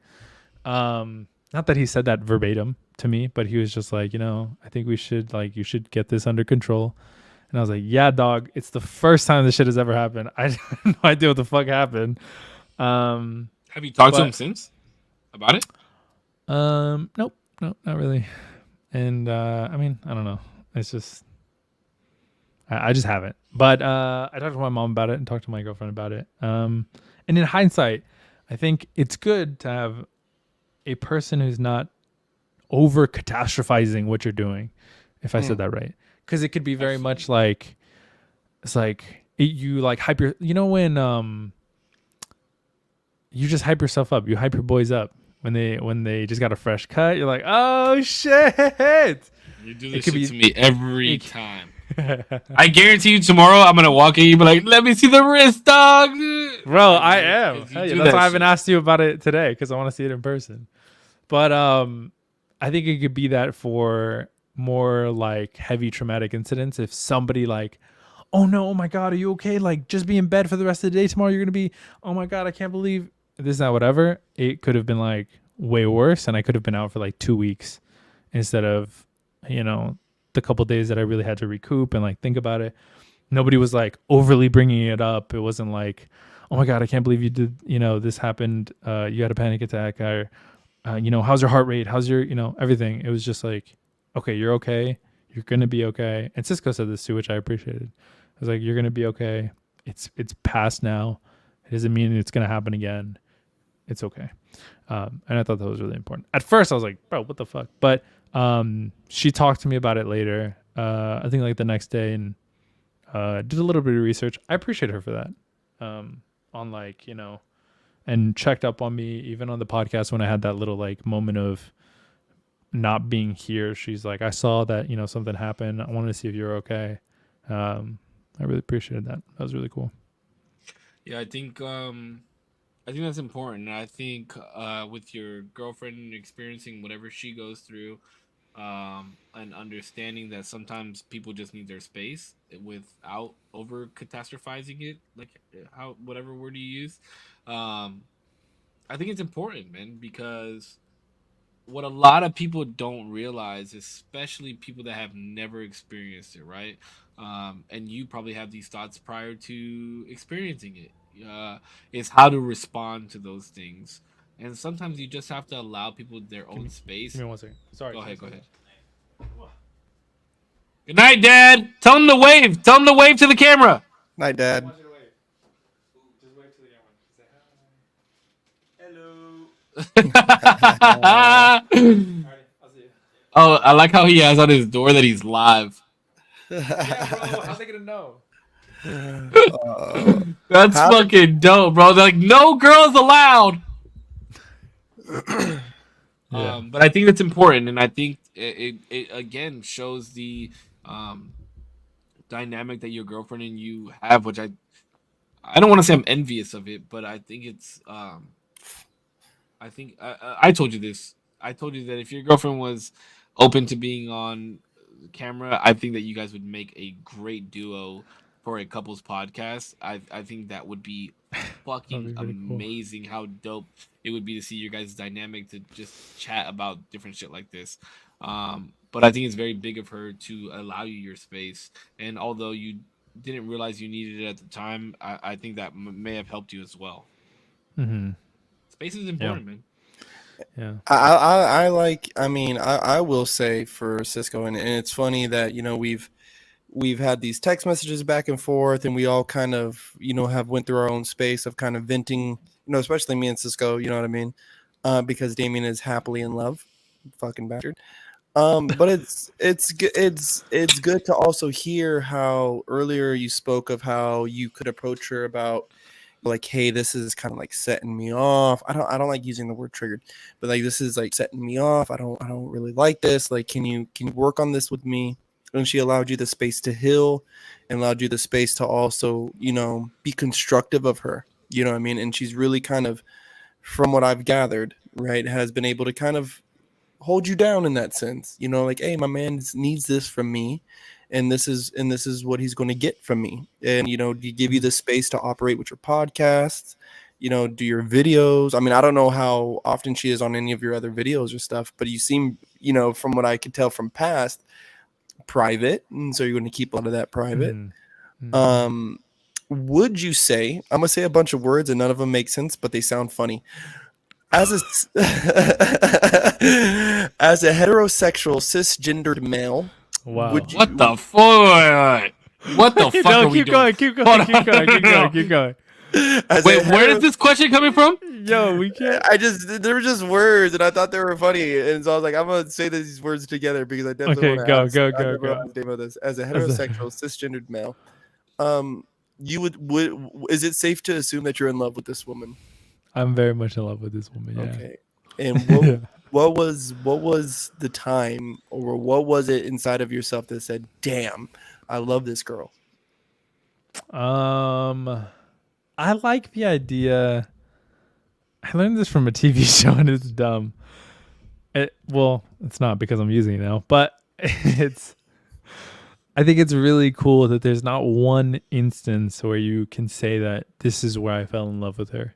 Not that he said that verbatim to me, but he was just like, I think you should get this under control. And I was like, yeah, dog, it's the first time this shit has ever happened. I have no idea what the fuck happened. Have you talked to him since about it? Nope, not really. And I mean, I don't know. It's just I just haven't. But I talked to my mom about it and talked to my girlfriend about it. And in hindsight, I think it's good to have a person who's not over catastrophizing what you're doing, if I said that right. Because it could be very much like, it's like you like hype your, when you just hype yourself up, you hype your boys up when they just got a fresh cut, you're like, oh shit. You do this shit to me every time. I guarantee you tomorrow I'm gonna walk in, you be like, let me see the wrist, dog. Bro, I am. Hell yeah, That's why I haven't asked you about it today, because I want to see it in person. But I think it could be that for more like heavy traumatic incidents. If somebody like, oh no, oh my god, are you okay? Like, just be in bed for the rest of the day tomorrow. You're gonna be, oh my god, I can't believe this, that, whatever. It could have been like way worse, and I could have been out for like 2 weeks instead of, the couple days that I really had to recoup and like think about it. Nobody was like overly bringing it up. It wasn't like, oh my god, I can't believe you did, this happened. You had a panic attack, or how's your heart rate? How's your, everything. It was just like, okay, you're okay. You're gonna be okay. And Cisco said this too, which I appreciated. I was like, you're gonna be okay. It's past now. It doesn't mean it's gonna happen again. It's okay. And I thought that was really important. At first, I was like, bro, what the fuck? But she talked to me about it later. I think like the next day, and did a little bit of research. I appreciate her for that. On like, and checked up on me even on the podcast when I had that little like moment of not being here. She's like, I saw that, something happened. I wanted to see if you're okay. I really appreciated that. That was really cool. Yeah, I think that's important. I think with your girlfriend experiencing whatever she goes through, and understanding that sometimes people just need their space without over catastrophizing it, like how whatever word you use. I think it's important, man, because what a lot of people don't realize, especially people that have never experienced it, right? And you probably have these thoughts prior to experiencing it. Is how to respond to those things, and sometimes you just have to allow people their Give own me, give space. me 1 second. Sorry. Go Sorry, ahead. Go sorry. ahead. Good night, Dad. Tell him to wave. Tell him to wave to the camera. Night, I Dad. want you to wave. Just wave to the camera. Say hi. Hello. Alrighty, I'll see you. Oh, I like how he has on his door that he's live. Yeah, bro. How's they gonna know? Uh, That's how did fucking dope, bro. They're like, no girls allowed. Yeah. But I think that's important, and I think it again shows the um, dynamic that your girlfriend and you have, which I don't want to say I'm envious of it, but I think it's I think I told you this. I told you that if your girlfriend was open to being on camera, I think that you guys would make a great duo for a couples podcast. I think that would be That'd fucking be pretty cool. amazing. How dope it would be to see your guys' dynamic to just chat about different shit like this. But I think it's very big of her to allow you your space. And although you didn't realize you needed it at the time, I think that may have helped you as well. Mm-hmm. Space is Yeah. important, man. Yeah. I like? I mean, I will say for Cisco, and it's funny that we've had these text messages back and forth, and we all kind of have went through our own space of kind of venting, especially me and Cisco. You know what I mean? Because Damien is happily in love, fucking bastard. But it's good to also hear how earlier you spoke of how you could approach her about like, hey, this is kind of like setting me off. I don't like using the word triggered, but like this is like setting me off. I don't really like this. Like, can you work on this with me? And she allowed you the space to heal and allowed you the space to also, be constructive of her. You know what I mean? And she's really kind of, from what I've gathered, right, has been able to kind of hold you down in that sense. Like, hey, my man needs this from me, and this is what he's going to get from me. And you give you the space to operate with your podcasts, do your videos. I mean, I don't know how often she is on any of your other videos or stuff, but you seem, from what I could tell from past, private, and so you're going to keep a lot of that private. Mm-hmm. Um, would you say, I'm gonna say a bunch of words and none of them make sense, but they sound funny. As a as a heterosexual cisgendered male, Wow. would What you? the fuck? What the fuck No, are we keep doing? going, keep going, Hold keep on. going, keep Yo. going, keep going. As Wait, a where hetero- is this question coming from? Yo, we can't. there were just words and I thought they were funny, and so I was like, I'm gonna say these words together because I definitely Okay, want to go, ask. go, I go, definitely want go. to ask Damo this. As a As a- heterosexual cisgendered male, um, you would is it safe to assume that you're in love with this woman? I'm very much in love with this woman. Yeah. Okay. And Yeah. what was the time, or what was it inside of yourself that said, "Damn, I love this girl"? I like the idea. I learned this from a TV show, and it's dumb. Well, it's not because I'm using it now, but it's. I think it's really cool that there's not one instance where you can say that this is where I fell in love with her.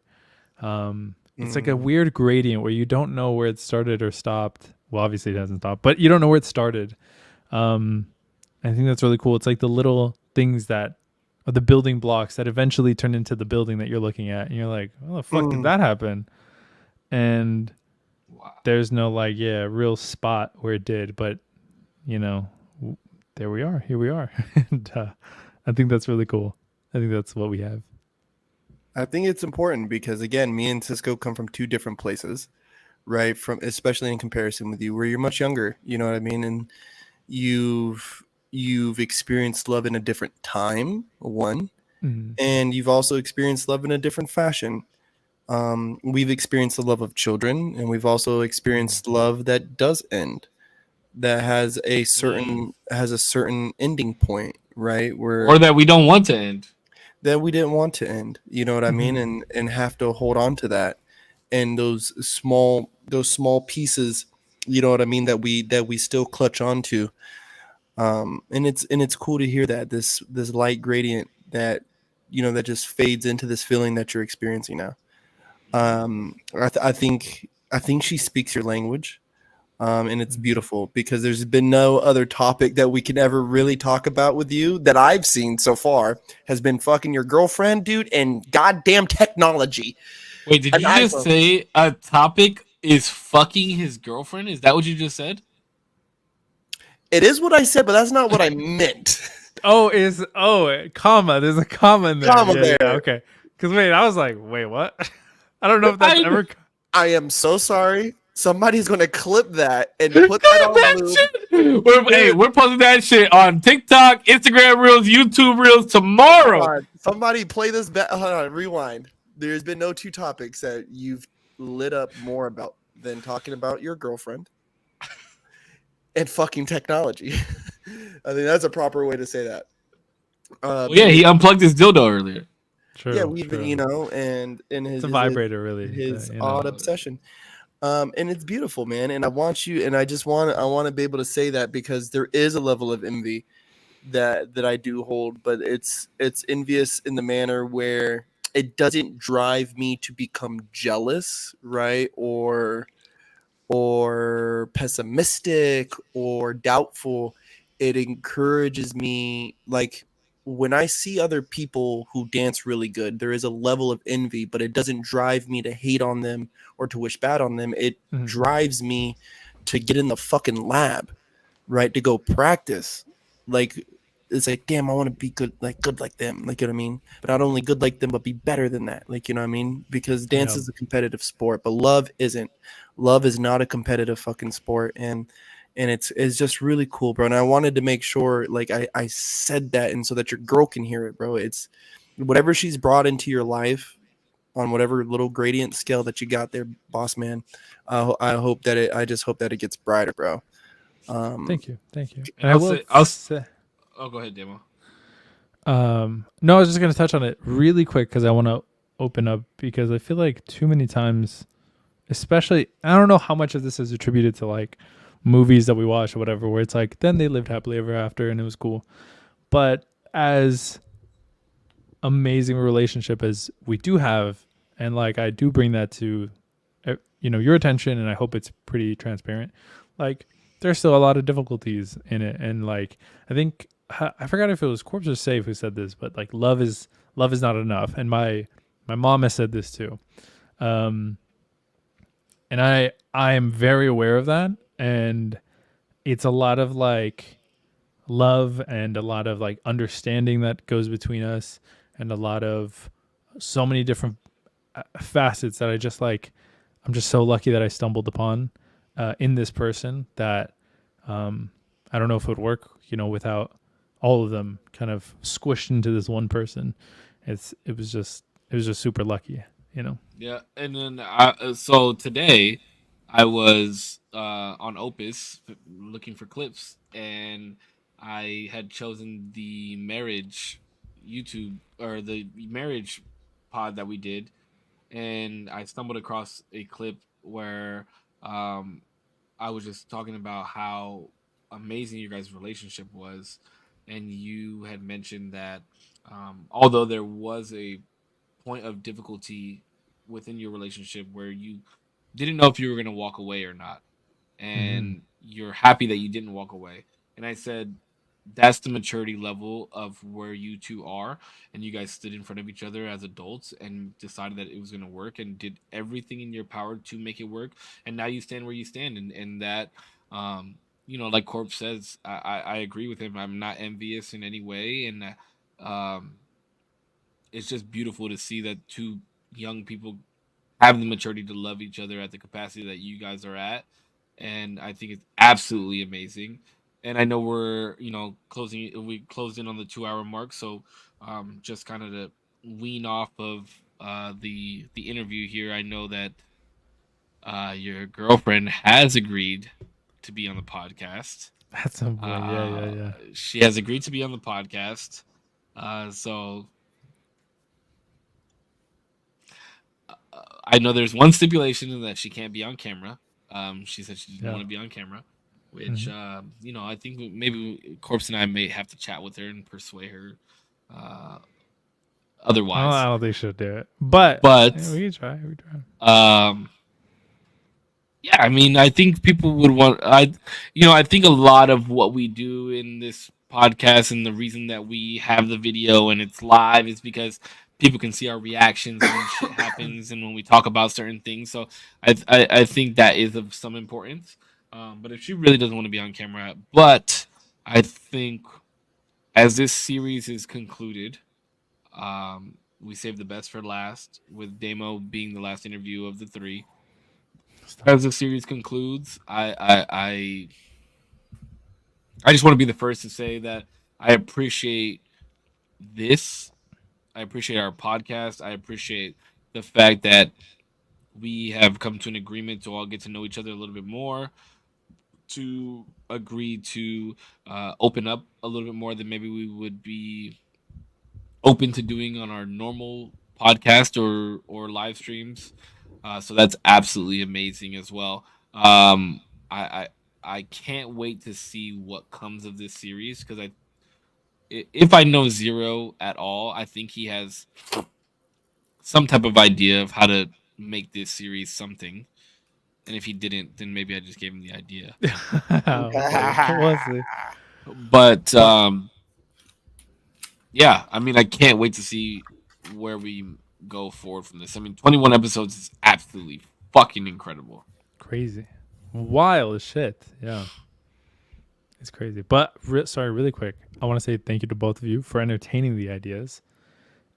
It's like a weird gradient where you don't know where it started or stopped. Well, obviously it hasn't stopped, but you don't know where it started. I think that's really cool. It's like the little things that are the building blocks that eventually turn into the building that you're looking at, and you're like, "Oh, the fuck did that happen?" And Wow. there's no like, real spot where it did, but there we are. Here we are, and I think that's really cool. I think that's what we have. I think it's important because, again, me and Cisco come from two different places, right? From, especially in comparison with you, where you're much younger. You know what I mean? And you've experienced love in a different time, one, and you've also experienced love in a different fashion. We've experienced the love of children, and we've also experienced love that does end, that has a certain ending point, right? Where Or that we don't want to end. that we didn't want to end. You know what I mean? And have to hold on to that, and those small pieces. You know what I mean? That we still clutch onto. And it's cool to hear that this light gradient that that just fades into this feeling that you're experiencing now. I think she speaks your language. And it's beautiful because there's been no other topic that we can ever really talk about with you that I've seen so far has been fucking your girlfriend, dude, and goddamn technology. Wait, did An you just iPhone. say a topic is fucking his girlfriend? Is that what you just said? It is what I said, but that's not what I meant. Comma. There's a comma in there. Comma Yeah, there. okay. Because wait, I was like, wait, what? I don't know if that's I ever. I am so sorry. Somebody's going to clip that and put that clip on that loop. shit. Hey, we're posting that shit on TikTok, Instagram Reels, YouTube Reels tomorrow. Hold on. Somebody play this back. Hold on, rewind. There's been no two topics that you've lit up more about than talking about your girlfriend and fucking technology. I think that's a proper way to say that. Well, yeah, he unplugged his dildo earlier. True. Yeah, we've true. been, you know, and It's a vibrator, really. his you know. odd obsession. And it's beautiful, man. And I want you, and I want to be able to say that because there is a level of envy that I do hold, but it's envious in the manner where it doesn't drive me to become jealous, right? Or pessimistic or doubtful. It encourages me, like when I see other people who dance really good, there is a level of envy, but it doesn't drive me to hate on them or to wish bad on them. It drives me to get in the fucking lab, right? To go practice. Like it's like, damn, I want to be good like them. Like, you know what I mean? But not only good like them, but be better than that. Like, you know what I mean? Because dance is a competitive sport, but love isn't. Love is not a competitive fucking sport. And it's just really cool, bro. And I wanted to make sure like I said that and so that your girl can hear it, bro. It's whatever she's brought into your life on whatever little gradient scale that you got there, boss man. I just hope that it gets brighter, bro. Thank you. And I'll say, oh, go ahead, Demo. No, I was just gonna touch on it really quick because I want to open up because I feel like too many times, especially I don't know how much of this is attributed to like movies that we watch or whatever, where it's like then they lived happily ever after and it was cool, but as amazing a relationship as we do have, and like I do bring that to your attention, and I hope it's pretty transparent. Like there's still a lot of difficulties in it, and like I think I forgot if it was Korpsx or Save who said this, but like love is not enough, and my mom has said this too, and I am very aware of that, and it's a lot of like love and a lot of like understanding that goes between us, and a lot of so many different facets that I just like. I'm just so lucky that I stumbled upon in this person that I don't know if it would work, without all of them kind of squished into this one person. It was just super lucky, Yeah, and then so today I was on Opus looking for clips, and I had chosen the marriage YouTube or the marriage pod that we did, and I stumbled across a clip where I was just talking about how amazing your guys' relationship was, and you had mentioned that although there was a point of difficulty within your relationship where you didn't know if you were going to walk away or not, and you're happy that you didn't walk away. And I said, that's the maturity level of where you two are, and you guys stood in front of each other as adults and decided that it was going to work and did everything in your power to make it work, and now you stand where you stand, and that like Corp says, I agree with him. I'm not envious in any way, and it's just beautiful to see that two young people have the maturity to love each other at the capacity that you guys are at, and I think it's absolutely amazing. And I know we're we closed in on the 2 hour mark, so just kind of to wean off of the interview here, I know that your girlfriend has agreed to be on the podcast. That's a boy. Yeah. She has agreed to be on the podcast. So I know there's one stipulation in that she can't be on camera. She said she didn't want to be on camera, which I think maybe Corpse and I may have to chat with her and persuade her. Otherwise, I don't think she'll do it, but But we can try. um, Yeah, I mean, I think people would want. I think a lot of what we do in this podcast and the reason that we have the video and it's live is because people can see our reactions when shit happens and when we talk about certain things. So I think that is of some importance. But if she really doesn't want to be on camera, but I think as this series is concluded, we saved the best for last, with Damo being the last interview of the three. As the series concludes, I just want to be the first to say that I appreciate this. I appreciate our podcast. I appreciate the fact that we have come to an agreement to all get to know each other a little bit more, to agree to open up a little bit more than maybe we would be open to doing on our normal podcast or live streams. So that's absolutely amazing as well. I I can't wait to see what comes of this series because if I know Zero at all, I think he has some type of idea of how to make this series something. And if he didn't, then maybe I just gave him the idea. We'll see. But yeah, I mean, I can't wait to see where we go forward from this. I mean, 21 episodes is absolutely fucking incredible. Crazy, wild as shit. Yeah, it's crazy. But sorry, really quick, I want to say thank you to both of you for entertaining the ideas,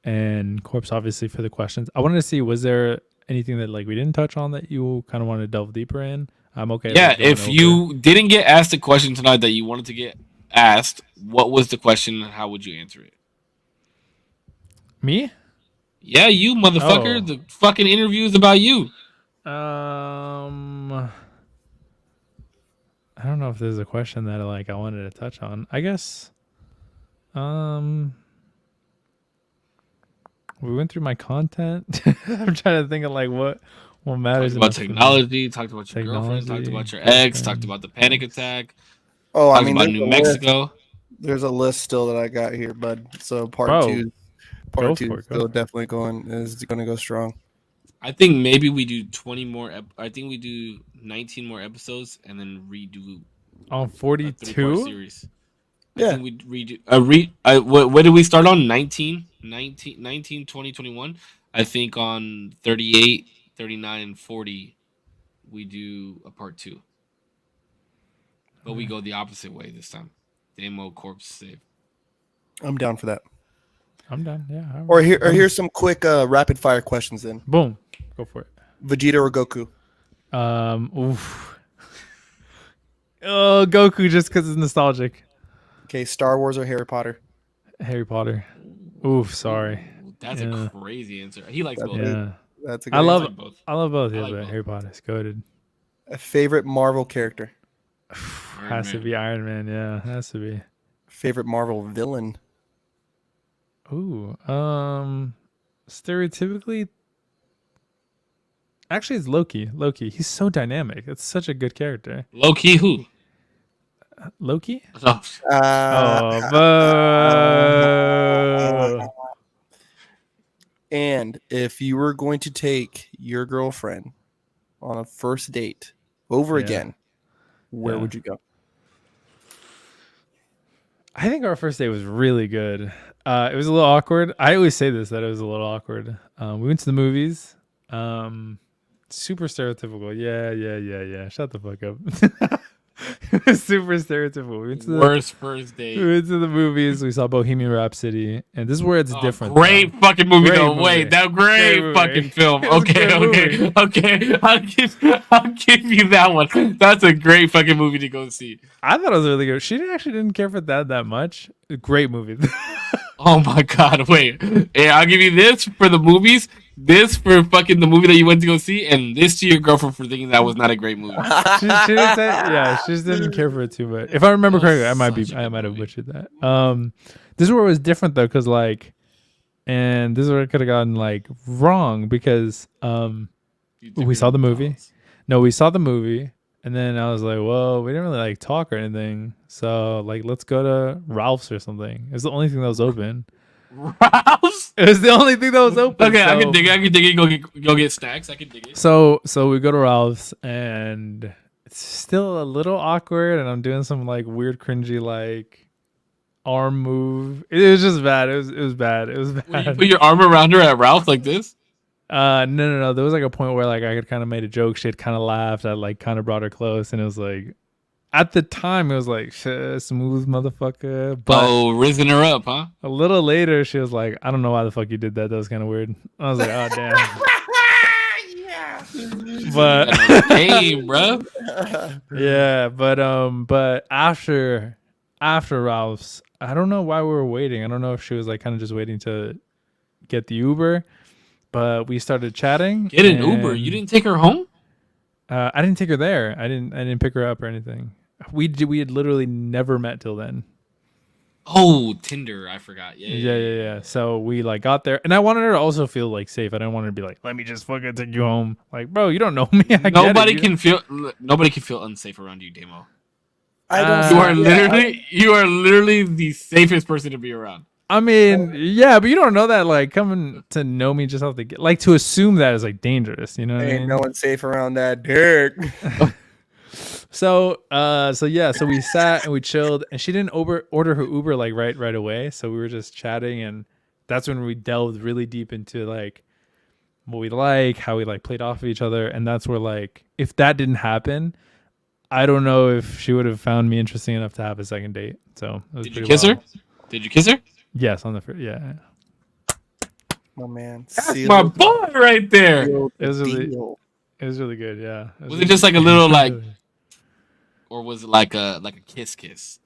and Corpse obviously for the questions. I wanted to see, was there anything that like we didn't touch on that you kind of want to delve deeper in? I'm okay. Yeah, if you didn't get asked a question tonight that you wanted to get asked, what was the question and how would you answer it? Me? Yeah, you motherfucker. Oh. The fucking interview is about you. I don't know if there's a question that like I wanted to touch on. I guess we went through my content. I'm trying to think of like what matters. Talked about technology, talked about your girlfriend, talked about your ex, talked about the panic attack. Oh, I talked mean, about New Mexico. There's a list still that I got here, bud. So part two is still definitely going to go strong. I think maybe we do 20 more. I think we do 19 more episodes and then redo on 42 series. Yeah. I think we redo what did we start on? 19, 20, 21. I think on 38, 39, and 40 we do a part 2. But we go the opposite way this time. Demo Corpse save. I'm down for that. I'm done. Yeah. Here's some quick rapid fire questions then. Boom. Go for it. Vegeta or Goku? Oof. Oh, Goku just because it's nostalgic. Okay, Star Wars or Harry Potter? Harry Potter. Oof, sorry. That's a crazy answer. He likes both. Yeah. That's a good I love answer. both. Yeah, but both. Harry Potter's goated. A favorite Marvel character? Has to be Iron Man. Yeah, has to be. Favorite Marvel villain? Ooh, stereotypically, actually, it's Loki. He's so dynamic. It's such a good character. Loki who? Loki? Oh. And if you were going to take your girlfriend on a first date over again, where would you go? I think our first date was really good. It was a little awkward. I always say this, that it was a little awkward. We went to the movies. Super stereotypical. Yeah. Shut the fuck up. It was super stereotypical. We went to the worst first date. We went to the movies. We saw Bohemian Rhapsody, and this is where it's different. Great fucking movie, though. Movie. Wait, that great fucking film. Okay. I'll give you that one. That's a great fucking movie to go see. I thought it was really good. She didn't care for that much. Great movie. Oh my god! Wait, hey, I'll give you this for the movies, this for fucking the movie that you went to go see, and this to your girlfriend for thinking that was not a great movie. she just didn't care for it too much. If I remember correctly, I might have butchered that. This is where it was different though, because like, and this is where it could have gotten like wrong because we saw the movie. No, we saw the movie. And then I was like, well, we didn't really like talk or anything. So like, let's go to Ralph's or something. It was the only thing that was open. Ralph's. It was the only thing that was open. Okay, so, I can dig it. Go get snacks. I can dig it. So we go to Ralph's and it's still a little awkward, and I'm doing some like weird, cringy like arm move. It was just bad. It was bad. It was When you bad. put your arm around her at Ralph like this. No. There was like a point where like I had kind of made a joke. She had kind of laughed. I like kind of brought her close, and it was like, at the time it was like smooth motherfucker. But Risen her up, huh? a little later, she was like, I don't know why the fuck you did that. That was kind of weird. I was like, oh damn. But game, bro. yeah, but after Ralph's, I don't know why we were waiting. I don't know if she was like kind of just waiting to get the Uber, but we started chatting. Get an Uber. You didn't take her home? I didn't take her there. I didn't pick her up or anything. We had literally never met till then. Oh, Tinder. I forgot. Yeah. So we like got there, and I wanted her to also feel like safe. I didn't want her to be like, "Let me just fucking take you home." Like, bro, you don't know me. Nobody can feel unsafe around you, Demo. I don't. You are literally the safest person to be around. I mean, yeah, but you don't know that. Like, coming to know me just off the like to assume that is like dangerous. You know what I Ain't mean? no one safe around that dick. So we sat and we chilled, and she didn't order her Uber like right away. So we were just chatting, and that's when we delved really deep into like what we like, how we like played off of each other, and that's where like if that didn't happen, I don't know if she would have found me interesting enough to have a second date. So it was Did you kiss her? Did you kiss her? Yes, on the first. Yeah, My man. That's my boy right there. it was really good. Yeah. Was it just like a little like, or was it like a kiss?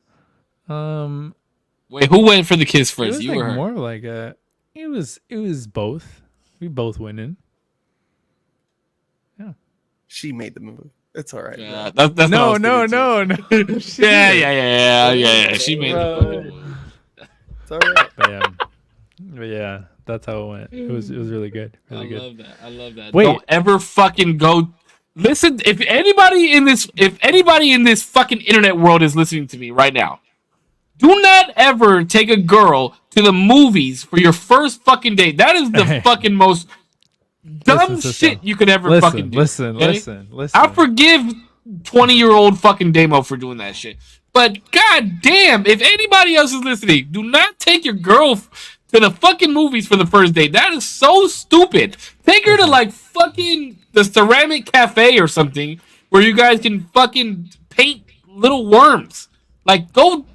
Wait, who went for the kiss It first? was You like or her? more like a. It was both. We both went in. She made the move. It's all right. Yeah, bro. that's No. what I was thinking, too. She Yeah. She made the fucking move. It's all right. But yeah, that's how it went. It was really good. Really good. I love that. Wait. Don't ever fucking go. Listen, if anybody in this fucking internet world is listening to me right now, do not ever take a girl to the movies for your first fucking date. That is the fucking most dumb shit you could ever fucking do. Listen. I forgive 20-year-old fucking Demo for doing that shit. But god damn, if anybody else is listening, do not take your girl to the fucking movies for the first date. That is so stupid. Take her to like fucking the Ceramic Cafe or something where you guys can fucking paint little worms. Like go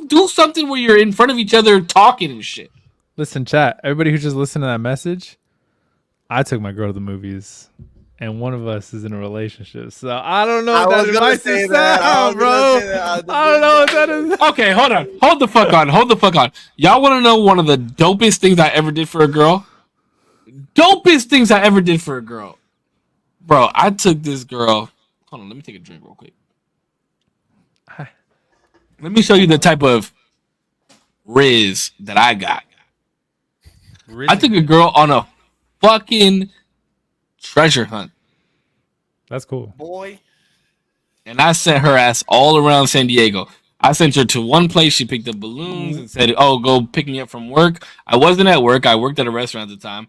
do something where you're in front of each other talking and shit. Listen, chat. Everybody who just listened to that message, I took my girl to the movies, and one of us is in a relationship. So I don't know if that advice is sound, bro. I don't know if that is. Okay, hold on. Hold the fuck on. Y'all want to know one of the dopest things I ever did for a girl? Bro, I took this girl. Hold on, let me take a drink real quick. Let me show you the type of riz that I got. I took a girl on a fucking treasure hunt. That's cool. Boy. And I sent her ass all around San Diego. I sent her to one place. She picked up balloons and said, "Oh, go pick me up from work." I wasn't at work. I worked at a restaurant at the time.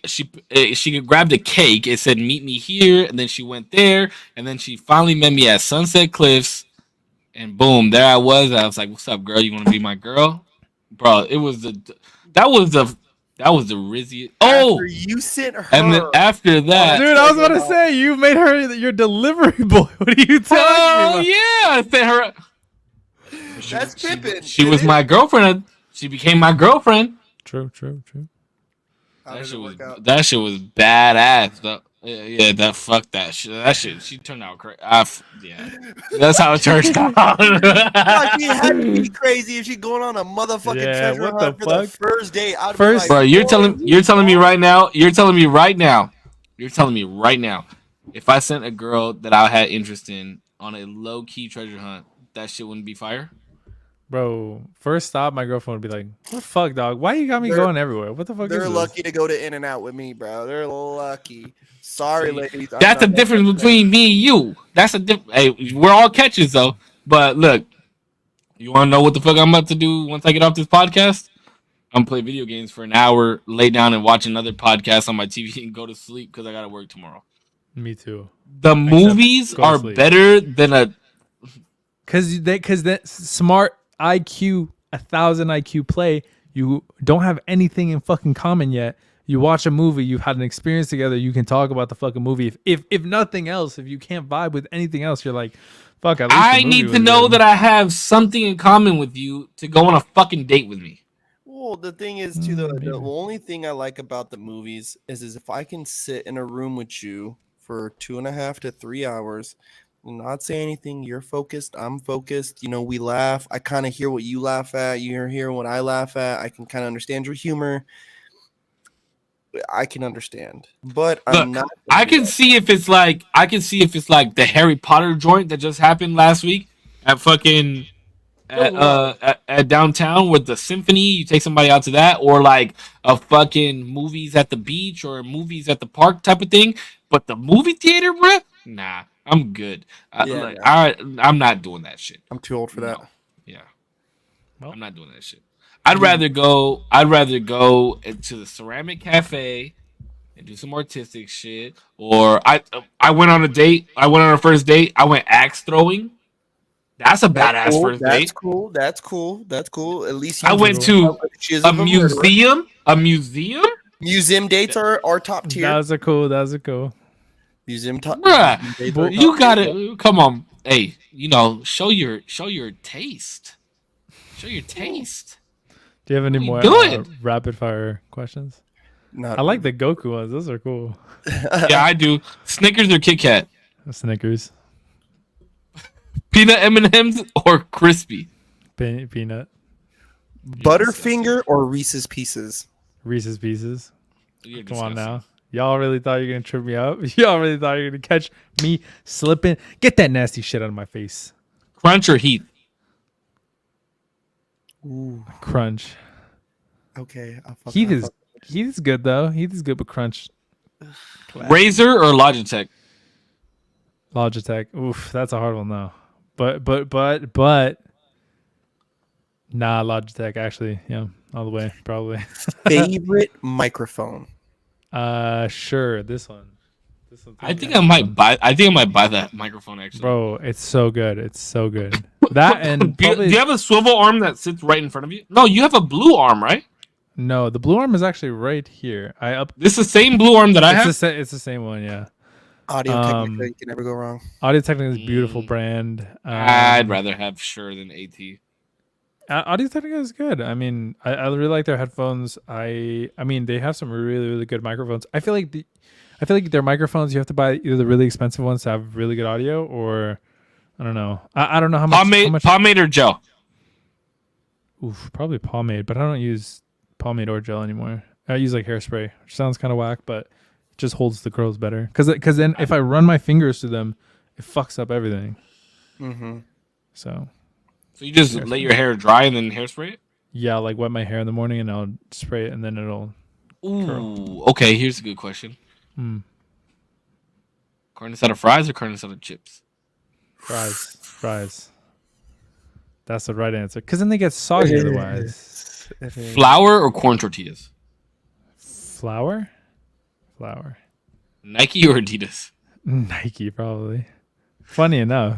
She grabbed a cake. It said, "Meet me here," and then she went there, and then she finally met me at Sunset Cliffs, and boom, there I was. I was like, "What's up, girl? You want to be my girl, bro?" That was the rizzy. Oh, After you sent her. and then after that, Dude, I was about to say you made her your delivery boy. What are you talking oh about? yeah, I sent her. That's Pippin. She was my girlfriend. She became my girlfriend. True. How did it work out? That shit was badass. Yeah, fuck that shit. That shit, she turned out crazy. Yeah, that's how it turned out. God, she had to be crazy if she going on a motherfucking treasure what hunt the for the fuck? first date. I'd be First- like, Bro, you're telling me right now. If I sent a girl that I had interest in on a low key treasure hunt, that shit wouldn't be fire. Bro, first stop, my girlfriend would be like, "What the fuck, dog? Why you got me going everywhere? What the fuck is They're this?" lucky to go to In-N-Out with me, bro. They're lucky. Sorry, ladies. I'm That's the not difference that between me and you. That's a Hey, we're all catches though. But look, you want to know what the fuck I'm about to do once I get off this podcast? I'm play video games for an hour, lay down and watch another podcast on my TV and go to sleep because I gotta work tomorrow. Me too. The movies go to are sleep. better than a Because that smart IQ, 1,000 IQ play, you don't have anything in fucking common yet. You watch a movie, you've had an experience together, you can talk about the fucking movie. If nothing else, if you can't vibe with anything else, you're like, fuck, at least the I movie need was to know good. that I have something in common with you to go on a fucking date with me. Well, the thing is, too, the Maybe. only thing I like about the movies is if I can sit in a room with you for 2.5 to 3 hours, not say anything, you're focused, I'm focused, we laugh, I kind of hear what you laugh at, you hear what I laugh at, I can kind of understand your humor. I can understand, but I'm Look, not. I can see if it's like the Harry Potter joint that just happened last week at fucking at downtown with the symphony. You take somebody out to that, or like a fucking movies at the beach or movies at the park type of thing. But the movie theater, bruh, nah, I'm good. Yeah, I'm not doing that shit. I'm too old for that. No. Yeah, Well. I'm not doing that shit. I'd rather go to the ceramic cafe and do some artistic shit. Or I went on a date. I went on a first date. I went axe throwing. That's a badass cool. first date. That's cool. At least I went to a museum. A museum. Museum dates are top tier. That was a cool. Museum top. Bruh, you got it. Come on, hey, show your taste. Show your taste. Do you have any more rapid fire questions? Not I like the Goku ones. Those are cool. Yeah, I do. Snickers or Kit Kat? Snickers. Peanut M&Ms or crispy? Peanut. Butterfinger or Reese's Pieces? Reese's Pieces. You're Come on disgusting. now. Y'all really thought you were going to trip me up? Y'all really thought you were going to catch me slipping? Get that nasty shit out of my face. Crunch or Heath? Ooh, Crunch. okay. Heath is good though. Heath is good, but Crunch. Razer or Logitech? Logitech. Oof, that's a hard one though. But nah, Logitech actually. Yeah, all the way probably. Favorite microphone? Sure. This one. I think I might buy that microphone actually. Bro, it's so good. It's so good. That and do probably you have a swivel arm that sits right in front of you? No, you have a blue arm, right? no. The blue arm is actually right here. This is the same blue arm that I have. It's the same one. Yeah. Audio Technica, you can never go wrong. Audio Technica is a beautiful brand. I'd rather have Shure than AT. Audio Technica is good. I mean, I really like their headphones. I mean, they have some really, really good microphones. I feel like their microphones, you have to buy either the really expensive ones to have really good audio, or I don't know. I don't know how much. Pomade or gel? Oof, probably pomade, but I don't use pomade or gel anymore. I use like hairspray, which sounds kind of whack, but it just holds the curls better. Because then if I run my fingers through them, it fucks up everything. Mm-hmm. So you just let your hair dry and then hairspray it? yeah, like wet my hair in the morning and I'll spray it and then it'll Ooh, curl. okay. Here's a good question: carne asada fries or carne asada chips? Fries. That's the right answer. Because then they get soggy otherwise. Flour or corn tortillas? Flour. Nike or Adidas? Nike probably. Funny enough.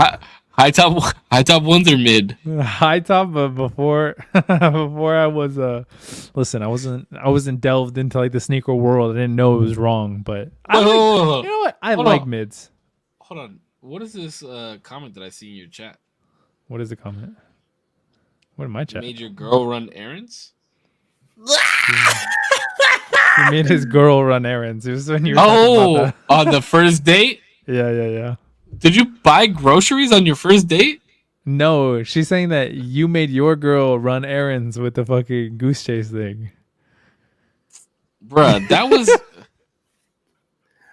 High top ones or mid? High top, but before I was listen, I wasn't delved into like the sneaker world. I didn't know it was wrong, but you know what? I Hold like on. mids. Hold on. What is this comment that I see in your chat? What is the comment? What am I chat? Made your girl run errands? He made his girl run errands. It was when you were talking about On the first date? that. Yeah. Did you buy groceries on your first date? No, she's saying that you made your girl run errands with the fucking goose chase thing. Bruh, that was...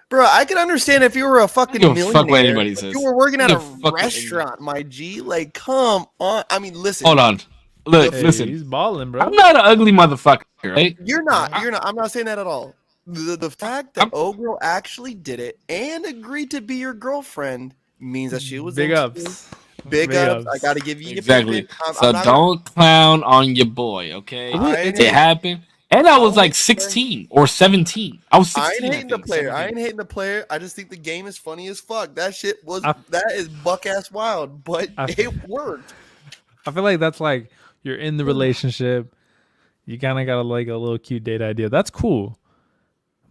Bro, I can understand if you were a fucking I don't give a millionaire. fuck what anybody If says. you were working at I a don't give a fuck what restaurant, my G. Like, come on. I mean, listen. Hold on. Look, Hey, listen. he's balling, bro. I'm not an ugly motherfucker, right? You're not. I'm not saying that at all. The fact that Ogirl actually did it and agreed to be your girlfriend means that she was Big into ups. Big ups. I gotta give you your Exactly. pimpin'. So not don't clown on your boy, okay? It happened. And I was like 16 or 17. I was 16. I ain't hating the player. 17. I ain't hating the player. I just think the game is funny as fuck. That shit I- that is buck ass wild, but it worked. I feel like that's like you're in the relationship. You kind of got like a little cute date idea. That's cool.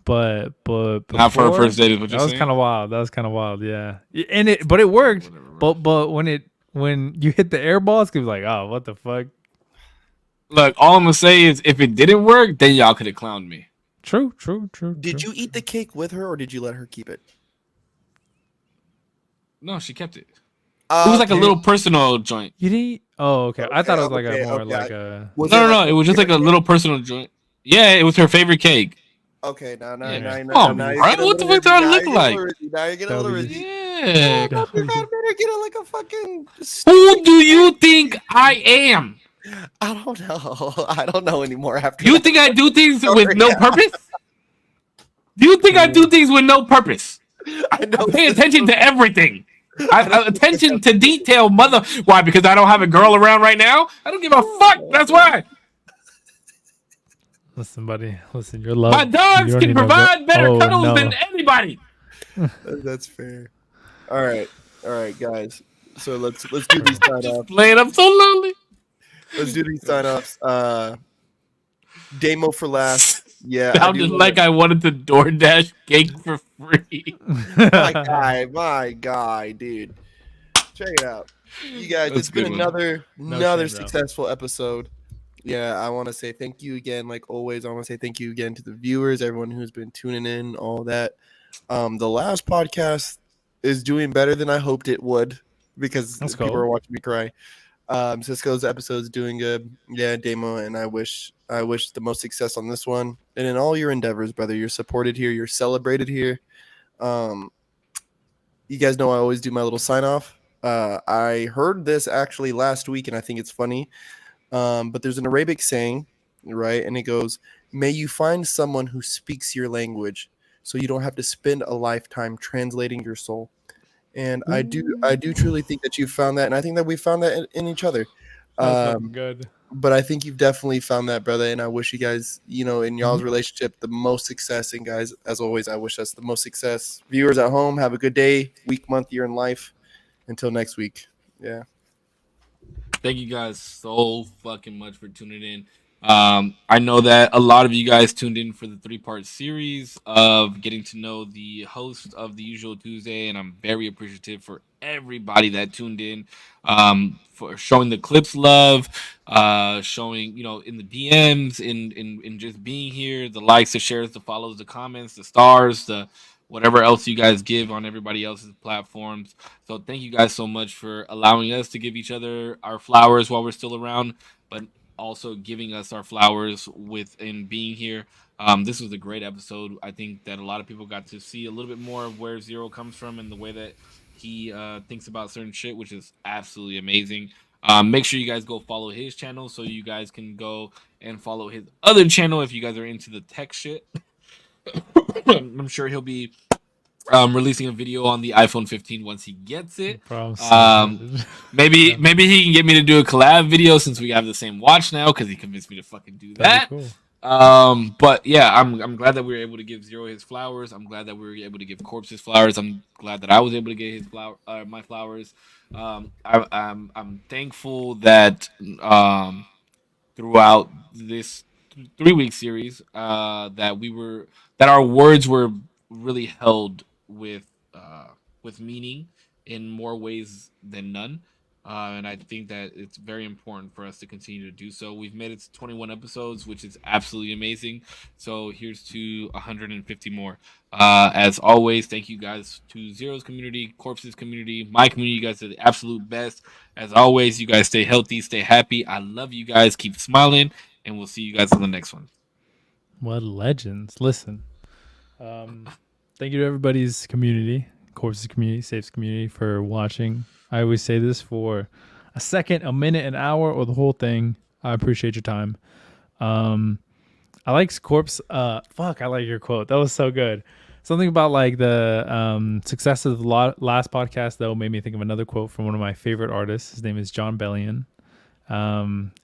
But Not for a before, first date is what that you're was saying? kind of wild. That was kind of wild. Yeah. And it worked. Whatever, But when you hit the air ball, it's gonna be like, oh, what the fuck? Look, all I'm gonna say is if it didn't work, then y'all could have clowned me. True. Did you eat the cake with her, or did you let her keep it? No, she kept it. It was like a little personal joint. You didn't? Oh, okay. I thought it was like okay, a more okay. like a. No. It was just like a little personal joint. Yeah, it was her favorite cake. Okay, now What the fuck do I look like? Now you're getting a little risky. Yeah. You better get it like a fucking. Who do you think I am? I don't know. I don't know anymore. After You that. think I do things with no purpose? Do you think I do things with no purpose? I know. Pay attention to everything. Attention to detail, mother. Why? Because I don't have a girl around right now? I don't give a fuck. That's why. Listen, buddy. Listen, your love. My dogs can provide better cuddles than anybody. That's fair. All right, guys. So let's do these sign offs. Playing up so lonely. Let's do these sign offs. Demo for last. Yeah, Sounded like I wanted the DoorDash cake for free. my guy, dude. Check it out, you guys. That's It's been good another shame, successful episode. Yeah, I want to say thank you again. Like always, I want to say thank you again to the viewers, everyone who's been tuning in, all that. The last podcast is doing better than I hoped it would because people are watching me cry. Cisco's episode's doing good. Yeah, Demo, and I wish the most success on this one and in all your endeavors, brother. You're supported here. You're celebrated here. You guys know I always do my little sign off. I heard this actually last week, and I think it's funny. But there's an Arabic saying, right? And it goes, "May you find someone who speaks your language, so you don't have to spend a lifetime translating your soul." And I do truly think that you found that, and I think that we found that in each other. Good. But I think you've definitely found that, brother. And I wish you guys, in y'all's relationship, the most success. And guys, as always, I wish us the most success. Viewers at home, have a good day, week, month, year in life. Until next week. Yeah. Thank you guys so fucking much for tuning in. I know that a lot of you guys tuned in for the 3-part series of getting to know the host of the Usual Tuesday, and I'm very appreciative for everybody that tuned in, for showing the clips love, showing in the DMs, in just being here, the likes, the shares, the follows, the comments, the stars, the whatever else you guys give on everybody else's platforms. So thank you guys so much for allowing us to give each other our flowers while we're still around, but also giving us our flowers within being here. This was a great episode. I think that a lot of people got to see a little bit more of where Zero comes from and the way that he thinks about certain shit, which is absolutely amazing. Make sure you guys go follow his channel so you guys can go and follow his other channel if you guys are into the tech shit. I'm sure he'll be releasing a video on the iPhone 15 once he gets it. Maybe he can get me to do a collab video since we have the same watch now because he convinced me to fucking do that. Cool. But yeah, I'm glad that we were able to give Zero his flowers. I'm glad that we were able to give Korpsx his flowers. I'm glad that I was able to get his my flowers. I'm thankful that throughout this 3-week series that our words were really held with meaning in more ways than none. And I think that it's very important for us to continue to do so. We've made it to 21 episodes, which is absolutely amazing. So here's to 150 more. As always, thank you guys to Zero's community, Korps's community, my community. You guys are the absolute best. As always, you guys stay healthy, stay happy. I love you guys. Keep smiling, and we'll see you guys on the next one. What legends. Listen. Thank you to everybody's community, Korps's community, Safe's community, for watching. I always say this for a second, a minute, an hour, or the whole thing. I appreciate your time. I like Korpsx. I like your quote. That was so good. something about like the success of the last podcast though made me think of another quote from one of my favorite artists. His name is John Bellion.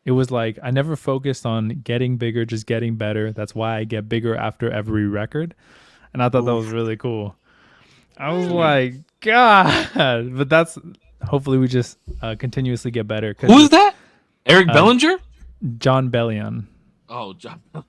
It was like, I never focused on getting bigger, just getting better. That's why I get bigger after every record. And I thought that was really cool. I was like, God, but that's hopefully we just continuously get better. Who is that? Eric Bellinger? John Bellion. Oh, John. I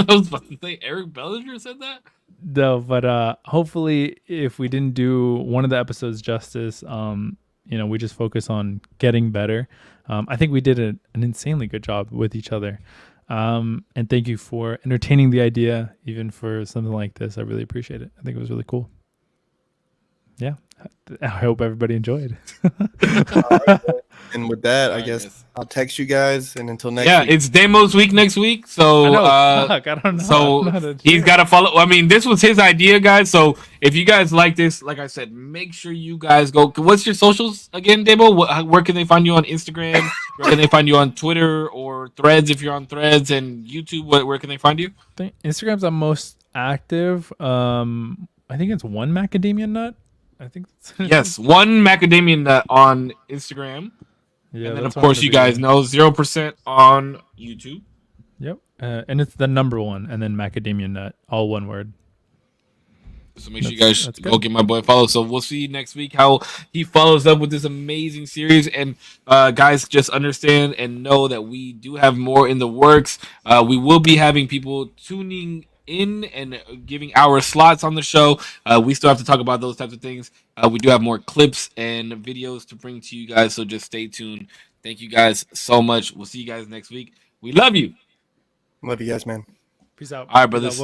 was about to say Eric Bellinger said that. No, but hopefully, if we didn't do one of the episodes justice, we just focus on getting better. I think we did an insanely good job with each other. And thank you for entertaining the idea, even for something like this. I really appreciate it. I think it was really cool. Yeah, I hope everybody enjoyed. And with that, I guess I'll text you guys. And until next week. Yeah, it's Demos week next week. So, I don't know. So he's got to follow. I mean, this was his idea, guys. So if you guys like this, like I said, make sure you guys go. What's your socials again, Demo? Where can they find you on Instagram? Where can they find you on Twitter or Threads if you're on Threads, and YouTube? Where can they find you? I think Instagram's I'm most active. I think it's one macadamia nut. I think yes, one macadamia nut on Instagram. Yeah, and then of course you guys know 0% on YouTube. Yep, and it's the number one, and then macadamia nut, all one word. So make sure you guys go give my boy a follow. So we'll see next week how he follows up with this amazing series. And guys, just understand and know that we do have more in the works. We will be having people tuning in and giving our slots on the show. We still have to talk about those types of things. We do have more clips and videos to bring to you guys, so just stay tuned. Thank you guys so much. We'll see you guys next week. We love you. Love you guys, man. Peace out. All right, brothers.